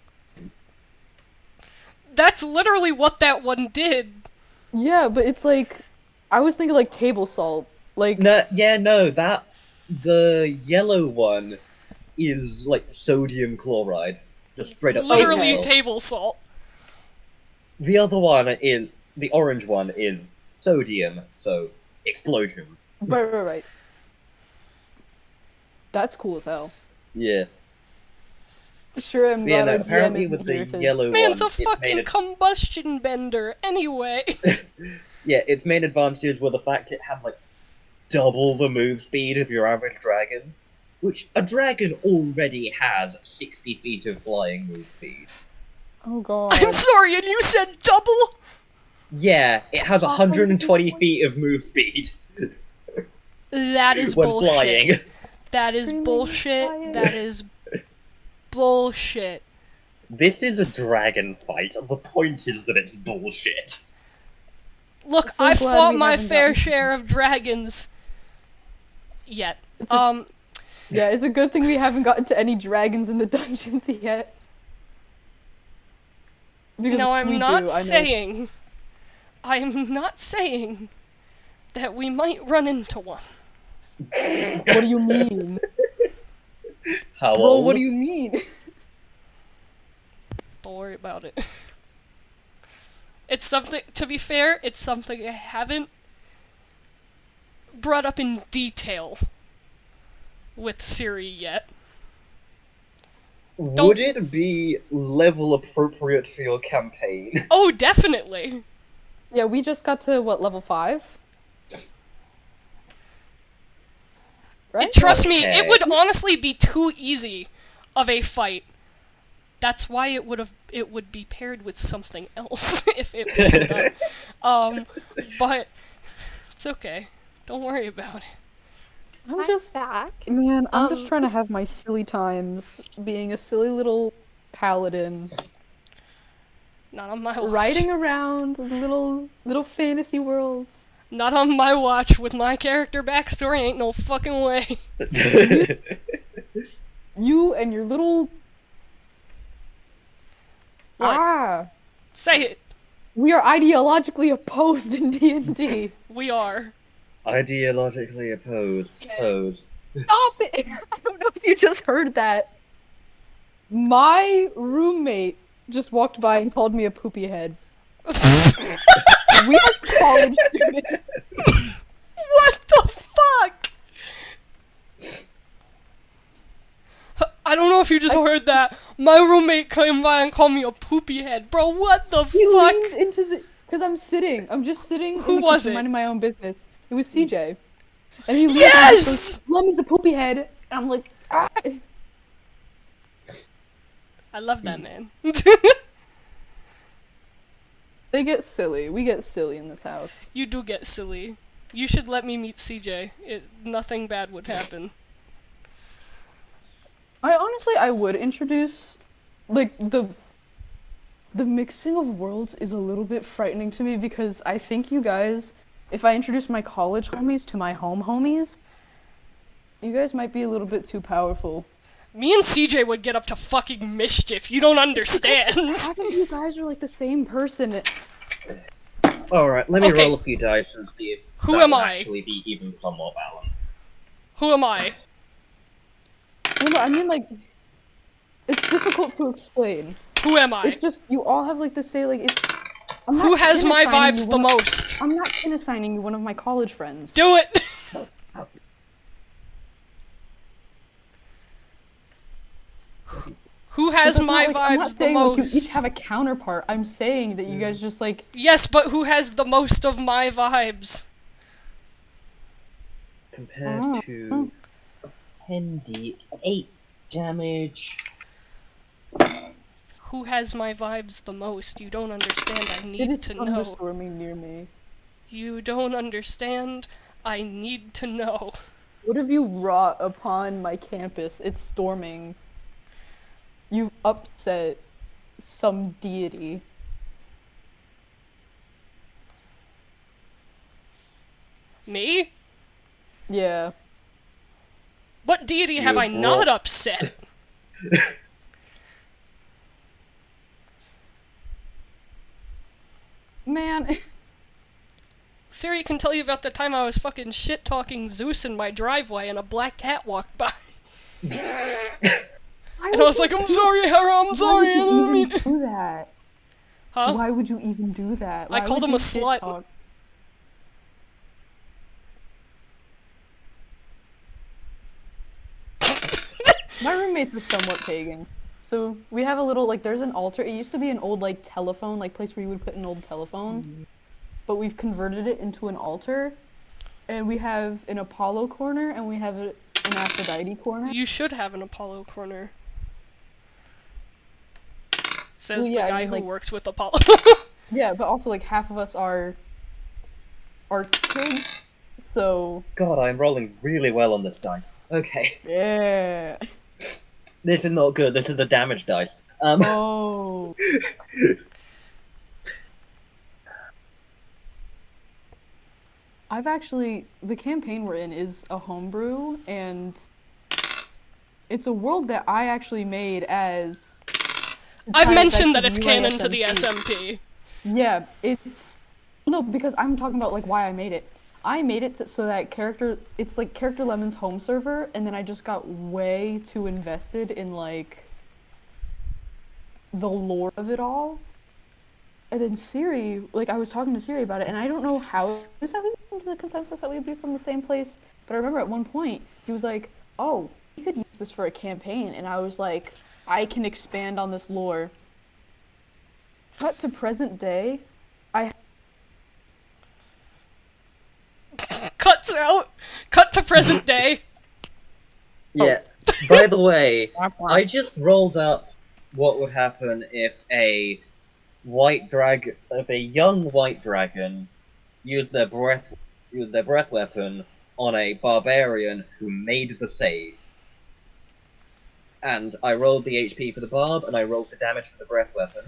[SPEAKER 1] That's literally what that one did.
[SPEAKER 4] Yeah, but it's like, I was thinking like table salt. Like,
[SPEAKER 2] No, the yellow one is like sodium chloride, just straight up.
[SPEAKER 1] Literally
[SPEAKER 2] salt.
[SPEAKER 1] table salt.
[SPEAKER 2] The other one is the orange one is sodium, so explosion.
[SPEAKER 4] right. That's cool as hell.
[SPEAKER 2] Yeah.
[SPEAKER 4] Sure, I'm
[SPEAKER 2] Yeah,
[SPEAKER 4] glad
[SPEAKER 2] no,
[SPEAKER 4] our DM
[SPEAKER 2] apparently
[SPEAKER 4] isn't
[SPEAKER 2] with
[SPEAKER 4] here
[SPEAKER 2] the
[SPEAKER 4] to...
[SPEAKER 2] yellow
[SPEAKER 1] Man's
[SPEAKER 2] one,
[SPEAKER 1] a fucking combustion bender, anyway.
[SPEAKER 2] yeah, its main advantages were the fact it had like double the move speed of your average dragon, which a dragon already has 60 feet of flying move speed.
[SPEAKER 4] Oh god.
[SPEAKER 1] I'm sorry, and you said double?
[SPEAKER 2] Yeah, it has 120 feet of move speed
[SPEAKER 1] That is
[SPEAKER 2] when
[SPEAKER 1] bullshit.
[SPEAKER 2] flying.
[SPEAKER 1] That is
[SPEAKER 4] Screaming
[SPEAKER 1] bullshit.
[SPEAKER 4] fire.
[SPEAKER 1] That is bullshit.
[SPEAKER 2] This is a dragon fight. The point is that it's bullshit.
[SPEAKER 1] Look,
[SPEAKER 4] So
[SPEAKER 1] I
[SPEAKER 4] glad
[SPEAKER 1] fought
[SPEAKER 4] we
[SPEAKER 1] my
[SPEAKER 4] haven't
[SPEAKER 1] fair
[SPEAKER 4] gotten-
[SPEAKER 1] share of dragons. Yet.
[SPEAKER 4] It's a- Yeah, it's a good thing we haven't gotten to any dragons in the dungeons yet. Because
[SPEAKER 1] No,
[SPEAKER 4] we
[SPEAKER 1] I'm
[SPEAKER 4] do, I
[SPEAKER 1] not
[SPEAKER 4] know.
[SPEAKER 1] saying. I'm not saying that we might run into one.
[SPEAKER 4] What do you mean?
[SPEAKER 2] How
[SPEAKER 4] Bro,
[SPEAKER 2] old?
[SPEAKER 4] what do you mean?
[SPEAKER 1] Don't worry about it. It's something, to be fair, it's something I haven't brought up in detail with Siri yet.
[SPEAKER 2] Would it be level appropriate for your campaign?
[SPEAKER 1] Oh, definitely.
[SPEAKER 4] Yeah, we just got to, what, level 5? Right?
[SPEAKER 1] Trust me, it
[SPEAKER 2] Okay.
[SPEAKER 1] would honestly be too easy of a fight. That's why it would be paired with something else if it showed up. But it's okay. Don't worry about it.
[SPEAKER 4] I'm just,
[SPEAKER 5] back.
[SPEAKER 4] man, I'm just
[SPEAKER 5] Um,
[SPEAKER 4] trying to have my silly times being a silly little paladin,
[SPEAKER 1] Not on my watch.
[SPEAKER 4] riding around little fantasy worlds.
[SPEAKER 1] Not on my watch with my character backstory. Ain't no fucking way.
[SPEAKER 4] You and your little...
[SPEAKER 1] What? Say it.
[SPEAKER 4] We are ideologically opposed in D&D.
[SPEAKER 1] We are.
[SPEAKER 2] Ideologically opposed. Opposed.
[SPEAKER 4] Stop it! I don't know if you just heard that. My roommate just walked by and called me a poopy head. We are college students.
[SPEAKER 1] What the fuck? I don't know if you just heard that. My roommate came by and called me a poopy head. Bro, what the
[SPEAKER 4] He
[SPEAKER 1] fuck?
[SPEAKER 4] leans into the Because I'm just sitting
[SPEAKER 1] Who
[SPEAKER 4] in the
[SPEAKER 1] was
[SPEAKER 4] kitchen
[SPEAKER 1] it?
[SPEAKER 4] minding my own business. It was CJ. And he
[SPEAKER 1] Yes!
[SPEAKER 4] goes, Lemon's a poopy head. And I'm like, ah.
[SPEAKER 1] I love that man.
[SPEAKER 4] They get silly. We get silly in this house.
[SPEAKER 1] You do get silly. You should let me meet CJ. Nothing bad would happen.
[SPEAKER 4] I would introduce, like, the mixing of worlds is a little bit frightening to me because I think you guys, if I introduce my college homies to my home homies, you guys might be a little bit too powerful.
[SPEAKER 1] Me and CJ would get up to fucking mischief. You don't understand.
[SPEAKER 4] Half of you guys are like the same person.
[SPEAKER 2] Alright, let me
[SPEAKER 1] Okay.
[SPEAKER 2] roll a few dice and see if
[SPEAKER 1] Who
[SPEAKER 2] that
[SPEAKER 1] am
[SPEAKER 2] will
[SPEAKER 1] I?
[SPEAKER 2] actually be even somewhat balanced.
[SPEAKER 1] Who am I?
[SPEAKER 4] No, I mean, like, it's difficult to explain.
[SPEAKER 1] Who am I?
[SPEAKER 4] It's just, you all have, like, the say, like, it's... I'm
[SPEAKER 1] Who
[SPEAKER 4] not
[SPEAKER 1] has
[SPEAKER 4] kin
[SPEAKER 1] my
[SPEAKER 4] assigning
[SPEAKER 1] vibes
[SPEAKER 4] you
[SPEAKER 1] the
[SPEAKER 4] one of-
[SPEAKER 1] most?
[SPEAKER 4] I'm not kin assigning you one of my college friends.
[SPEAKER 1] Do it! Who has
[SPEAKER 4] Because
[SPEAKER 1] my
[SPEAKER 4] it's not, like, I'm not
[SPEAKER 1] vibes the
[SPEAKER 4] saying, like, you each
[SPEAKER 1] most?
[SPEAKER 4] have a counterpart. I'm saying that you guys just, like...
[SPEAKER 1] Yes, but who has the most of my vibes?
[SPEAKER 2] Compared
[SPEAKER 4] Oh.
[SPEAKER 2] to 10d8 damage.
[SPEAKER 1] Who has my vibes the most? You don't understand. I
[SPEAKER 4] It
[SPEAKER 1] need
[SPEAKER 4] is
[SPEAKER 1] to know.
[SPEAKER 4] thunderstorming near me.
[SPEAKER 1] You don't understand. I need to know.
[SPEAKER 4] What have you wrought upon my campus? It's storming. You've upset some deity.
[SPEAKER 1] Me?
[SPEAKER 4] Yeah.
[SPEAKER 1] What deity have
[SPEAKER 2] You
[SPEAKER 1] I not
[SPEAKER 2] brought-
[SPEAKER 1] upset?
[SPEAKER 4] Man,
[SPEAKER 1] Siri can tell you about the time I was fucking shit-talking Zeus in my driveway and a black cat walked by. And I was like, I'm sorry, Hera, I'm sorry, I
[SPEAKER 4] Why
[SPEAKER 1] didn't
[SPEAKER 4] would you
[SPEAKER 1] mean...
[SPEAKER 4] even do that?
[SPEAKER 1] Huh?
[SPEAKER 4] Why would you even do that?
[SPEAKER 1] I
[SPEAKER 4] Why
[SPEAKER 1] called
[SPEAKER 4] would
[SPEAKER 1] him
[SPEAKER 4] you
[SPEAKER 1] a slut.
[SPEAKER 4] shit-talk? My roommates are somewhat pagan. So we have a little, like, there's an altar. It used to be an old, like, telephone, like, place where you would put an old telephone. But we've converted it into an altar. And we have an Apollo corner, and we have an Aphrodite corner.
[SPEAKER 1] You should have an Apollo corner. Says
[SPEAKER 4] Well, yeah,
[SPEAKER 1] the
[SPEAKER 4] I
[SPEAKER 1] guy
[SPEAKER 4] mean,
[SPEAKER 1] who
[SPEAKER 4] like-
[SPEAKER 1] works with Apollo.
[SPEAKER 4] Yeah, but also, like, half of us are arts kids. So,
[SPEAKER 2] God, I'm rolling really well on this dice. Okay.
[SPEAKER 4] yeah.
[SPEAKER 2] This is not good, this is the damage dice.
[SPEAKER 4] Oh. I've actually, the campaign we're in is a homebrew, and it's a world that I actually made as.
[SPEAKER 1] I've
[SPEAKER 4] tie it back
[SPEAKER 1] mentioned
[SPEAKER 4] to
[SPEAKER 1] that it's canon to the SMP.
[SPEAKER 4] Yeah, it's no, because I'm talking about like why I made it. I made it so that it's like Character Lemon's home server, and then I just got way too invested in like the lore of it all. And then Siri, like I was talking to Siri about it, and I don't know how exactly we came to the consensus that we'd be from the same place, but I remember at one point he was like, "Oh, you could use this for a campaign," and I was like, "I can expand on this lore." Cut to present day,
[SPEAKER 1] Cuts out. Cut to present day.
[SPEAKER 2] Yeah. By the way, I just rolled up what would happen if a young white dragon used their breath weapon on a barbarian who made the save. And I rolled the HP for the barb, and I rolled the damage for the breath weapon.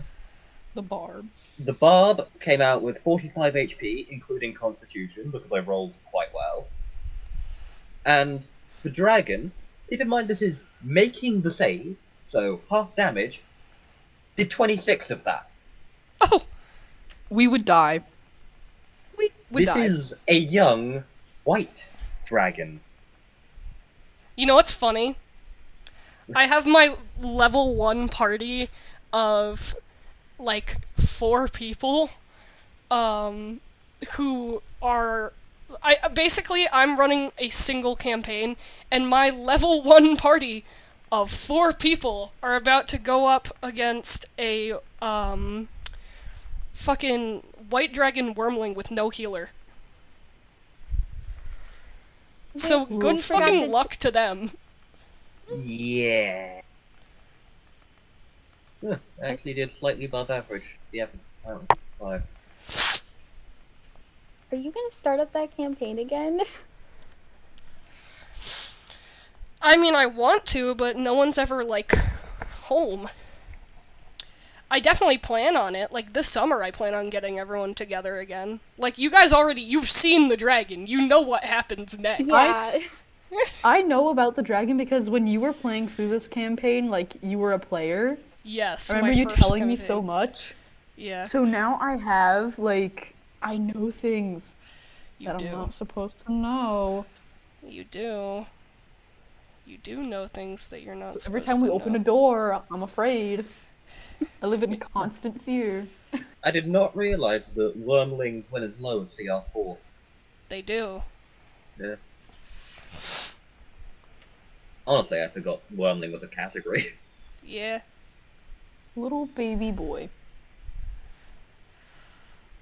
[SPEAKER 4] the barb.
[SPEAKER 2] The barb came out with 45 HP, including Constitution, because I rolled quite well. And the dragon, keep in mind this is making the save, so half damage, did 26 of that.
[SPEAKER 1] Oh,
[SPEAKER 4] We would die. We would
[SPEAKER 2] This
[SPEAKER 4] die.
[SPEAKER 2] is a young white dragon.
[SPEAKER 1] you know what's funny? I have my level 1 party of like 4 people who are I'm running a single campaign, and my level 1 party of 4 people are about to go up against a fucking White Dragon Wormling with no healer. So
[SPEAKER 5] Wait,
[SPEAKER 1] good
[SPEAKER 5] you forgot
[SPEAKER 1] fucking
[SPEAKER 5] to
[SPEAKER 1] luck to them.
[SPEAKER 2] Yeah. Huh, actually did slightly above average. Yeah, five.
[SPEAKER 5] Are you gonna start up that campaign again?
[SPEAKER 1] I mean, I want to, but no one's ever, like, home. I definitely plan on it. Like, this summer I plan on getting everyone together again. Like, you guys already, you've seen the dragon. You know what happens next.
[SPEAKER 5] Yeah.
[SPEAKER 4] I know about the dragon because when you were playing through this campaign, like, you were a player.
[SPEAKER 1] Yes,
[SPEAKER 4] I
[SPEAKER 1] my
[SPEAKER 4] remember you
[SPEAKER 1] first
[SPEAKER 4] telling me
[SPEAKER 1] campaign.
[SPEAKER 4] so much.
[SPEAKER 1] Yeah,
[SPEAKER 4] So now I have, like, I know things
[SPEAKER 1] you
[SPEAKER 4] that
[SPEAKER 1] do.
[SPEAKER 4] I'm not supposed to know.
[SPEAKER 1] You do. You do know things that you're not
[SPEAKER 4] So
[SPEAKER 1] supposed
[SPEAKER 4] every time we
[SPEAKER 1] to
[SPEAKER 4] open
[SPEAKER 1] know.
[SPEAKER 4] a door, I'm afraid. I live in constant fear.
[SPEAKER 2] I did not realize that wormlings went as low as CR4.
[SPEAKER 1] They do.
[SPEAKER 2] Yeah. Honestly, I forgot wormling was a category.
[SPEAKER 1] Yeah.
[SPEAKER 4] Little baby boy.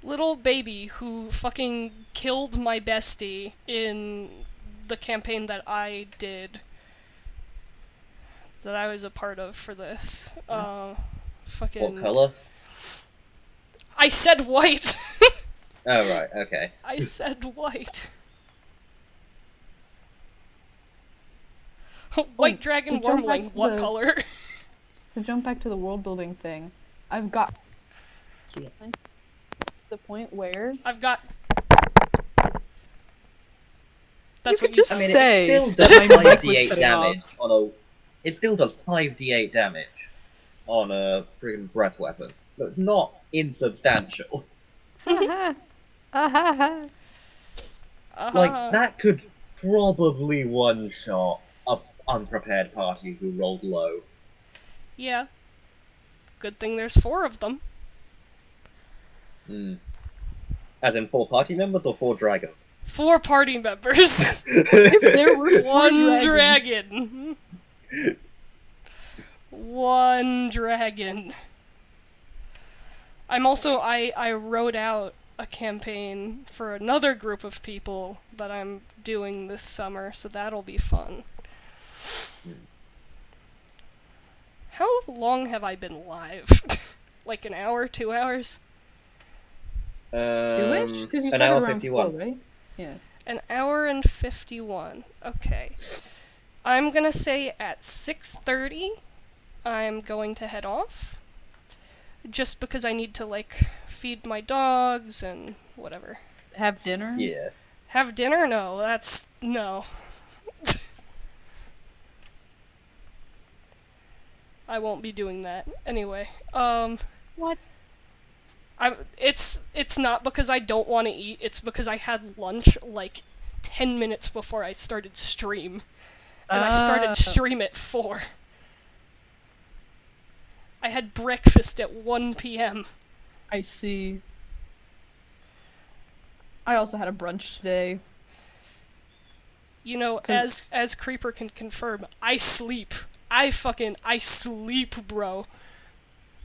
[SPEAKER 1] Little baby who fucking killed my bestie in the campaign that I did. That I was a part of for this. Fucking.
[SPEAKER 2] What color?
[SPEAKER 1] I said white!
[SPEAKER 2] Oh, right, okay.
[SPEAKER 1] I said white. White dragon
[SPEAKER 4] to jump back
[SPEAKER 1] wormling,
[SPEAKER 4] to
[SPEAKER 1] what
[SPEAKER 4] the-
[SPEAKER 1] color?
[SPEAKER 4] To jump back to the world building thing, I've got to the point where
[SPEAKER 1] I've got. That's
[SPEAKER 4] You
[SPEAKER 1] what
[SPEAKER 4] could
[SPEAKER 1] you
[SPEAKER 4] just
[SPEAKER 2] I mean,
[SPEAKER 4] say
[SPEAKER 2] it still
[SPEAKER 4] that
[SPEAKER 2] does
[SPEAKER 4] my mic was
[SPEAKER 2] 5d8
[SPEAKER 4] cutting
[SPEAKER 2] damage
[SPEAKER 4] off.
[SPEAKER 2] on a... It still does 5d8 damage on a friggin' breath weapon. So it's not insubstantial.
[SPEAKER 1] Uh-huh.
[SPEAKER 2] Like, that could probably one-shot a unprepared party who rolled low.
[SPEAKER 1] Yeah. Good thing there's 4 of them.
[SPEAKER 2] Hmm. As in 4 party members or 4 dragons?
[SPEAKER 1] 4 party members.
[SPEAKER 4] There were 4
[SPEAKER 1] One
[SPEAKER 4] dragons.
[SPEAKER 1] dragon. One dragon. I'm also I wrote out a campaign for another group of people that I'm doing this summer, so that'll be fun. How long have I been live? Like an hour, 2 hours?
[SPEAKER 4] Two-ish? Because you
[SPEAKER 2] an
[SPEAKER 4] started
[SPEAKER 2] hour
[SPEAKER 4] around
[SPEAKER 2] 51.
[SPEAKER 4] 4, right? Yeah.
[SPEAKER 1] An hour and 51. Okay. I'm gonna say at 6:30 I'm going to head off. Just because I need to, like, feed my dogs and whatever.
[SPEAKER 4] Have dinner?
[SPEAKER 2] Yeah.
[SPEAKER 1] Have dinner? No, that's... no. I won't be doing that. Anyway,
[SPEAKER 4] What?
[SPEAKER 1] it's not because I don't want to eat, it's because I had lunch, like, 10 minutes before I started stream. And I started stream at 4. I had breakfast at 1 p.m.
[SPEAKER 4] I see. I also had a brunch today.
[SPEAKER 1] You know,
[SPEAKER 4] 'Cause-
[SPEAKER 1] as Creeper can confirm, I sleep. I sleep, bro.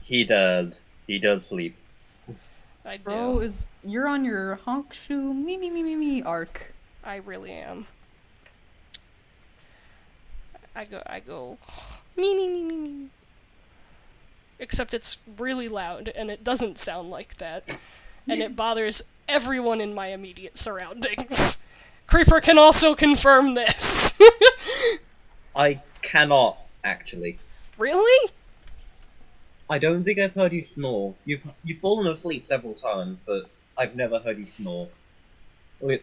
[SPEAKER 2] He does. He does sleep.
[SPEAKER 1] I do.
[SPEAKER 4] Bro, you're on your honk shoe me arc.
[SPEAKER 1] I really am. I go me. Except it's really loud and it doesn't sound like that. And it bothers everyone in my immediate surroundings. Creeper can also confirm this.
[SPEAKER 2] I cannot, actually.
[SPEAKER 1] Really?
[SPEAKER 2] I don't think I've heard you snore. You've fallen asleep several times, but I've never heard you snore.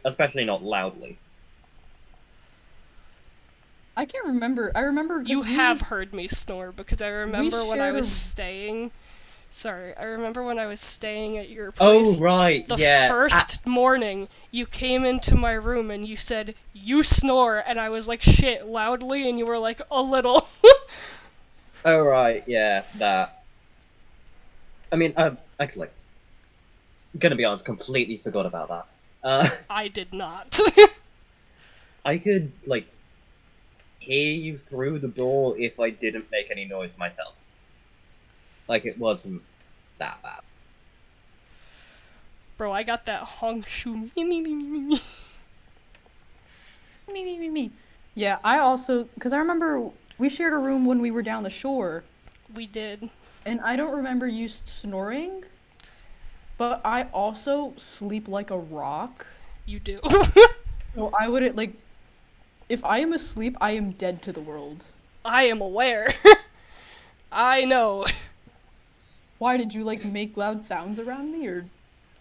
[SPEAKER 2] Especially not loudly.
[SPEAKER 4] I can't remember. I remember 'cause
[SPEAKER 1] You
[SPEAKER 4] we-
[SPEAKER 1] have heard me snore because I remember when I
[SPEAKER 4] shared
[SPEAKER 1] was
[SPEAKER 4] a-
[SPEAKER 1] staying. Sorry, I remember when I was staying at your
[SPEAKER 2] Oh,
[SPEAKER 1] place.
[SPEAKER 2] right,
[SPEAKER 1] The
[SPEAKER 2] yeah.
[SPEAKER 1] first morning, you came into my room and you said, "You snore," and I was like, "Shit," loudly, and you were like, "A little."
[SPEAKER 2] Oh, right, yeah, that. I mean, I actually, gonna be honest, completely forgot about that.
[SPEAKER 1] I did not.
[SPEAKER 2] I could, like, hear you through the door if I didn't make any noise myself. Like, it wasn't that bad.
[SPEAKER 1] Bro, I got that Hongshu. Me, me, me, me, me.
[SPEAKER 4] Me. Yeah, I also, because I remember we shared a room when we were down the shore,
[SPEAKER 1] We did.
[SPEAKER 4] and I don't remember you snoring, but I also sleep like a rock.
[SPEAKER 1] You do.
[SPEAKER 4] So I wouldn't, like, if I am asleep, I am dead to the world.
[SPEAKER 1] I am aware. I know.
[SPEAKER 4] Why did you, like, make loud sounds around me, or?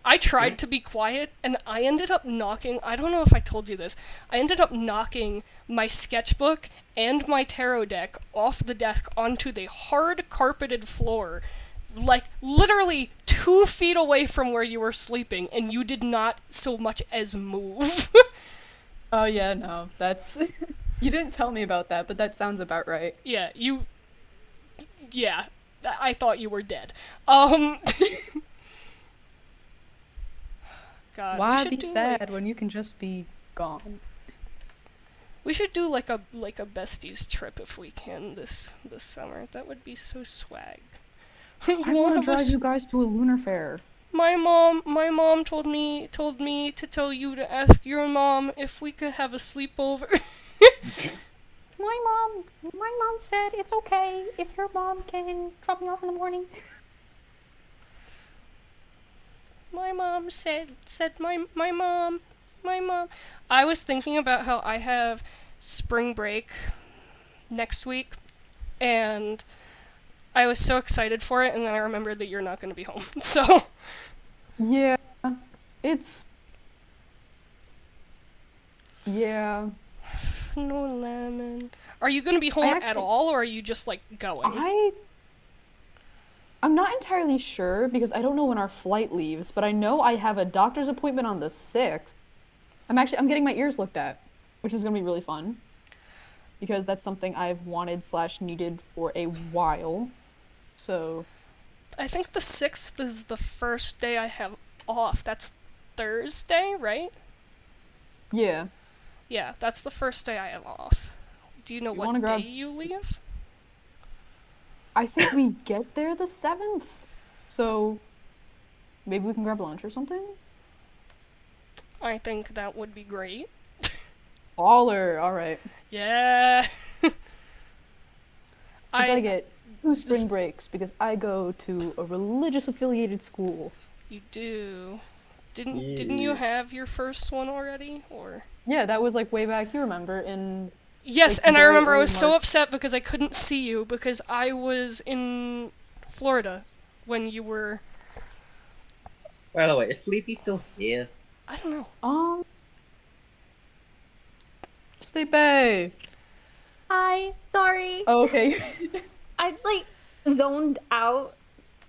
[SPEAKER 1] I tried to be quiet, and I ended up knocking. I don't know if I told you this. I ended up knocking my sketchbook and my tarot deck off the desk onto the hard carpeted floor, like literally 2 feet away from where you were sleeping, and you did not so much as move.
[SPEAKER 4] Oh yeah, no, that's... You didn't tell me about that, but that sounds about right.
[SPEAKER 1] Yeah, you. Yeah, I thought you were dead. God, we
[SPEAKER 4] Why
[SPEAKER 1] should
[SPEAKER 4] be
[SPEAKER 1] do,
[SPEAKER 4] sad
[SPEAKER 1] like-
[SPEAKER 4] when you can just be gone?
[SPEAKER 1] We should do like a besties trip if we can this summer. That would be so swag. You
[SPEAKER 4] I
[SPEAKER 1] wanna
[SPEAKER 4] want to
[SPEAKER 1] have
[SPEAKER 4] drive
[SPEAKER 1] us-
[SPEAKER 4] you guys to a lunar fair.
[SPEAKER 1] My mom told me to tell you to ask your mom if we could have a sleepover.
[SPEAKER 4] My mom said it's okay if your mom can drop me off in the morning.
[SPEAKER 1] My mom said my mom. I was thinking about how I have spring break next week, and I was so excited for it, and then I remembered that you're not going to be home. So,
[SPEAKER 4] Yeah, it's... Yeah,
[SPEAKER 1] no lemon. Are you going to be home at
[SPEAKER 4] actually-
[SPEAKER 1] all, or are you just like going?
[SPEAKER 4] I'm not entirely sure because I don't know when our flight leaves, but I know I have a doctor's appointment on the 6th. I'm getting my ears looked at, which is gonna be really fun. Because that's something I've wanted / needed for a while. So,
[SPEAKER 1] I think the 6th is the first day I have off. That's Thursday, right?
[SPEAKER 4] yeah.
[SPEAKER 1] Yeah, that's the first day I have off. Do you know
[SPEAKER 4] wanna
[SPEAKER 1] what
[SPEAKER 4] grab-
[SPEAKER 1] day you leave?
[SPEAKER 4] I think we get there the 7th. So, maybe we can grab lunch or something?
[SPEAKER 1] I think that would be great.
[SPEAKER 4] Baller, alright.
[SPEAKER 1] Yeah.
[SPEAKER 4] I get 2 spring
[SPEAKER 1] this-
[SPEAKER 4] breaks because I go to a religious affiliated school.
[SPEAKER 1] You do. Didn't you
[SPEAKER 2] Yeah.
[SPEAKER 1] have your first one already, or?
[SPEAKER 4] Yeah, that was like way back, you remember, in...
[SPEAKER 1] Yes,
[SPEAKER 4] Like,
[SPEAKER 1] and I
[SPEAKER 4] very
[SPEAKER 1] remember I
[SPEAKER 4] early
[SPEAKER 1] was so
[SPEAKER 4] March.
[SPEAKER 1] upset because I couldn't see you because I was in Florida when you were.
[SPEAKER 2] By the way, is Sleepy still here?
[SPEAKER 1] I don't know.
[SPEAKER 4] Sleepy!
[SPEAKER 5] Hi, sorry.
[SPEAKER 4] Oh, okay.
[SPEAKER 5] I like zoned out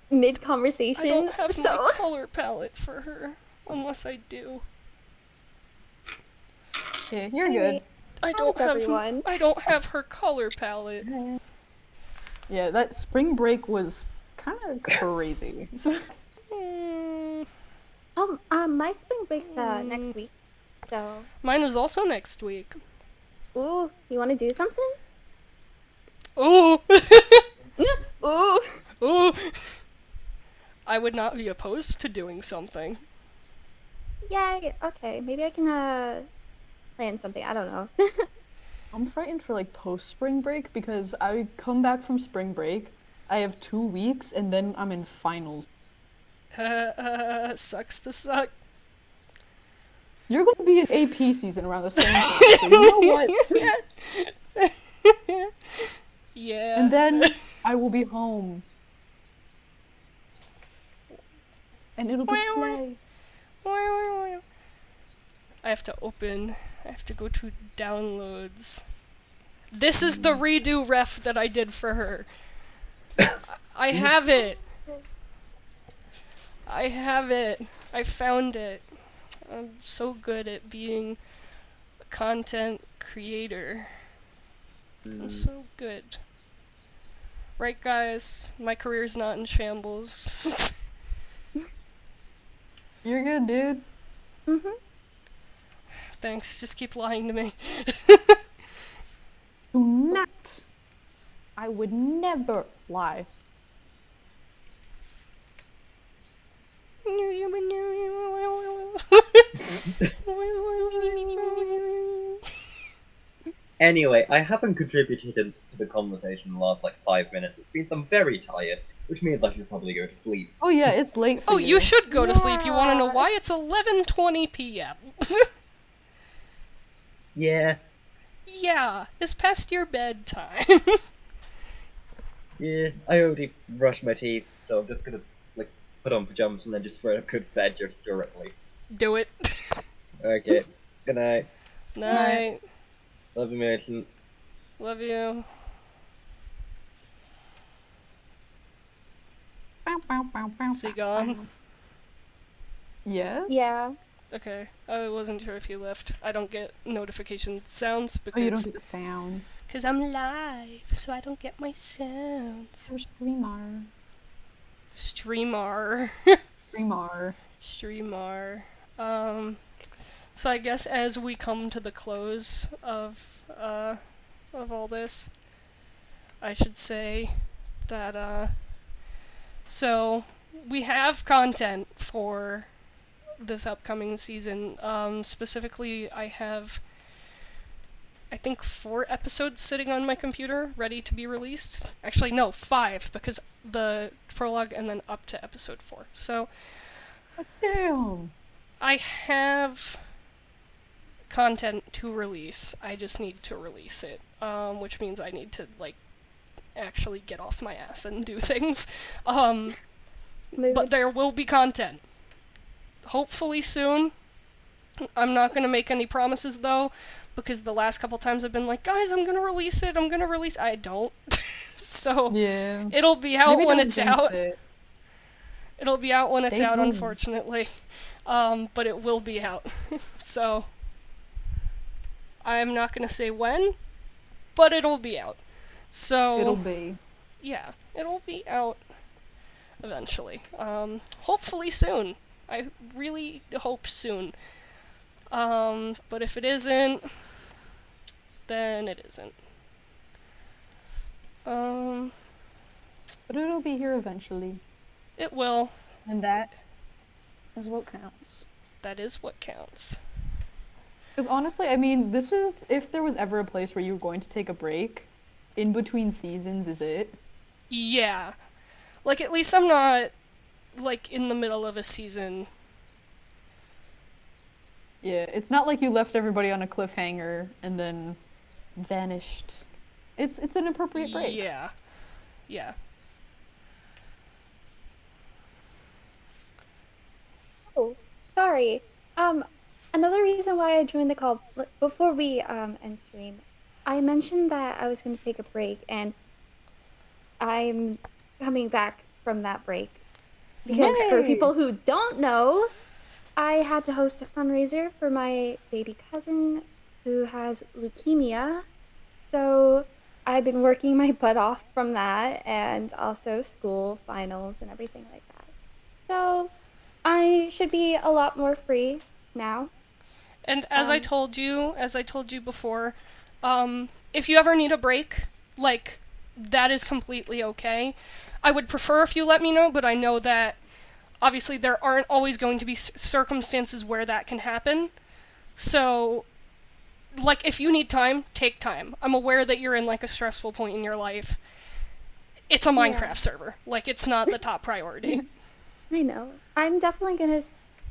[SPEAKER 5] mid conversation.
[SPEAKER 1] I don't have
[SPEAKER 5] so
[SPEAKER 1] my color palette for her, unless I do.
[SPEAKER 4] Yeah, you're good.
[SPEAKER 1] I don't
[SPEAKER 5] How's
[SPEAKER 1] have.
[SPEAKER 5] everyone?
[SPEAKER 1] I don't have her color palette.
[SPEAKER 4] Yeah, that spring break was kind of crazy.
[SPEAKER 1] Mm,
[SPEAKER 5] my spring break's next week. So,
[SPEAKER 1] mine is also next week.
[SPEAKER 5] ooh, you want to do something?
[SPEAKER 1] Ooh.
[SPEAKER 5] Ooh.
[SPEAKER 1] Ooh. I would not be opposed to doing something.
[SPEAKER 5] Yeah. Okay. Maybe I can plan something. I don't know.
[SPEAKER 4] I'm frightened for like post spring break because I come back from spring break, I have 2 weeks, and then I'm in finals.
[SPEAKER 1] Sucks to suck.
[SPEAKER 4] You're going to be in AP season around the same time, so you know what?
[SPEAKER 1] Yeah.
[SPEAKER 4] And then I will be home. And it'll be slay.
[SPEAKER 1] I have to go to downloads. This is the redo ref that I did for her. I have it. I found it. I'm so good at being a content creator. I'm so good. Right, guys? My career's not in shambles.
[SPEAKER 4] You're good, dude.
[SPEAKER 5] Mhm.
[SPEAKER 1] Thanks, just keep lying to me.
[SPEAKER 4] Do not. I would never lie.
[SPEAKER 2] Anyway, I haven't contributed to the conversation in the last like 5 minutes, which means I'm very tired, which means I should probably go to sleep.
[SPEAKER 4] Oh yeah, it's late for
[SPEAKER 1] Oh,
[SPEAKER 4] you.
[SPEAKER 1] you should go to sleep. You want to know
[SPEAKER 5] Yeah.
[SPEAKER 1] why? It's 11:20 p.m.
[SPEAKER 2] Yeah,
[SPEAKER 1] Yeah, it's past your bedtime.
[SPEAKER 2] yeah, I already brushed my teeth, so I'm just gonna like put on pajamas and then just straight up go to bed just directly.
[SPEAKER 1] Do it.
[SPEAKER 2] Okay, good night.
[SPEAKER 1] Night.
[SPEAKER 2] Love you, Merchant.
[SPEAKER 1] Love you. Is he gone?
[SPEAKER 4] Yes?
[SPEAKER 5] Yeah.
[SPEAKER 1] Okay. I wasn't sure if you left. I don't get notification sounds
[SPEAKER 4] Oh, you don't
[SPEAKER 1] because
[SPEAKER 4] get the sounds.
[SPEAKER 1] I'm live, so I don't get my sounds.
[SPEAKER 4] There's Streamar.
[SPEAKER 1] Streamer.
[SPEAKER 4] Streamar.
[SPEAKER 1] Streamer. So I guess as we come to the close of all this, I should say that so we have content for this upcoming season. Specifically, I have, I think, 4 episodes sitting on my computer ready to be released. Actually, no, 5, because the prologue and then up to episode 4. So
[SPEAKER 4] Damn.
[SPEAKER 1] I have content to release. I just need to release it, which means I need to like actually get off my ass and do things. But there will be content. Hopefully soon. I'm not gonna make any promises though, because the last couple times I've been like, guys, I'm gonna release it. I don't. So
[SPEAKER 4] Yeah.
[SPEAKER 1] it'll be out
[SPEAKER 4] Maybe
[SPEAKER 1] when
[SPEAKER 4] don't
[SPEAKER 1] it's
[SPEAKER 4] jinx
[SPEAKER 1] out.
[SPEAKER 4] it.
[SPEAKER 1] It'll be out when it's
[SPEAKER 4] Stay
[SPEAKER 1] out,
[SPEAKER 4] tuned.
[SPEAKER 1] unfortunately. But it will be out. So I'm not gonna say when, but it'll be out. So
[SPEAKER 4] It'll be.
[SPEAKER 1] yeah, it'll be out eventually. Hopefully soon. I really hope soon. But if it isn't, then it isn't.
[SPEAKER 4] But it'll be here eventually.
[SPEAKER 1] It will.
[SPEAKER 4] And that is what counts.
[SPEAKER 1] That is what counts.
[SPEAKER 4] Because honestly, I mean, this is, if there was ever a place where you were going to take a break, in between seasons is it.
[SPEAKER 1] Yeah. Like, at least I'm not, like, in the middle of a season.
[SPEAKER 4] Yeah, it's not like you left everybody on a cliffhanger and then vanished. It's an appropriate break.
[SPEAKER 1] Yeah. Yeah.
[SPEAKER 5] Oh, sorry. Another reason why I joined the call before we end stream, I mentioned that I was going to take a break, and I'm coming back from that break because for
[SPEAKER 4] Yay!
[SPEAKER 5] people who don't know, I had to host a fundraiser for my baby cousin who has leukemia. So I've been working my butt off from that, and also school, finals, and everything like that. So I should be a lot more free now.
[SPEAKER 1] And as I told you before, if you ever need a break, like, that is completely okay. I would prefer if you let me know, but I know that obviously there aren't always going to be circumstances where that can happen. So, like, if you need time, take time. I'm aware that you're in, like, a stressful point in your life. It's a Minecraft server. Like, it's not the top priority.
[SPEAKER 5] I know. I'm definitely gonna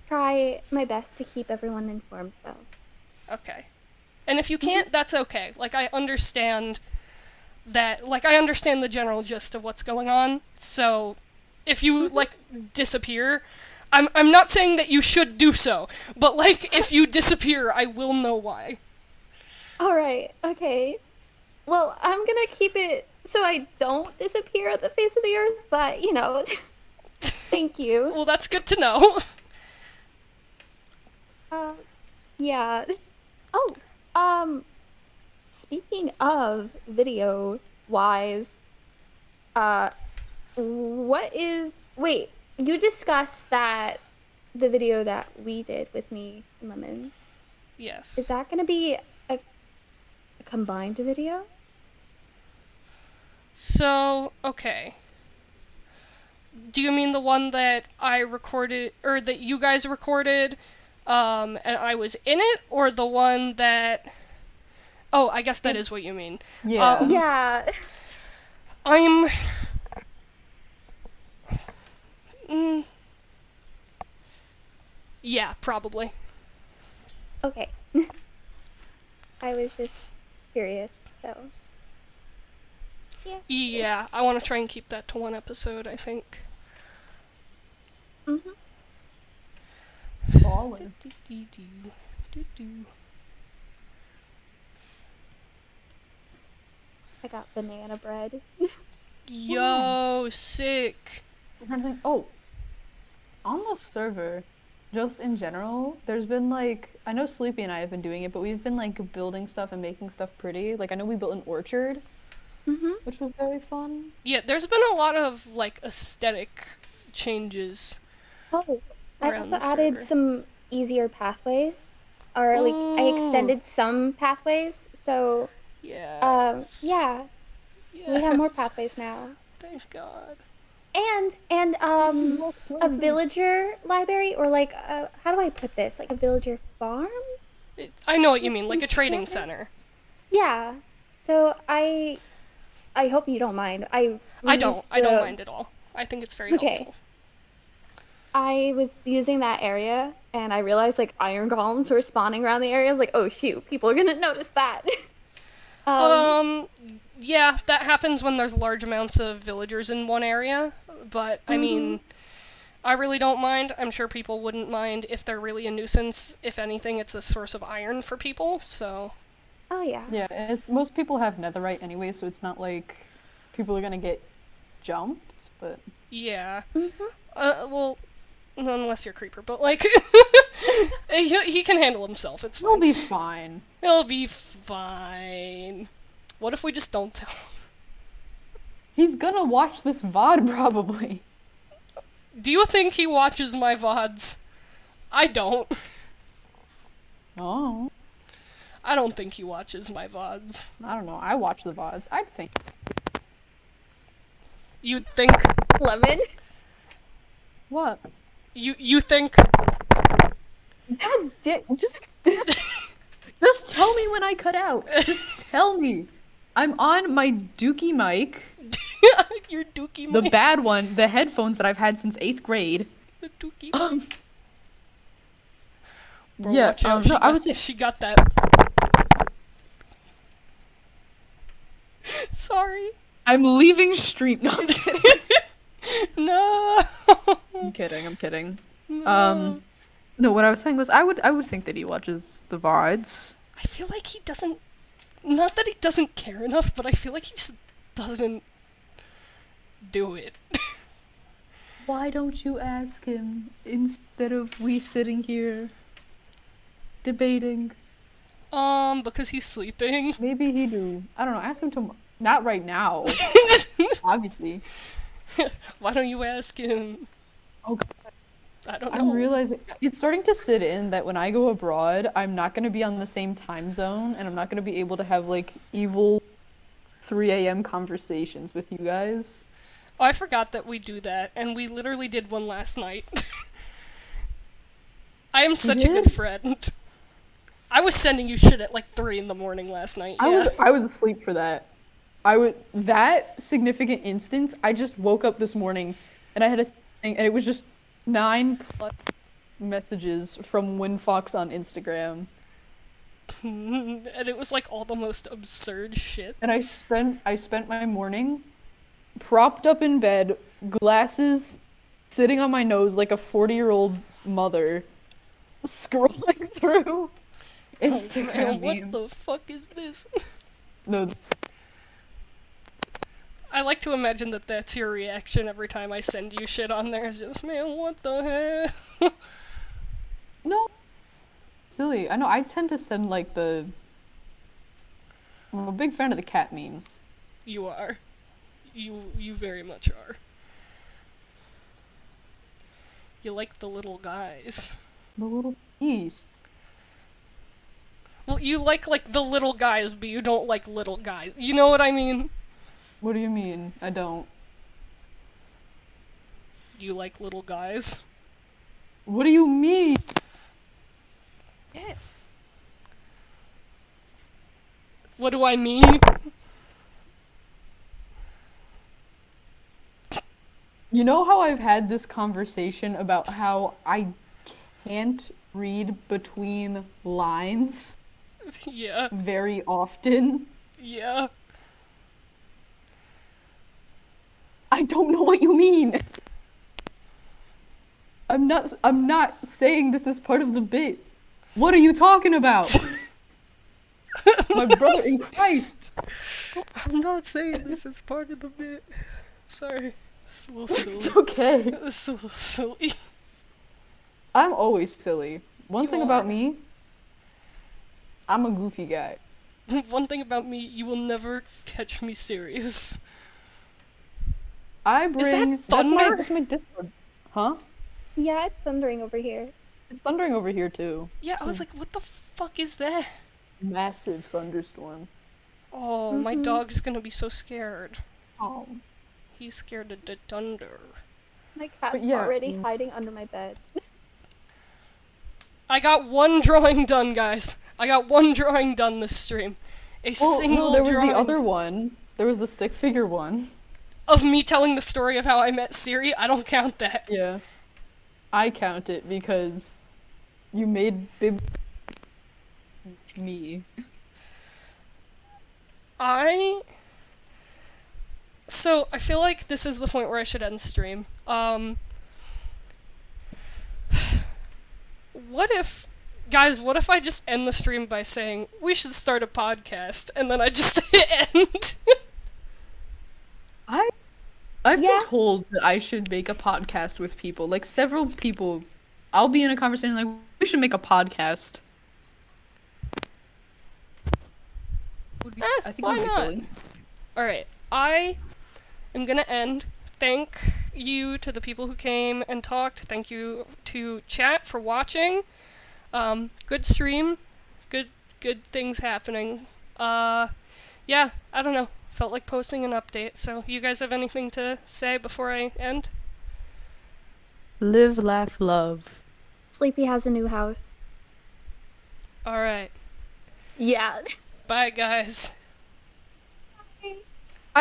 [SPEAKER 5] try my best to keep everyone informed, though.
[SPEAKER 1] Okay. And if you can't, that's okay. Like, I understand that, like, I understand the general gist of what's going on, so if you, like, disappear, I'm not saying that you should do so, but, like, if you disappear, I will know why.
[SPEAKER 5] Alright, okay. Well, I'm gonna keep it so I don't disappear at the face of the earth, but, you know, thank you.
[SPEAKER 1] Well, that's good to know.
[SPEAKER 5] Yeah. Oh, speaking of video-wise, wait, you discussed that the video that we did with me and Lemon,
[SPEAKER 1] Yes.
[SPEAKER 5] is that gonna be a combined video?
[SPEAKER 1] So, okay. Do you mean the one that I recorded, or that you guys recorded, And I was in it, or the one that... Oh, I guess that is what you mean.
[SPEAKER 4] Yeah.
[SPEAKER 5] Yeah.
[SPEAKER 1] I'm... Mm, yeah, probably.
[SPEAKER 5] Okay. I was just curious, so.
[SPEAKER 1] Yeah, I want to try and keep that to 1 episode, I think.
[SPEAKER 5] Mhm.
[SPEAKER 4] Baller.
[SPEAKER 5] I got banana bread.
[SPEAKER 1] Yo, sick.
[SPEAKER 4] I'm trying to think. Oh, on the server, just in general, there's been like, I know Sleepy and I have been doing it, but we've been like building stuff and making stuff pretty. Like I know we built an orchard,
[SPEAKER 5] Mm-hmm.
[SPEAKER 4] which was very fun.
[SPEAKER 1] Yeah, there's been a lot of, like, aesthetic changes.
[SPEAKER 5] Oh, I
[SPEAKER 1] Around
[SPEAKER 5] also
[SPEAKER 1] the
[SPEAKER 5] added
[SPEAKER 1] server.
[SPEAKER 5] some easier pathways, or like I
[SPEAKER 1] Ooh.
[SPEAKER 5] extended some pathways. So,
[SPEAKER 1] Yes.
[SPEAKER 5] yeah, we have more
[SPEAKER 1] Yes.
[SPEAKER 5] pathways now,
[SPEAKER 1] Thank God.
[SPEAKER 5] and a villager library, or like how do I put this? Like a villager farm?
[SPEAKER 1] I know what you mean, like a trading
[SPEAKER 5] Yeah.
[SPEAKER 1] center.
[SPEAKER 5] Yeah. So I hope you don't mind.
[SPEAKER 1] I don't mind at all. I think it's very
[SPEAKER 5] Okay.
[SPEAKER 1] helpful.
[SPEAKER 5] I was using that area and I realized like iron golems were spawning around the area. I was like, oh shoot, people are gonna notice that.
[SPEAKER 1] Yeah, that happens when there's large amounts of villagers in one area, but I mean, I really don't mind. I'm sure people wouldn't mind if they're really a nuisance. If anything, it's a source of iron for people, so...
[SPEAKER 5] Oh yeah.
[SPEAKER 4] Yeah, most people have netherite anyway, so it's not like people are gonna get jumped, but
[SPEAKER 1] Yeah.
[SPEAKER 5] Mm-hmm.
[SPEAKER 1] Well, unless you're a creeper, but like, he can handle himself, it's
[SPEAKER 4] we'll
[SPEAKER 1] fine.
[SPEAKER 4] be fine.
[SPEAKER 1] He'll be fine. What if we just don't tell him?
[SPEAKER 4] He's gonna watch this VOD probably.
[SPEAKER 1] Do you think he watches my VODs? I don't.
[SPEAKER 4] Oh,
[SPEAKER 1] I don't think he watches my VODs.
[SPEAKER 4] I don't know. I watch the VODs. I'd think.
[SPEAKER 1] You think...
[SPEAKER 5] Lemon.
[SPEAKER 4] What?
[SPEAKER 1] You think...
[SPEAKER 4] God, just tell me when I cut out. Just tell me. I'm on my Dookie mic,
[SPEAKER 1] Your dookie
[SPEAKER 4] the
[SPEAKER 1] mic.
[SPEAKER 4] bad one, the headphones that I've had since 8th grade.
[SPEAKER 1] The dookie mic. Bro,
[SPEAKER 4] Yeah,
[SPEAKER 1] watch out,
[SPEAKER 4] no,
[SPEAKER 1] she
[SPEAKER 4] I
[SPEAKER 1] got-
[SPEAKER 4] was-
[SPEAKER 1] She got that. Sorry.
[SPEAKER 4] I'm leaving stream. No, I'm kidding.
[SPEAKER 1] No.
[SPEAKER 4] I'm kidding. I'm kidding. No, what I was saying was I would think that he watches the VODs.
[SPEAKER 1] I feel like he doesn't. Not that he doesn't care enough, but I feel like he just doesn't do it.
[SPEAKER 4] Why don't you ask him instead of we sitting here debating?
[SPEAKER 1] Because he's sleeping.
[SPEAKER 4] Maybe he do. I don't know. Ask him tomorrow. Not right now, obviously.
[SPEAKER 1] Why don't you ask him?
[SPEAKER 4] Oh, God.
[SPEAKER 1] I don't know.
[SPEAKER 4] I'm realizing it's starting to sit in that when I go abroad, I'm not going to be on the same time zone, and I'm not going to be able to have like evil 3 a.m. conversations with you guys.
[SPEAKER 1] Oh, I forgot that we do that, and we literally did one last night. I am such a good
[SPEAKER 4] did?
[SPEAKER 1] friend. I was sending you shit at like 3 in the morning last night. Yeah.
[SPEAKER 4] I was asleep for that. That significant instance. I just woke up this morning, and I had a thing, and it was just 9+ messages from WinFox on Instagram.
[SPEAKER 1] And it was like all the most absurd shit.
[SPEAKER 4] And I spent my morning propped up in bed, glasses sitting on my nose like a 40-year-old mother, scrolling through Instagram
[SPEAKER 1] Man, what
[SPEAKER 4] memes.
[SPEAKER 1] the fuck is this?
[SPEAKER 4] No,
[SPEAKER 1] I like to imagine that that's your reaction every time I send you shit on there. It's just, man, what the hell?
[SPEAKER 4] no, silly. I know. I tend to send like the. I'm a big fan of the cat memes.
[SPEAKER 1] You are. You very much are. You like the little guys.
[SPEAKER 4] The little beasts.
[SPEAKER 1] Well, you like the little guys, but you don't like little guys. You know what I mean?
[SPEAKER 4] What do you mean? I don't.
[SPEAKER 1] You like little guys.
[SPEAKER 4] What do you mean? Yeah.
[SPEAKER 1] What do I mean?
[SPEAKER 4] You know how I've had this conversation about how I can't read between lines
[SPEAKER 1] Yeah,
[SPEAKER 4] very often?
[SPEAKER 1] yeah.
[SPEAKER 4] I don't know what you mean. I'm not saying this is part of the bit. What are you talking about? My brother in Christ.
[SPEAKER 1] I'm not saying this is part of the bit. Sorry. It's a little silly.
[SPEAKER 4] It's okay.
[SPEAKER 1] It's a little silly.
[SPEAKER 4] I'm always silly. One
[SPEAKER 1] You
[SPEAKER 4] thing
[SPEAKER 1] are.
[SPEAKER 4] about me, I'm a goofy guy.
[SPEAKER 1] One thing about me, you will never catch me serious.
[SPEAKER 4] I
[SPEAKER 1] that
[SPEAKER 4] bring
[SPEAKER 1] thunder?
[SPEAKER 4] That's my Discord. Huh?
[SPEAKER 5] Yeah, it's thundering over here.
[SPEAKER 4] It's thundering over here too.
[SPEAKER 1] Yeah, I was like, what the fuck is that?
[SPEAKER 4] Massive thunderstorm.
[SPEAKER 1] Oh, my dog's gonna be so scared.
[SPEAKER 4] Oh.
[SPEAKER 1] He's scared of the thunder.
[SPEAKER 5] My cat's
[SPEAKER 4] But yeah,
[SPEAKER 5] already hiding under my bed.
[SPEAKER 1] I got one drawing done, guys. I got one drawing done this stream. A
[SPEAKER 4] Well,
[SPEAKER 1] single
[SPEAKER 4] no, there was
[SPEAKER 1] drawing
[SPEAKER 4] the other one. There was the stick figure one.
[SPEAKER 1] of me telling the story of how I met Siri. I don't count that.
[SPEAKER 4] Yeah. I count it because you made Bib me.
[SPEAKER 1] So, I feel like this is the point where I should end stream. Guys, what if I just end the stream by saying, we should start a podcast, and then I just end?
[SPEAKER 4] I've
[SPEAKER 5] Yeah.
[SPEAKER 4] been told that I should make a podcast with people. Like several people. I'll be in a conversation like we should make a podcast. I think
[SPEAKER 1] why
[SPEAKER 4] it would be
[SPEAKER 1] not?
[SPEAKER 4] silly.
[SPEAKER 1] Alright, I am gonna end. Thank you to the people who came and talked. Thank you to chat for watching. Good stream. Good things happening. Yeah, I don't know. Felt like posting an update. So, you guys have anything to say before I end?
[SPEAKER 4] Live, laugh, love.
[SPEAKER 5] Sleepy has a new house.
[SPEAKER 1] Alright.
[SPEAKER 5] Yeah.
[SPEAKER 1] Bye, guys.